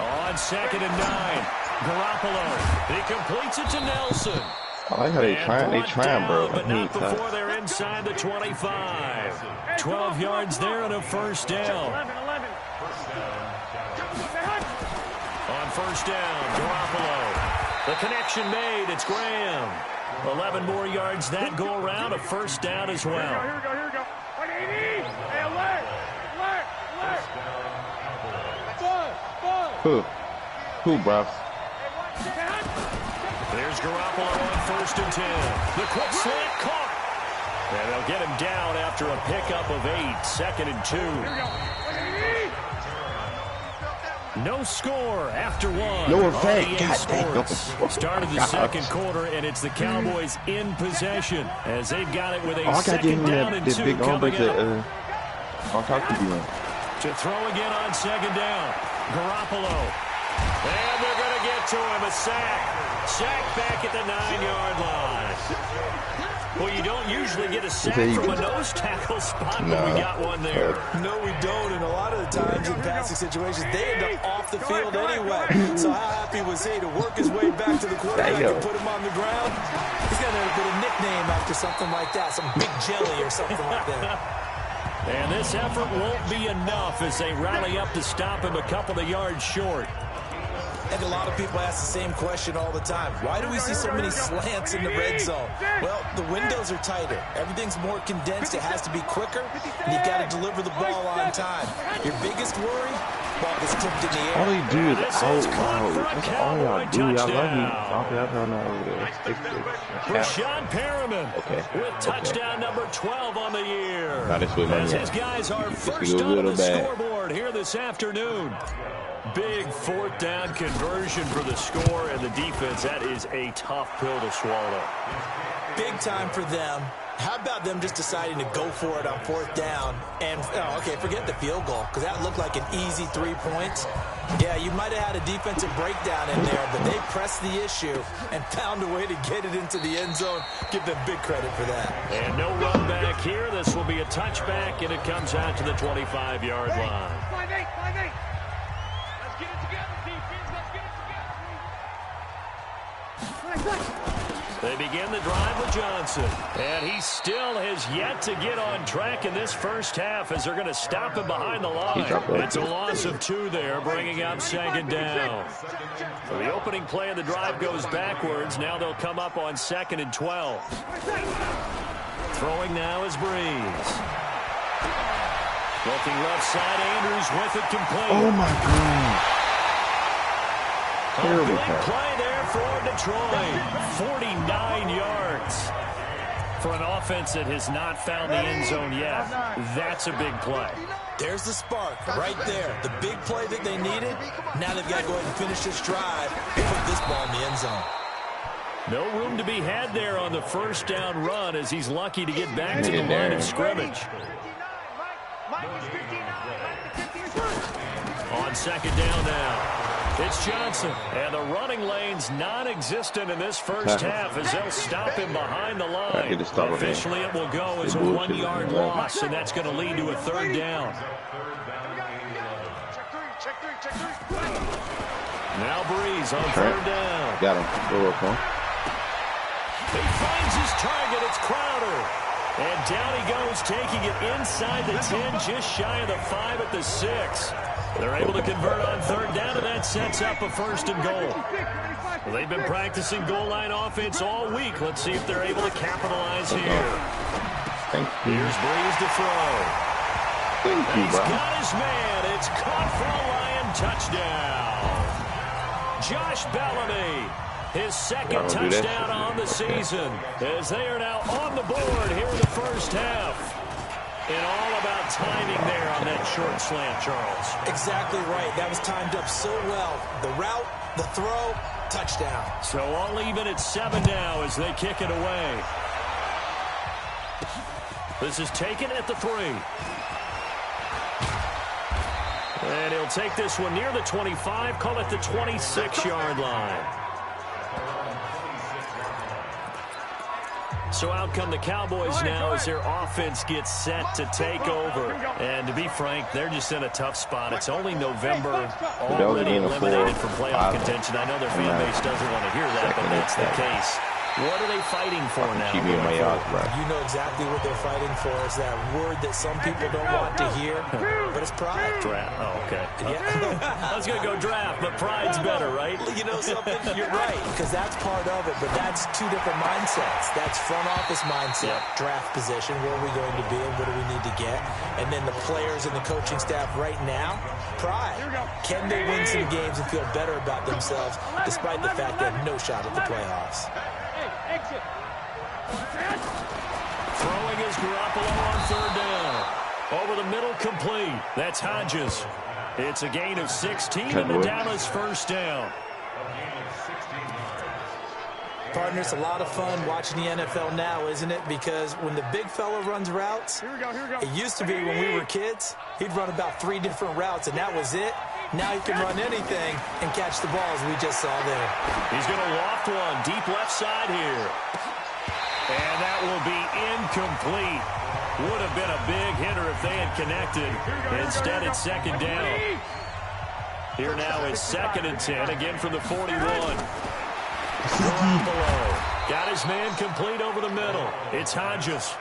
On second and 9, Garoppolo. He completes it to Nelson. I like how they trying, bro. But not before they're inside the 25. 12 yards there and a first down. On first down, Garoppolo. The connection made. It's Graham. 11 more yards that go around. A first down as well. Here we go. 180. Hey, alert. Who, bro? There's Garoppolo on first and 10. The quick slant caught. And they'll get him down after a pickup of 8. Second and 2. No score after 1. No effect. God damn. Started the second quarter, and it's the Cowboys in possession as they've got it with a second down and 2 coming up. To throw again on second down. Garoppolo. And they're going to get to him. A sack. Sack back at the 9-yard line. Well, you don't usually get a sack from a nose tackle spot, but we got one there. No, we don't. And a lot of the times in passing situations, they end up off the field anyway. So how happy was he to work his way back to the quarterback and put him on the ground? He's going to end up with a nickname after something like that, some Big Jelly or something like that. And this effort won't be enough as they rally up to stop him a couple of yards short. And a lot of people ask the same question all the time. Why do we see so many slants in the red zone? Well, the windows are tighter. Everything's more condensed. It has to be quicker, and you've got to deliver the ball on time. Your biggest worry, Ball gets tipped in the air. All you do is that's all y'all do. Y'all love me. Y'all know over there. Rashad Perriman with touchdown number 12 on the year. As his guys are first on the scoreboard here this afternoon. Big fourth down conversion for the score and the defense. That is a tough pill to swallow. Big time for them. How about them just deciding to go for it on fourth down? And, forget the field goal, because that looked like an easy 3 points. Yeah, you might have had a defensive breakdown in there, but they pressed the issue and found a way to get it into the end zone. Give them big credit for that. And no run back here. This will be a touchback, and it comes out to the 25-yard line. 5-8. Let's get it together, defense. Let's get it together. They begin the drive with Johnson. And he still has yet to get on track in this first half as they're going to stop him behind the line. It's a loss of 2 there, bringing up second down. So the opening play of the drive goes backwards. Now they'll come up on 2nd and 12. Throwing now is Breeze. Looking left side, Andrews with it complete. Oh, my God. Terrible play there for Detroit. 49 yards. For an offense that has not found the end zone yet, that's a big play. There's the spark right there. The big play that they needed. Now they've got to go ahead and finish this drive and put this ball in the end zone. No room to be had there on the first down run as he's lucky to get back to the line of scrimmage. On second down now. It's Johnson, and the running lane's non-existent in this first half as they'll stop him behind the line. Officially, it will go as a 1-yard loss, and that's going to lead to a third down. Now Breeze on third down. Got him. Go up, huh? He finds his target. It's Crowder. And down he goes, taking it inside the 10, just shy of the 5 at the 6. They're able to convert on third down, and that sets up a first and goal. Well, they've been practicing goal line offense all week. Let's see if they're able to capitalize here. Here's Breeze to throw. He's got his man. It's caught for a Lion touchdown. Josh Bellamy, his second touchdown on the season, as they are now on the board here in the first half. And all about timing there on that short slant, Charles. Exactly right. That was timed up so well. The route, the throw, touchdown. So all even at 7 now as they kick it away. This is taken at the 3. And he'll take this one near the 25, call it the 26-yard line. So out come the Cowboys now as their offense gets set to take over. And to be frank, they're just in a tough spot. It's only November, already eliminated from playoff contention. I know their fan base doesn't want to hear that, but that's the case. What are they fighting for now? Keep me in my yards, bro. You know exactly what they're fighting for. Is that word that some people don't want to hear, but it's pride. Draft. Oh, okay. Yeah. I was going to go draft, but pride's better, right? You know something? You're right, because that's part of it, but that's 2 different mindsets. That's front office mindset, draft position, where are we going to be and what do we need to get? And then the players and the coaching staff right now, pride. Can they win some games and feel better about themselves despite the fact they have no shot at the playoffs? Throwing is Garoppolo on third down. Over the middle, complete. That's Hodges. It's a gain of 16 and the Dallas first down. Partner, it's a lot of fun watching the NFL now, isn't it? Because when the big fella runs routes, it used to be when we were kids, he'd run about 3 different routes, and that was it. Now he can run anything and catch the balls we just saw there. He's going to loft one deep left side here. And that will be incomplete. Would have been a big hitter if they had connected. Instead, it's second down. Here now is 2nd and 10, again from the 41. Garoppolo got his man complete over the middle. It's Hodges.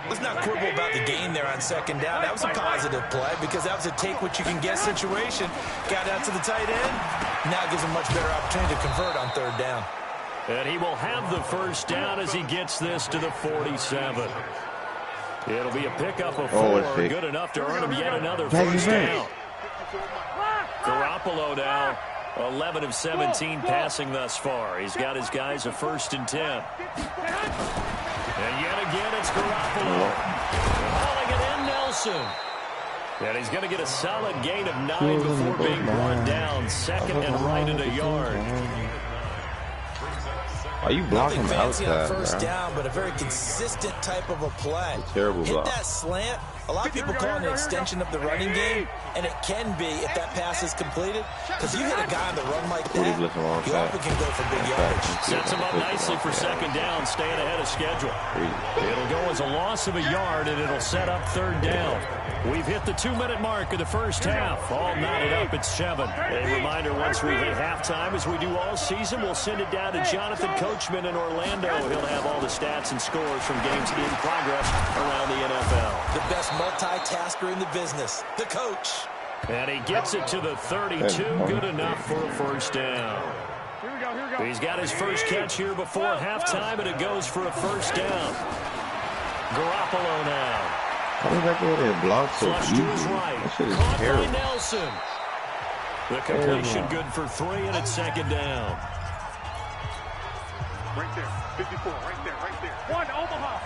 Let's not quibble about the gain there on second down. That was a positive play because that was a take-what-you-can-get situation. Got out to the tight end. Now gives him much better opportunity to convert on third down. And he will have the first down as he gets this to the 47. It'll be a pickup of 4, good enough to earn him yet another first down. Garoppolo now, 11 of 17 passing thus far. He's got his guys a 1st and 10. And yet again, it's Garoppolo. Hauling it in, Nelson. And he's going to get a solid gain of 9 before being brought down. 2nd and right at a yard. Are you blocking the outside, first down, but a very consistent type of a play. A terrible block. Hit that slant. A lot of people call it an extension of the running game, and it can be if that pass is completed. Because you hit a guy on the run like that, you often can go for big yardage. Sets him up nicely for 2nd down, staying ahead of schedule. It'll go as a loss of a yard, and it'll set up 3rd down. We've hit the 2-minute mark of the first half. All knotted up at 7. A reminder, once we hit halftime, as we do all season, we'll send it down to Jonathan Coachman in Orlando. He'll have all the stats and scores from games in progress around the NFL. The best multitasker in the business, the coach. And he gets it to the 32. Good enough for a first down. Here we go. He's got his first catch here before halftime, and it goes for a first down. Garoppolo now. How did that go there? Block so Flush easy. to his right. That shit is Caught terrible. by Nelson. The completion good for 3, and it's 2nd down. Right there. 54. Right there. 1, Omaha.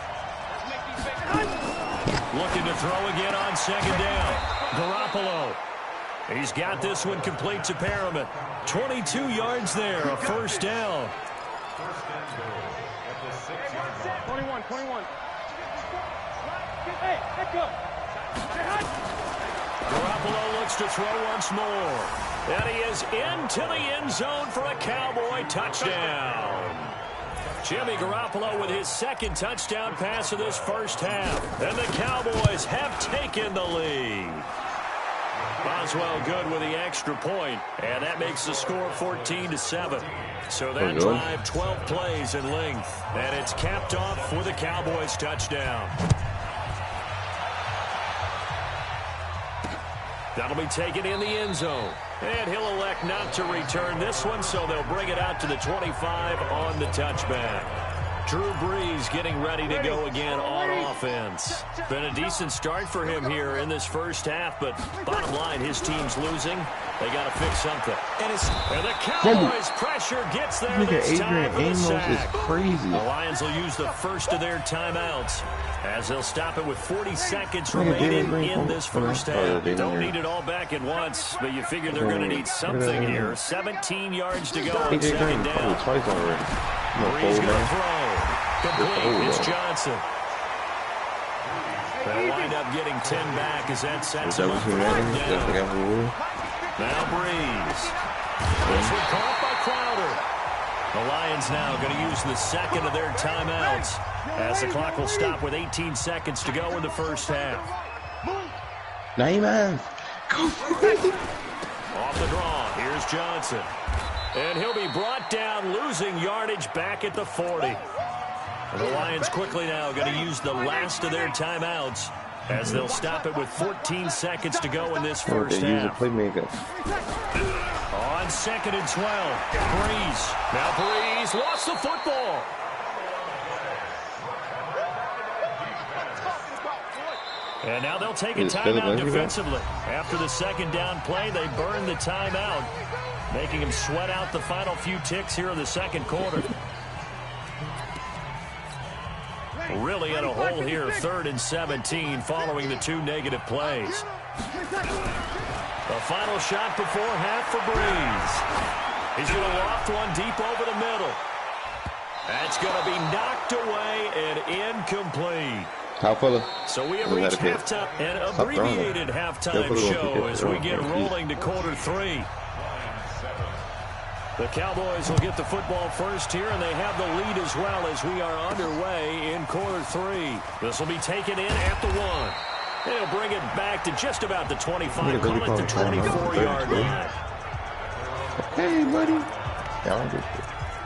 Looking to throw again on 2nd down. Garoppolo. He's got this one complete to Perriman. 22 yards there, a first down. 21. Hey, let's go. Garoppolo looks to throw once more. And he is into the end zone for a Cowboy touchdown. Jimmy Garoppolo with his 2nd touchdown pass of this first half. And the Cowboys have taken the lead. Boswell good with the extra point, and that makes the score 14-7. So that drive, 12 plays in length, and it's capped off with a Cowboys touchdown. That'll be taken in the end zone. And he'll elect not to return this one, so they'll bring it out to the 25 on the touchback. Drew Brees getting ready to go again on offense. Been a decent start for him here in this first half, but bottom line, his team's losing. They got to fix something. And the Cowboys pressure gets there this time for the sack. Is crazy. The Lions will use the first of their timeouts as they'll stop it with 40 seconds remaining in this first half. Don't need it all back at once, but you figure they're going to need something here. 17 yards to go on 2nd down. Brees going to throw. Complete. It's Johnson. They'll wind up getting 10 back as that sets him up for 3rd down. Now Brees. This one caught by Crowder. The Lions now going to use the 2nd of their timeouts as the clock will stop with 18 seconds to go in the first half. Neyman. Off the draw. Here's Johnson. And he'll be brought down, losing yardage back at the 40. And the Lions quickly now going to use the last of their timeouts as they'll stop it with 14 seconds to go in this first half. Playmaker. On 2nd and 12, Brees. Now Brees lost the football. And now they'll take a timeout defensively. After the 2nd down play, they burn the timeout, making him sweat out the final few ticks here in the 2nd quarter. Really in a hole here, 3rd and 17 following the 2 negative plays. The final shot before half for Brees. He's going to loft one deep over the middle. That's going to be knocked away and incomplete. So we have reached halftime, an abbreviated halftime show as we get rolling to quarter 3. The Cowboys will get the football first here, and they have the lead as well as we are underway in quarter 3. This will be taken in at the 1. They'll bring it back to just about the 25, call it the 24-yard line. Hey, buddy.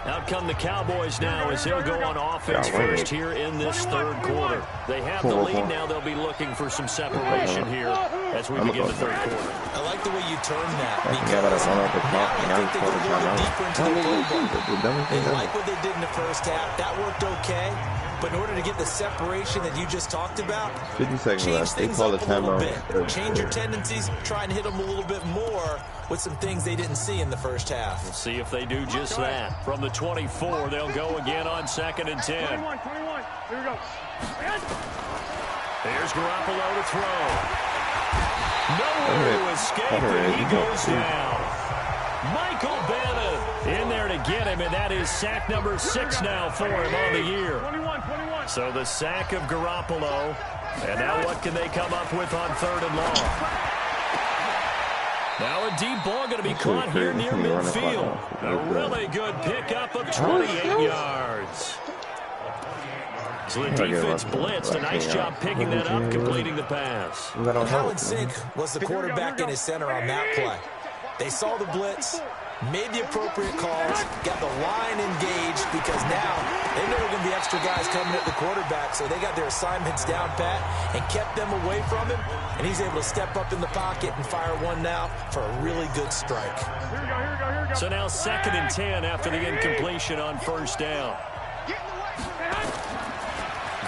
Out come the Cowboys now as they'll go on offense first here in this 3rd quarter. They have the lead now. They'll be looking for some separation here as we begin the third quarter. I like the way you turn that because now I think they go a little bit deeper into the playbook. They like what they did in the first half. That worked okay. But in order to get the separation that you just talked about, 50 seconds change left. They things call up the a little timeout. bit. Change your tendencies. Try and hit them a little bit more with some things they didn't see in the first half. We'll see if they do just that. From the 24, they'll go again on 2nd and 10. 21. Here we go. There's Garoppolo to throw. Nowhere to escape, and he goes down. Michael Bennett in there to get him, and that is sack number 6 now for him on the year. 21. So the sack of Garoppolo, and now what can they come up with on 3rd and long? Now a deep ball going to be caught here near midfield. A really good pickup of 28 yards. So the defense blitzed. A nice job picking that up, completing the pass. Alan Sink was the quarterback in his center on that play. They saw the blitz, made the appropriate calls, got the line engaged because now they know there are going to be extra guys coming at the quarterback, so they got their assignments down pat and kept them away from him, and he's able to step up in the pocket and fire one now for a really good strike. Here we go. So now 2nd and 10 after the incompletion on 1st down.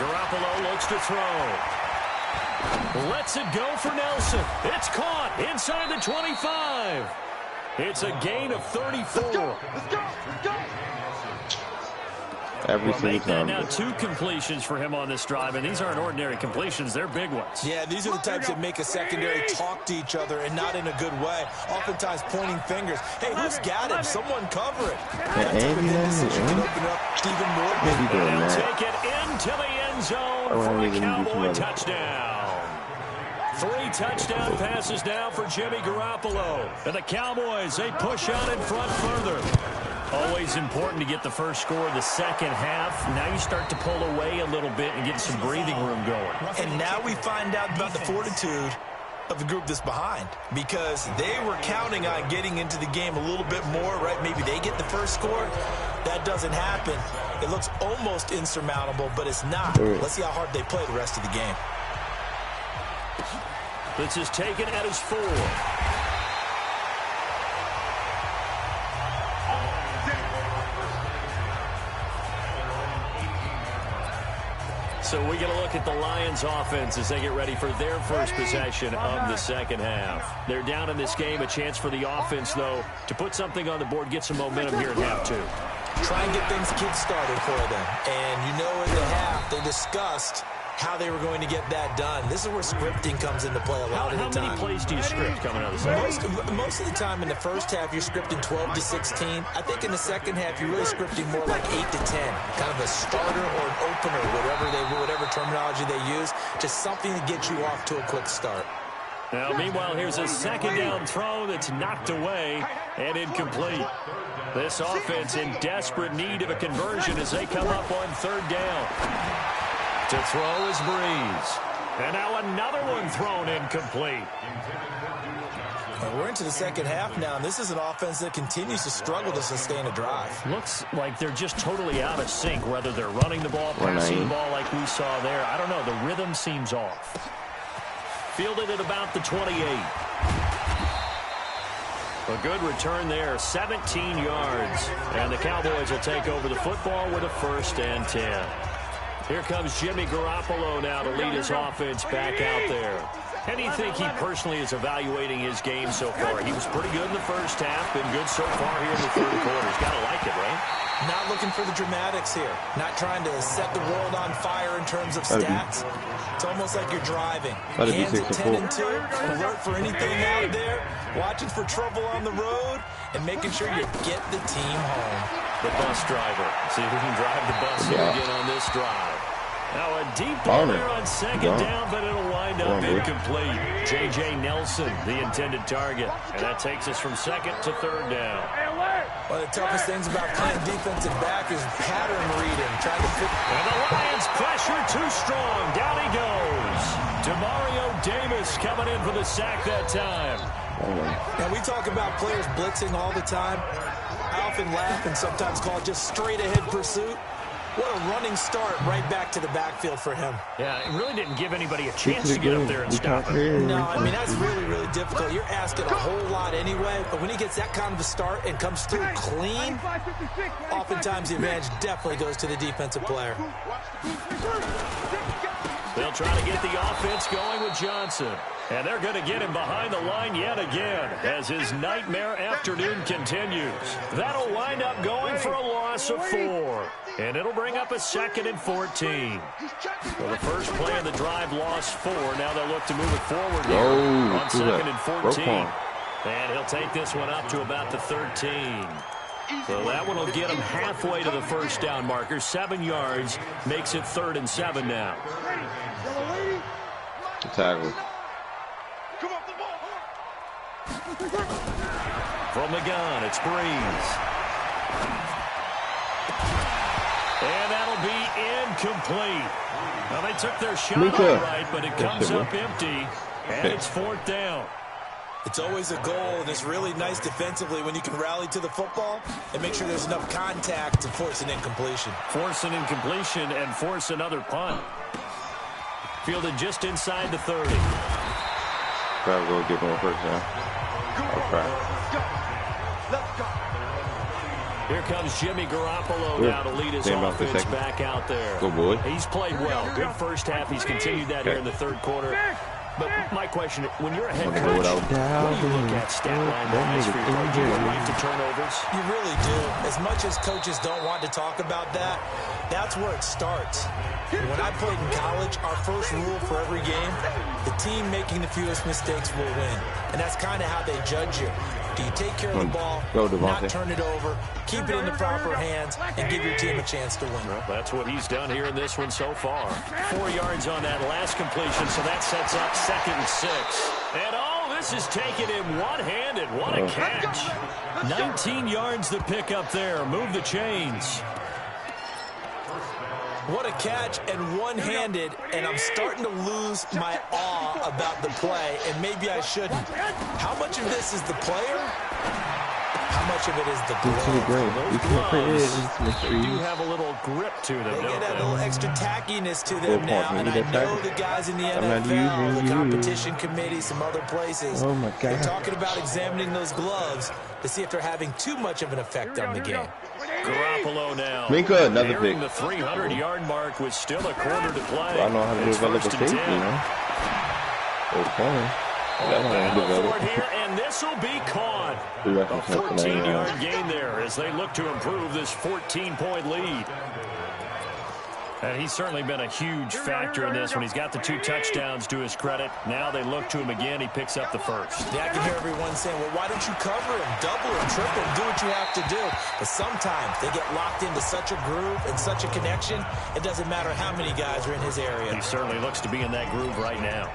Garoppolo looks to throw. Lets it go for Nelson. It's caught inside the 25. It's a gain of 34. Let's go. Every We'll make single that time. now 2 completions for him on this drive, and these aren't ordinary completions. They're big ones. Yeah, these are the types that make a secondary talk to each other and not in a good way. Oftentimes pointing fingers. Hey, who's got him? Someone cover it. That type of indecision can open up even more. And they'll take it into the end zone for a Cowboy touchdown. 3 touchdown passes now for Jimmy Garoppolo. And the Cowboys, they push out in front further. Always important to get the first score of the second half. Now you start to pull away a little bit and get some breathing room going. And now we find out about the fortitude of the group that's behind, because they were counting on getting into the game a little bit more, right? Maybe they get the first score. That doesn't happen. It looks almost insurmountable, but it's not. Let's see how hard they play the rest of the game. This is taken at his 4. So we get a look at the Lions offense as they get ready for their first possession of the second half. They're down in this game. A chance for the offense, though, to put something on the board, get some momentum here in half 2. Try and get things kick-started for them. And you know in the half they discussed how they were going to get that done. This is where scripting comes into play a lot of the time. How many plays do you script coming out of the second? Most of the time in the first half, you're scripting 12 to 16. I think in the second half, you're really scripting more like 8 to 10. Kind of a starter or an opener, whatever terminology they use. Just something to get you off to a quick start. Now, meanwhile, here's a 2nd down throw that's knocked away and incomplete. This offense in desperate need of a conversion as they come up on 3rd down. To throw is Breeze. And now another one thrown incomplete. We're into the second half now, and this is an offense that continues to struggle to sustain a drive. Looks like they're just totally out of sync, whether they're running the ball, passing the ball like we saw there. I don't know. The rhythm seems off. Fielded at about the 28. A good return there, 17 yards. And the Cowboys will take over the football with a 1st and 10. Here comes Jimmy Garoppolo now to lead his offense back out there. How do you think he personally is evaluating his game so far? He was pretty good in the first half, been good so far here in the 3rd quarter. He's got to like it, right? Not looking for the dramatics here. Not trying to set the world on fire in terms of stats. It's almost like you're driving. Hands at 10 and 2, alert for anything out there, watching for trouble on the road, and making sure you get the team home. The bus driver. See if we can drive the bus here again on this drive. Now a deep ball there on 2nd down, but it'll wind up incomplete. J.J. Nelson, the intended target. And that takes us from 2nd to 3rd down. One of the toughest things about playing defensive back is pattern reading. Trying to fit. And the Lions pressure too strong. Down he goes. Demario Davis coming in for the sack that time. Now we talk about players blitzing all the time. I often laugh and sometimes call it just straight ahead pursuit. What a running start right back to the backfield for him. Yeah, it really didn't give anybody a chance to get up there and stop him. No, I mean, that's really, really difficult. You're asking a whole lot anyway, but when he gets that kind of a start and comes through clean, oftentimes the advantage definitely goes to the defensive player. They'll try to get the offense going with Johnson. And they're going to get him behind the line yet again as his nightmare afternoon continues. That'll wind up going for a loss of 4. And it'll bring up a 2nd and 14. So the first play of the drive lost 4. Now they'll look to move it forward here on 2nd and 14. And he'll take this one up to about the 13. So that one will get him halfway to the first down marker. 7 yards makes it 3rd and 7 now. Tackle. From the gun, it's Breeze. And that'll be incomplete. Well, they took their shot all right, but it comes up empty, and it's 4th down. It's always a goal, and it's really nice defensively when you can rally to the football and make sure there's enough contact to force an incompletion. Force an incompletion and force another punt. Fielded just inside the 30. Probably go get one first down. Here comes Jimmy Garoppolo now to lead his offense back out there. Good boy. He's played well. Good first half. He's continued that here in the 3rd quarter. But my question, when you're a head coach, what do you look at stat line-wise for your coach? Do you right to turnovers? You really do. As much as coaches don't want to talk about that, that's where it starts. When I played in college, our first rule for every game, the team making the fewest mistakes will win. And that's kind of how they judge you. Do you take care of the ball, not turn it over, keep it in the proper hands, and give your team a chance to win? Well, that's what he's done here in this one so far. 4 yards on that last completion, so that sets up 2nd and 6. And this is taken in one-handed. What a catch. 19 yards the pick up there. Move the chains. What a catch and one-handed, and I'm starting to lose my awe about the play, and maybe I shouldn't. How much of this is the player? How much of it is the glove? They do have a little grip to them, They don't get a they? little extra tackiness to them now, and I know the guys in the NFL, the competition committee, some other places, they're talking about examining those gloves to see if they're having too much of an effect on the game. Garoppolo now. Minka, another pick. The 300-yard mark with still a quarter to play. I know how to develop a safety, man. Okay. Here, and this will be caught. A 14-yard gain there as they look to improve this 14-point lead. And he's certainly been a huge factor in this when he's got the 2 touchdowns to his credit. Now they look to him again. He picks up the first. Yeah, I can hear everyone saying, well, why don't you cover him, double him, triple him, do what you have to do. But sometimes they get locked into such a groove and such a connection, it doesn't matter how many guys are in his area. He certainly looks to be in that groove right now.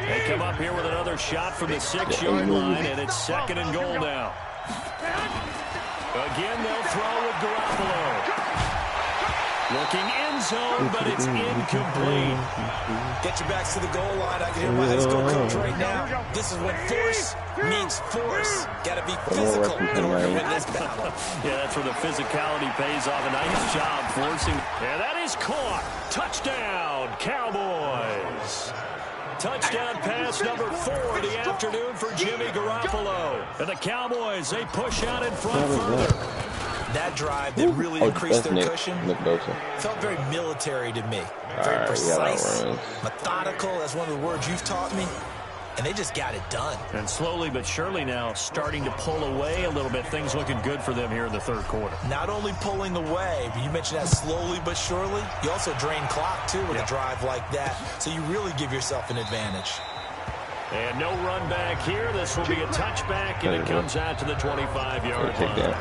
They come up here with another shot from the 6-yard line, and it's 2nd and goal now. Again, they'll throw with Garoppolo. Looking end zone, but it's incomplete. Get your backs to the goal line. I can hear my high school coach right now. This is when force meets force. Got to be physical in order to win this battle. Yeah, that's where the physicality pays off. A nice job forcing. And that is caught. Touchdown, Cowboys. Touchdown pass number 4 of the afternoon for Jimmy Garoppolo. And the Cowboys, they push out in front further. That drive that really increased their cushion felt very military to me. Very precise, methodical. That's one of the words you've taught me. And they just got it done. And slowly but surely now starting to pull away a little bit. Things looking good for them here in the 3rd quarter. Not only pulling away, but you mentioned that slowly but surely. You also drain clock, too, with a drive like that. So you really give yourself an advantage. And no run back here. This will be a touchback, and it comes out to the 25-yard line.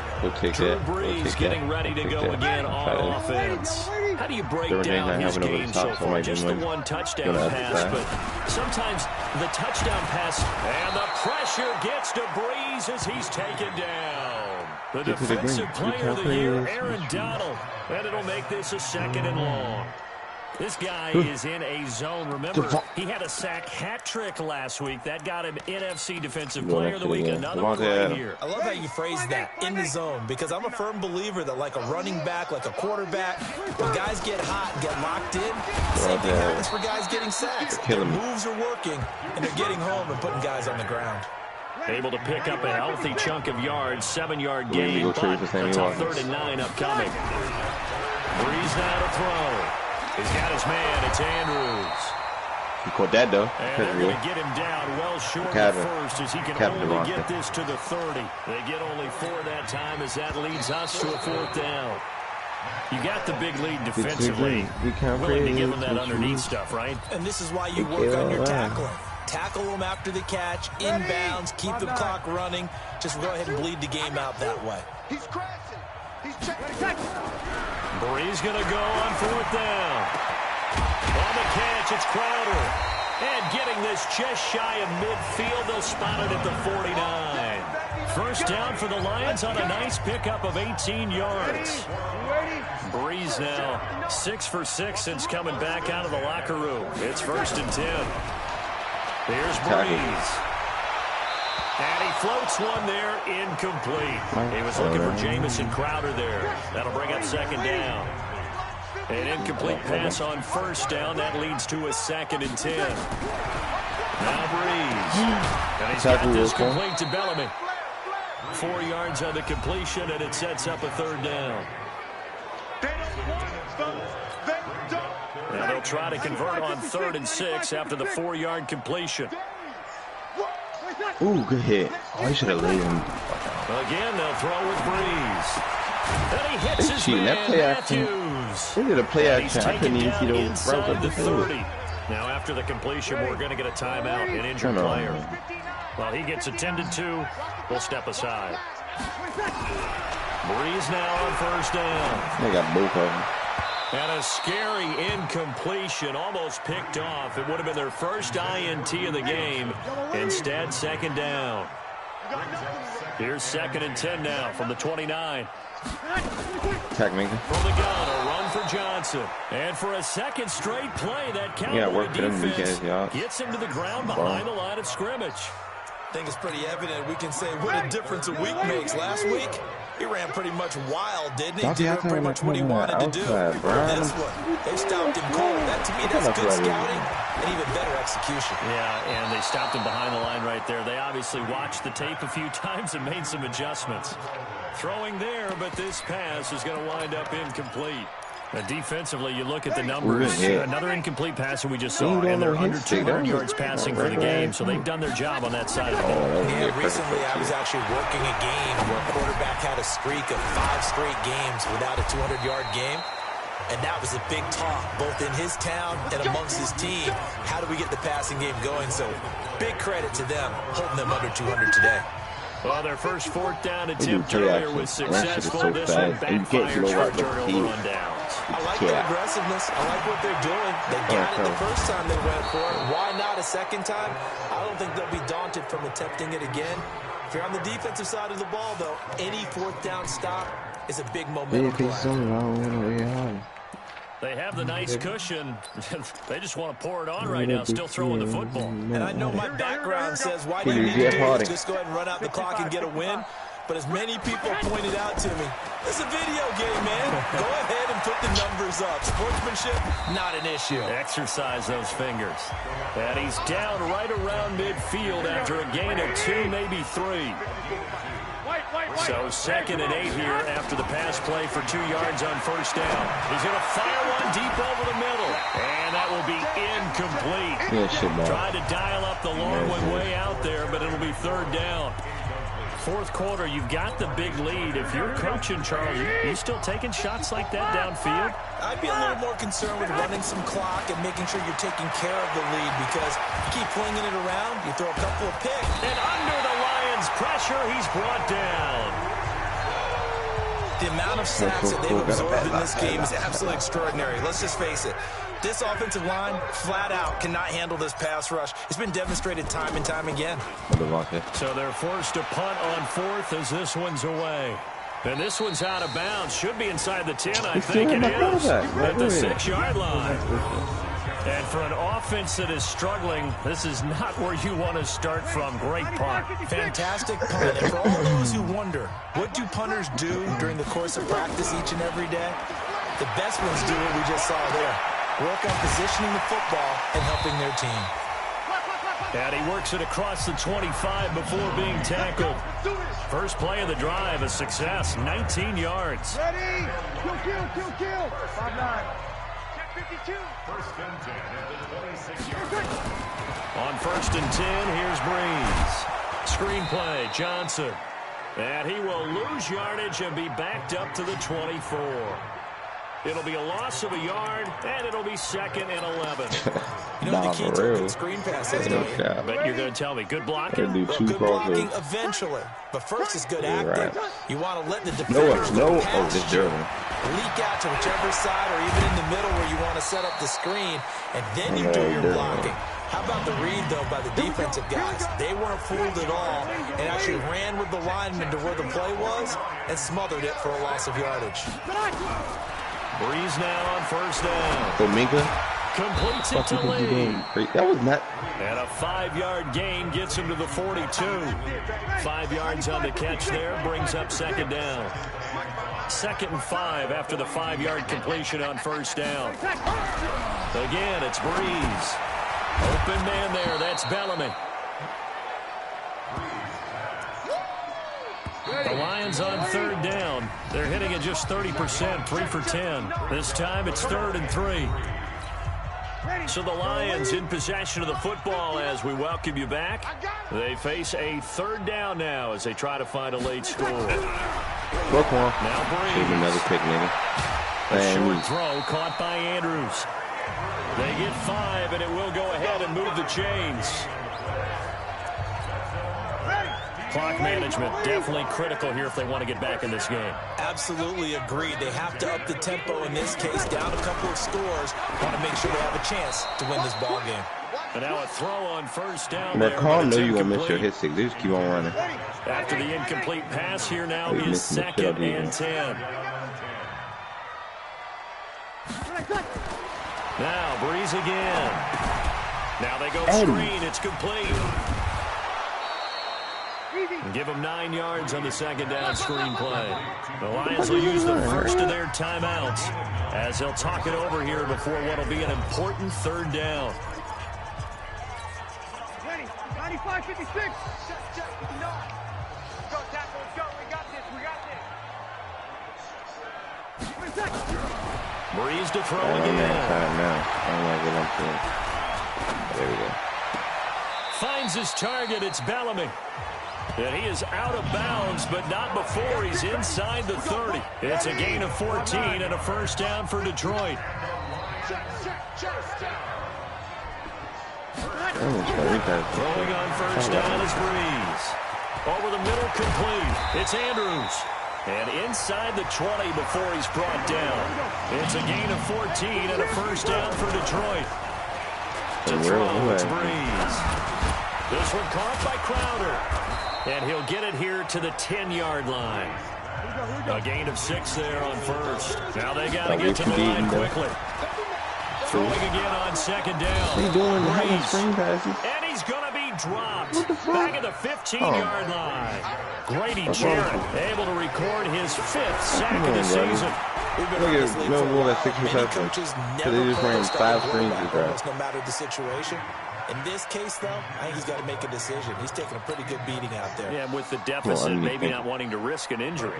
Drew Brees getting ready to go again on offense. How do you break down his game so far? Just the 1 touchdown pass, but sometimes the touchdown pass, and the pressure gets to Brees as he's taken down. The defensive player of the year, Aaron Donald, and it'll make this a 2nd and long. This guy is in a zone. Remember, he had a sack hat trick last week. That got him NFC Defensive Player of the Week. Another one right here. I love how you phrase that, in the zone, because I'm a firm believer that like a running back, like a quarterback, when guys get hot and get locked in, same thing happens for guys getting sacks. Their moves are working, and they're getting home and putting guys on the ground. Able to pick up a healthy chunk of yards, 7-yard gain, but a tough 3rd and 9 upcoming. Breeze now to throw. He's got his man. It's Andrews. He caught that, though. And they're going to get him down well short of the first as he can only get this to the 30. They get only 4 that time as that leads us to a 4th down. You got the big lead defensively. Willing to give them that underneath stuff, right? And this is why you work on your tackling. Tackle them after the catch, inbounds, keep the clock running. Just go ahead and bleed the game out that way. He's crashing. He's checking. Breeze going to go on 4th down. On the catch, it's Crowder. And getting this just shy of midfield, they'll spot it at the 49. First down for the Lions on a nice pickup of 18 yards. Breeze now 6 for 6 since coming back out of the locker room. It's 1st and 10. Here's Breeze. And he floats one there, incomplete. He was looking for Jamison Crowder there. That'll bring up 2nd down. An incomplete pass on 1st down. That leads to a 2nd and 10. Now Breeze. And he's got this complete to Bellamy. 4 yards on the completion, and it sets up a 3rd down. Now they'll try to convert on 3rd and 6 after the 4-yard completion. Ooh, good hit. Oh, he should have laid him. Again, they'll throw with Breeze. And he hits his man, Matthews. They did a play action. I couldn't even see those routes up the 30. Now, after the completion, we're going to get a timeout, an injured player. Well, he gets attended to. We'll step aside. Breeze now on 1st down. They got both of them. And a scary incompletion, almost picked off. It would have been their first INT of the game. Instead, 2nd down. Here's 2nd and 10 now from the 29. Technical. From the gun, a run for Johnson. And for a 2nd straight play, that Cowboy defense gets him to the ground behind the line of scrimmage. I think it's pretty evident. We can say what a difference a week makes. Last week, he ran pretty much wild, didn't he? Did pretty much what he wanted to do. This one, they stopped him cold. That, to me, that's good scouting and even better execution. Yeah, and they stopped him behind the line right there. They obviously watched the tape a few times and made some adjustments. Throwing there, but this pass is going to wind up incomplete. Defensively, you look at the numbers. Another incomplete pass that we just saw, and they're under 200 yards passing for the game, so they've done their job on that side of the ball. Yeah, recently I was actually working a game where a quarterback had a streak of 5 straight games without a 200-yard game, and that was a big talk, both in his town and amongst his team. How do we get the passing game going? So big credit to them, holding them under 200 today. Well, their first 4th down attempt earlier was successful. This one backfires for a turnover on downs. I like their aggressiveness. I like what they're doing. They got it the first time they went for it. Why not a 2nd time? I don't think they'll be daunted from attempting it again. If you're on the defensive side of the ball, though, any 4th down stop is a big momentum play. They have the nice cushion. They just want to pour it on right now, still throwing the football. And I know my background says, why do you need to do is just go ahead and run out the clock and get a win? But as many people pointed out to me, it's a video game, man. Go ahead and put the numbers up. Sportsmanship, not an issue. Exercise those fingers. And he's down right around midfield after a gain of 2, maybe 3. So 2nd and 8 here after the pass play for 2 yards on 1st down. He's going to fire one deep over the middle. And that will be incomplete. Tried to dial up the long one way out there, but it'll be 3rd down. 4th quarter, you've got the big lead. If you're coaching, Charles, you still taking shots like that downfield? I'd be a little more concerned with running some clock and making sure you're taking care of the lead, because you keep flinging it around, you throw a couple of picks. And under the Lions' pressure, he's brought down. The amount of sacks that they've absorbed in this game is absolutely extraordinary. Let's just face it. This offensive line, flat out, cannot handle this pass rush. It's been demonstrated time and time again. So they're forced to punt on 4th as this one's away. And this one's out of bounds. Should be inside the 10, I think it is. At the 6-yard line. And for an offense that is struggling, this is not where you want to start from. Great punt. Fantastic punt. And for all those who wonder, what do punters do during the course of practice each and every day? The best ones do what we just saw there. Work on positioning the football and helping their team. And he works it across the 25 before being tackled. First play of the drive, a success, 19 yards. Ready? Kill. 5-9. 52. First and 10 at the 26-yard. On first and 10, here's Breeze. Screenplay, Johnson. And he will lose yardage and be backed up to the 24. It'll be a loss of a yard, and it'll be 2nd and 11. You know, the key to a good screen pass is but you're going to tell me, good blocking? Good blocking eventually. But first is good acting. You want to let the defenders leak out to whichever side or even in the middle where you want to set up the screen, and then you do your blocking. How about the read, though, by the defensive guys? They weren't fooled at all and actually ran with the lineman to where the play was and smothered it for a loss of yardage. Breeze now on first down. So Minka completes it to Lee. That was not. And a 5-yard gain gets him to the 42. 5 yards on the catch there brings up 2nd down. 2nd and 5 after the 5-yard completion on first down. Again, it's Breeze. Open man there. That's Bellamy. The Lions on 3rd down. They're hitting at just 30%, 3 for 10. This time it's 3rd and 3. So the Lions in possession of the football as we welcome you back. They face a 3rd down now as they try to find a late score. Now Breeze. Another pick, nigga. A short throw caught by Andrews. They get 5, and it will go ahead and move the chains. Clock management definitely critical here if they want to get back in this game. Absolutely agreed. They have to up the tempo in this case, down a couple of scores. Want to make sure they have a chance to win this ball game. And now a throw on first down. Marcon know you gonna miss your hit stick. They just keep on running. After the incomplete pass, here now is 2nd and 10. Now Breeze again. Now they go screen. It's complete. Give them 9 yards on the 2nd down screen play. The Lions will use the first of their timeouts as they'll talk it over here before what will be an important 3rd down. Ready? 95, 56. Check. Go, tackle. Let's go. We got this. Breeze to throw again. There we go. Finds his target. It's Bellamy. And he is out of bounds, but not before he's inside the 30. It's a gain of 14 and a first down for Detroit. Throwing on first down is Breeze. Over the middle, complete. It's Andrews. And inside the 20 before he's brought down. It's a gain of 14 and a first down for Detroit. To throw, it's Breeze. This one caught by Crowder. And he'll get it here to the 10-yard line. A gain of 6 there on first. Now they got to get to the line quickly. Throwing again on 2nd down. And he's going to be dropped. Back at the 15-yard line. Grady Jarrett able to record his 5th sack of the season. Many coaches never play 5 screens no matter the situation. In this case, though, I think he's got to make a decision. He's taking a pretty good beating out there. Yeah, with the deficit, maybe not wanting to risk an injury.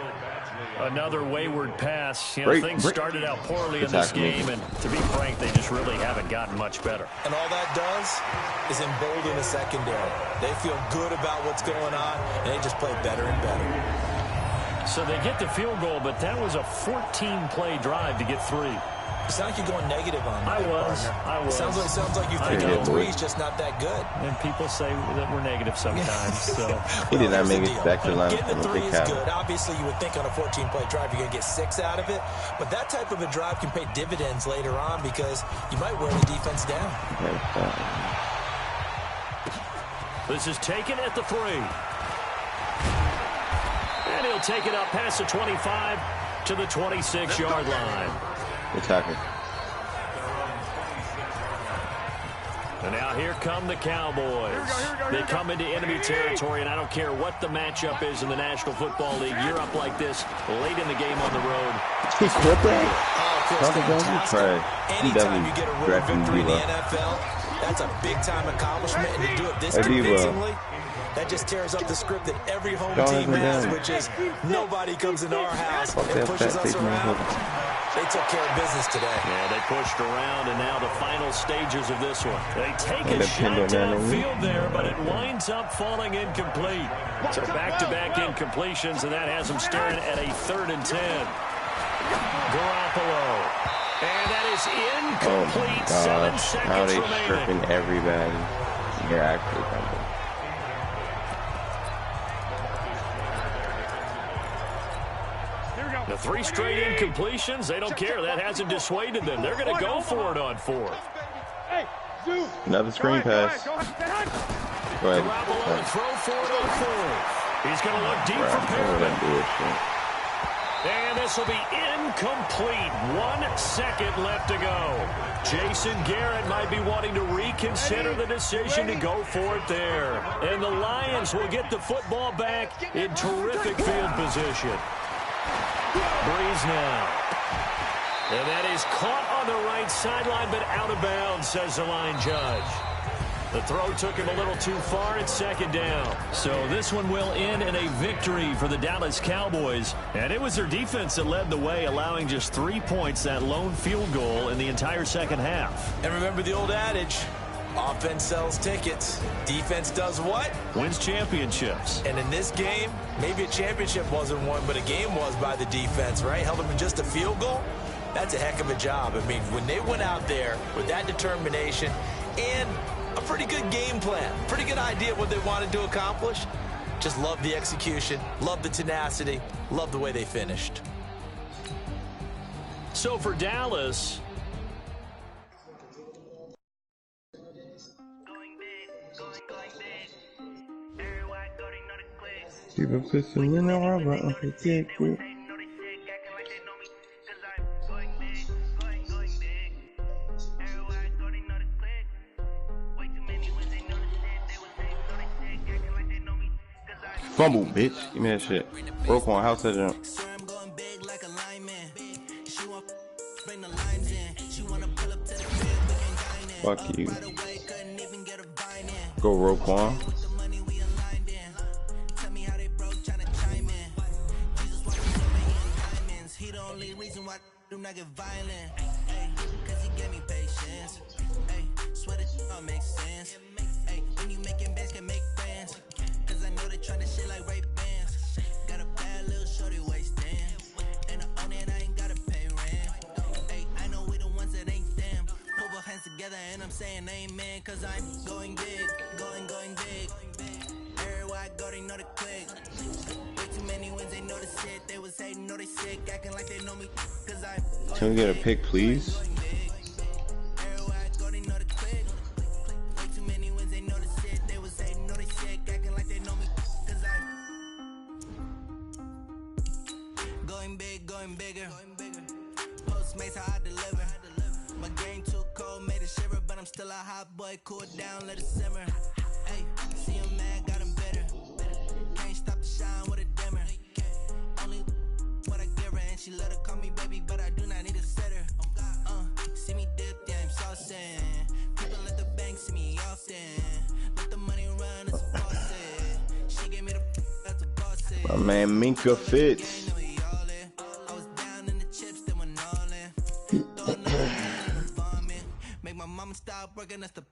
Another wayward pass. You know, things started out poorly in this game, and to be frank, they just really haven't gotten much better. And all that does is embolden the secondary. They feel good about what's going on, and they just play better and better. So they get the field goal, but that was a 14-play drive to get 3. You sound like you're going negative on that. I was. Sounds like you think Breeze just not that good. And people say that we're negative sometimes. So he did not make it back to the line. Getting the 3 is good. Obviously, you would think on a 14-play drive you're going to get 6 out of it. But that type of a drive can pay dividends later on because you might wear the defense down. This is taken at the 3. And And he'll take it up past the 25 to the 26-yard line. Good tackle. And now here come the Cowboys. They come into enemy territory, and I don't care what the matchup is in the National Football League. You're up like this late in the game on the road. He quit that? Anytime you get a road victory in the NFL, that's a big-time accomplishment, and to do it this convincingly, that just tears up the script that every home team has, which is nobody comes into our house and pushes us around. They took care of business today. Yeah, they pushed around, and now the final stages of this one. They take a shot downfield there, but it winds up falling incomplete. So back-to-back incompletions, and that has them staring at a 3rd and 10. Garoppolo. And that is incomplete. Oh 7 seconds how they remaining. stripping everybody. They're actually coming. The 3 straight incompletions, they don't care. That hasn't dissuaded them. They're going to go for it on 4th. Another screen pass. Go ahead. Garoppolo to throw for it on 4th. He's going to look deep for Perriman. And this will be incomplete. 1 second left to go. Jason Garrett might be wanting to reconsider the decision to go for it there. And the Lions will get the football back in terrific field position. Breeze now. And that is caught on the right sideline, but out of bounds, says the line judge. The throw took him a little too far. It's 2nd down. So this one will end in a victory for the Dallas Cowboys. And it was their defense that led the way, allowing just 3 points, that lone field goal in the entire second half. And remember the old adage, offense sells tickets. Defense does what? Wins championships. And in this game, maybe a championship wasn't won, but a game was by the defense, right? Held them in just a field goal. That's a heck of a job. I mean, when they went out there with that determination and a pretty good game plan, pretty good idea of what they wanted to accomplish, just love the execution, love the tenacity, love the way they finished. So for Dallas, People pissing in the rubber on the dick. Fumble, bitch. Give me that shit. Broke on house that jump. Fuck you. Go Roquan. Can we get a pick, please? Going big, going bigger. Postmates how I deliver. My game too cold, made it shiver, but I'm still a hot boy. Cool it down, let it simmer. Hey, see him mad, got him bitter. Can't stop the shine with a dimmer. Only what I give her, and she let her call me baby, but I do not need a sitter. See me dip, yeah, I'm saucing. People at the bank see me often. Let the money run, it's a faucet. She gave me the that's a faucet. My man Minka Fitz. Make my mama stop working, that's the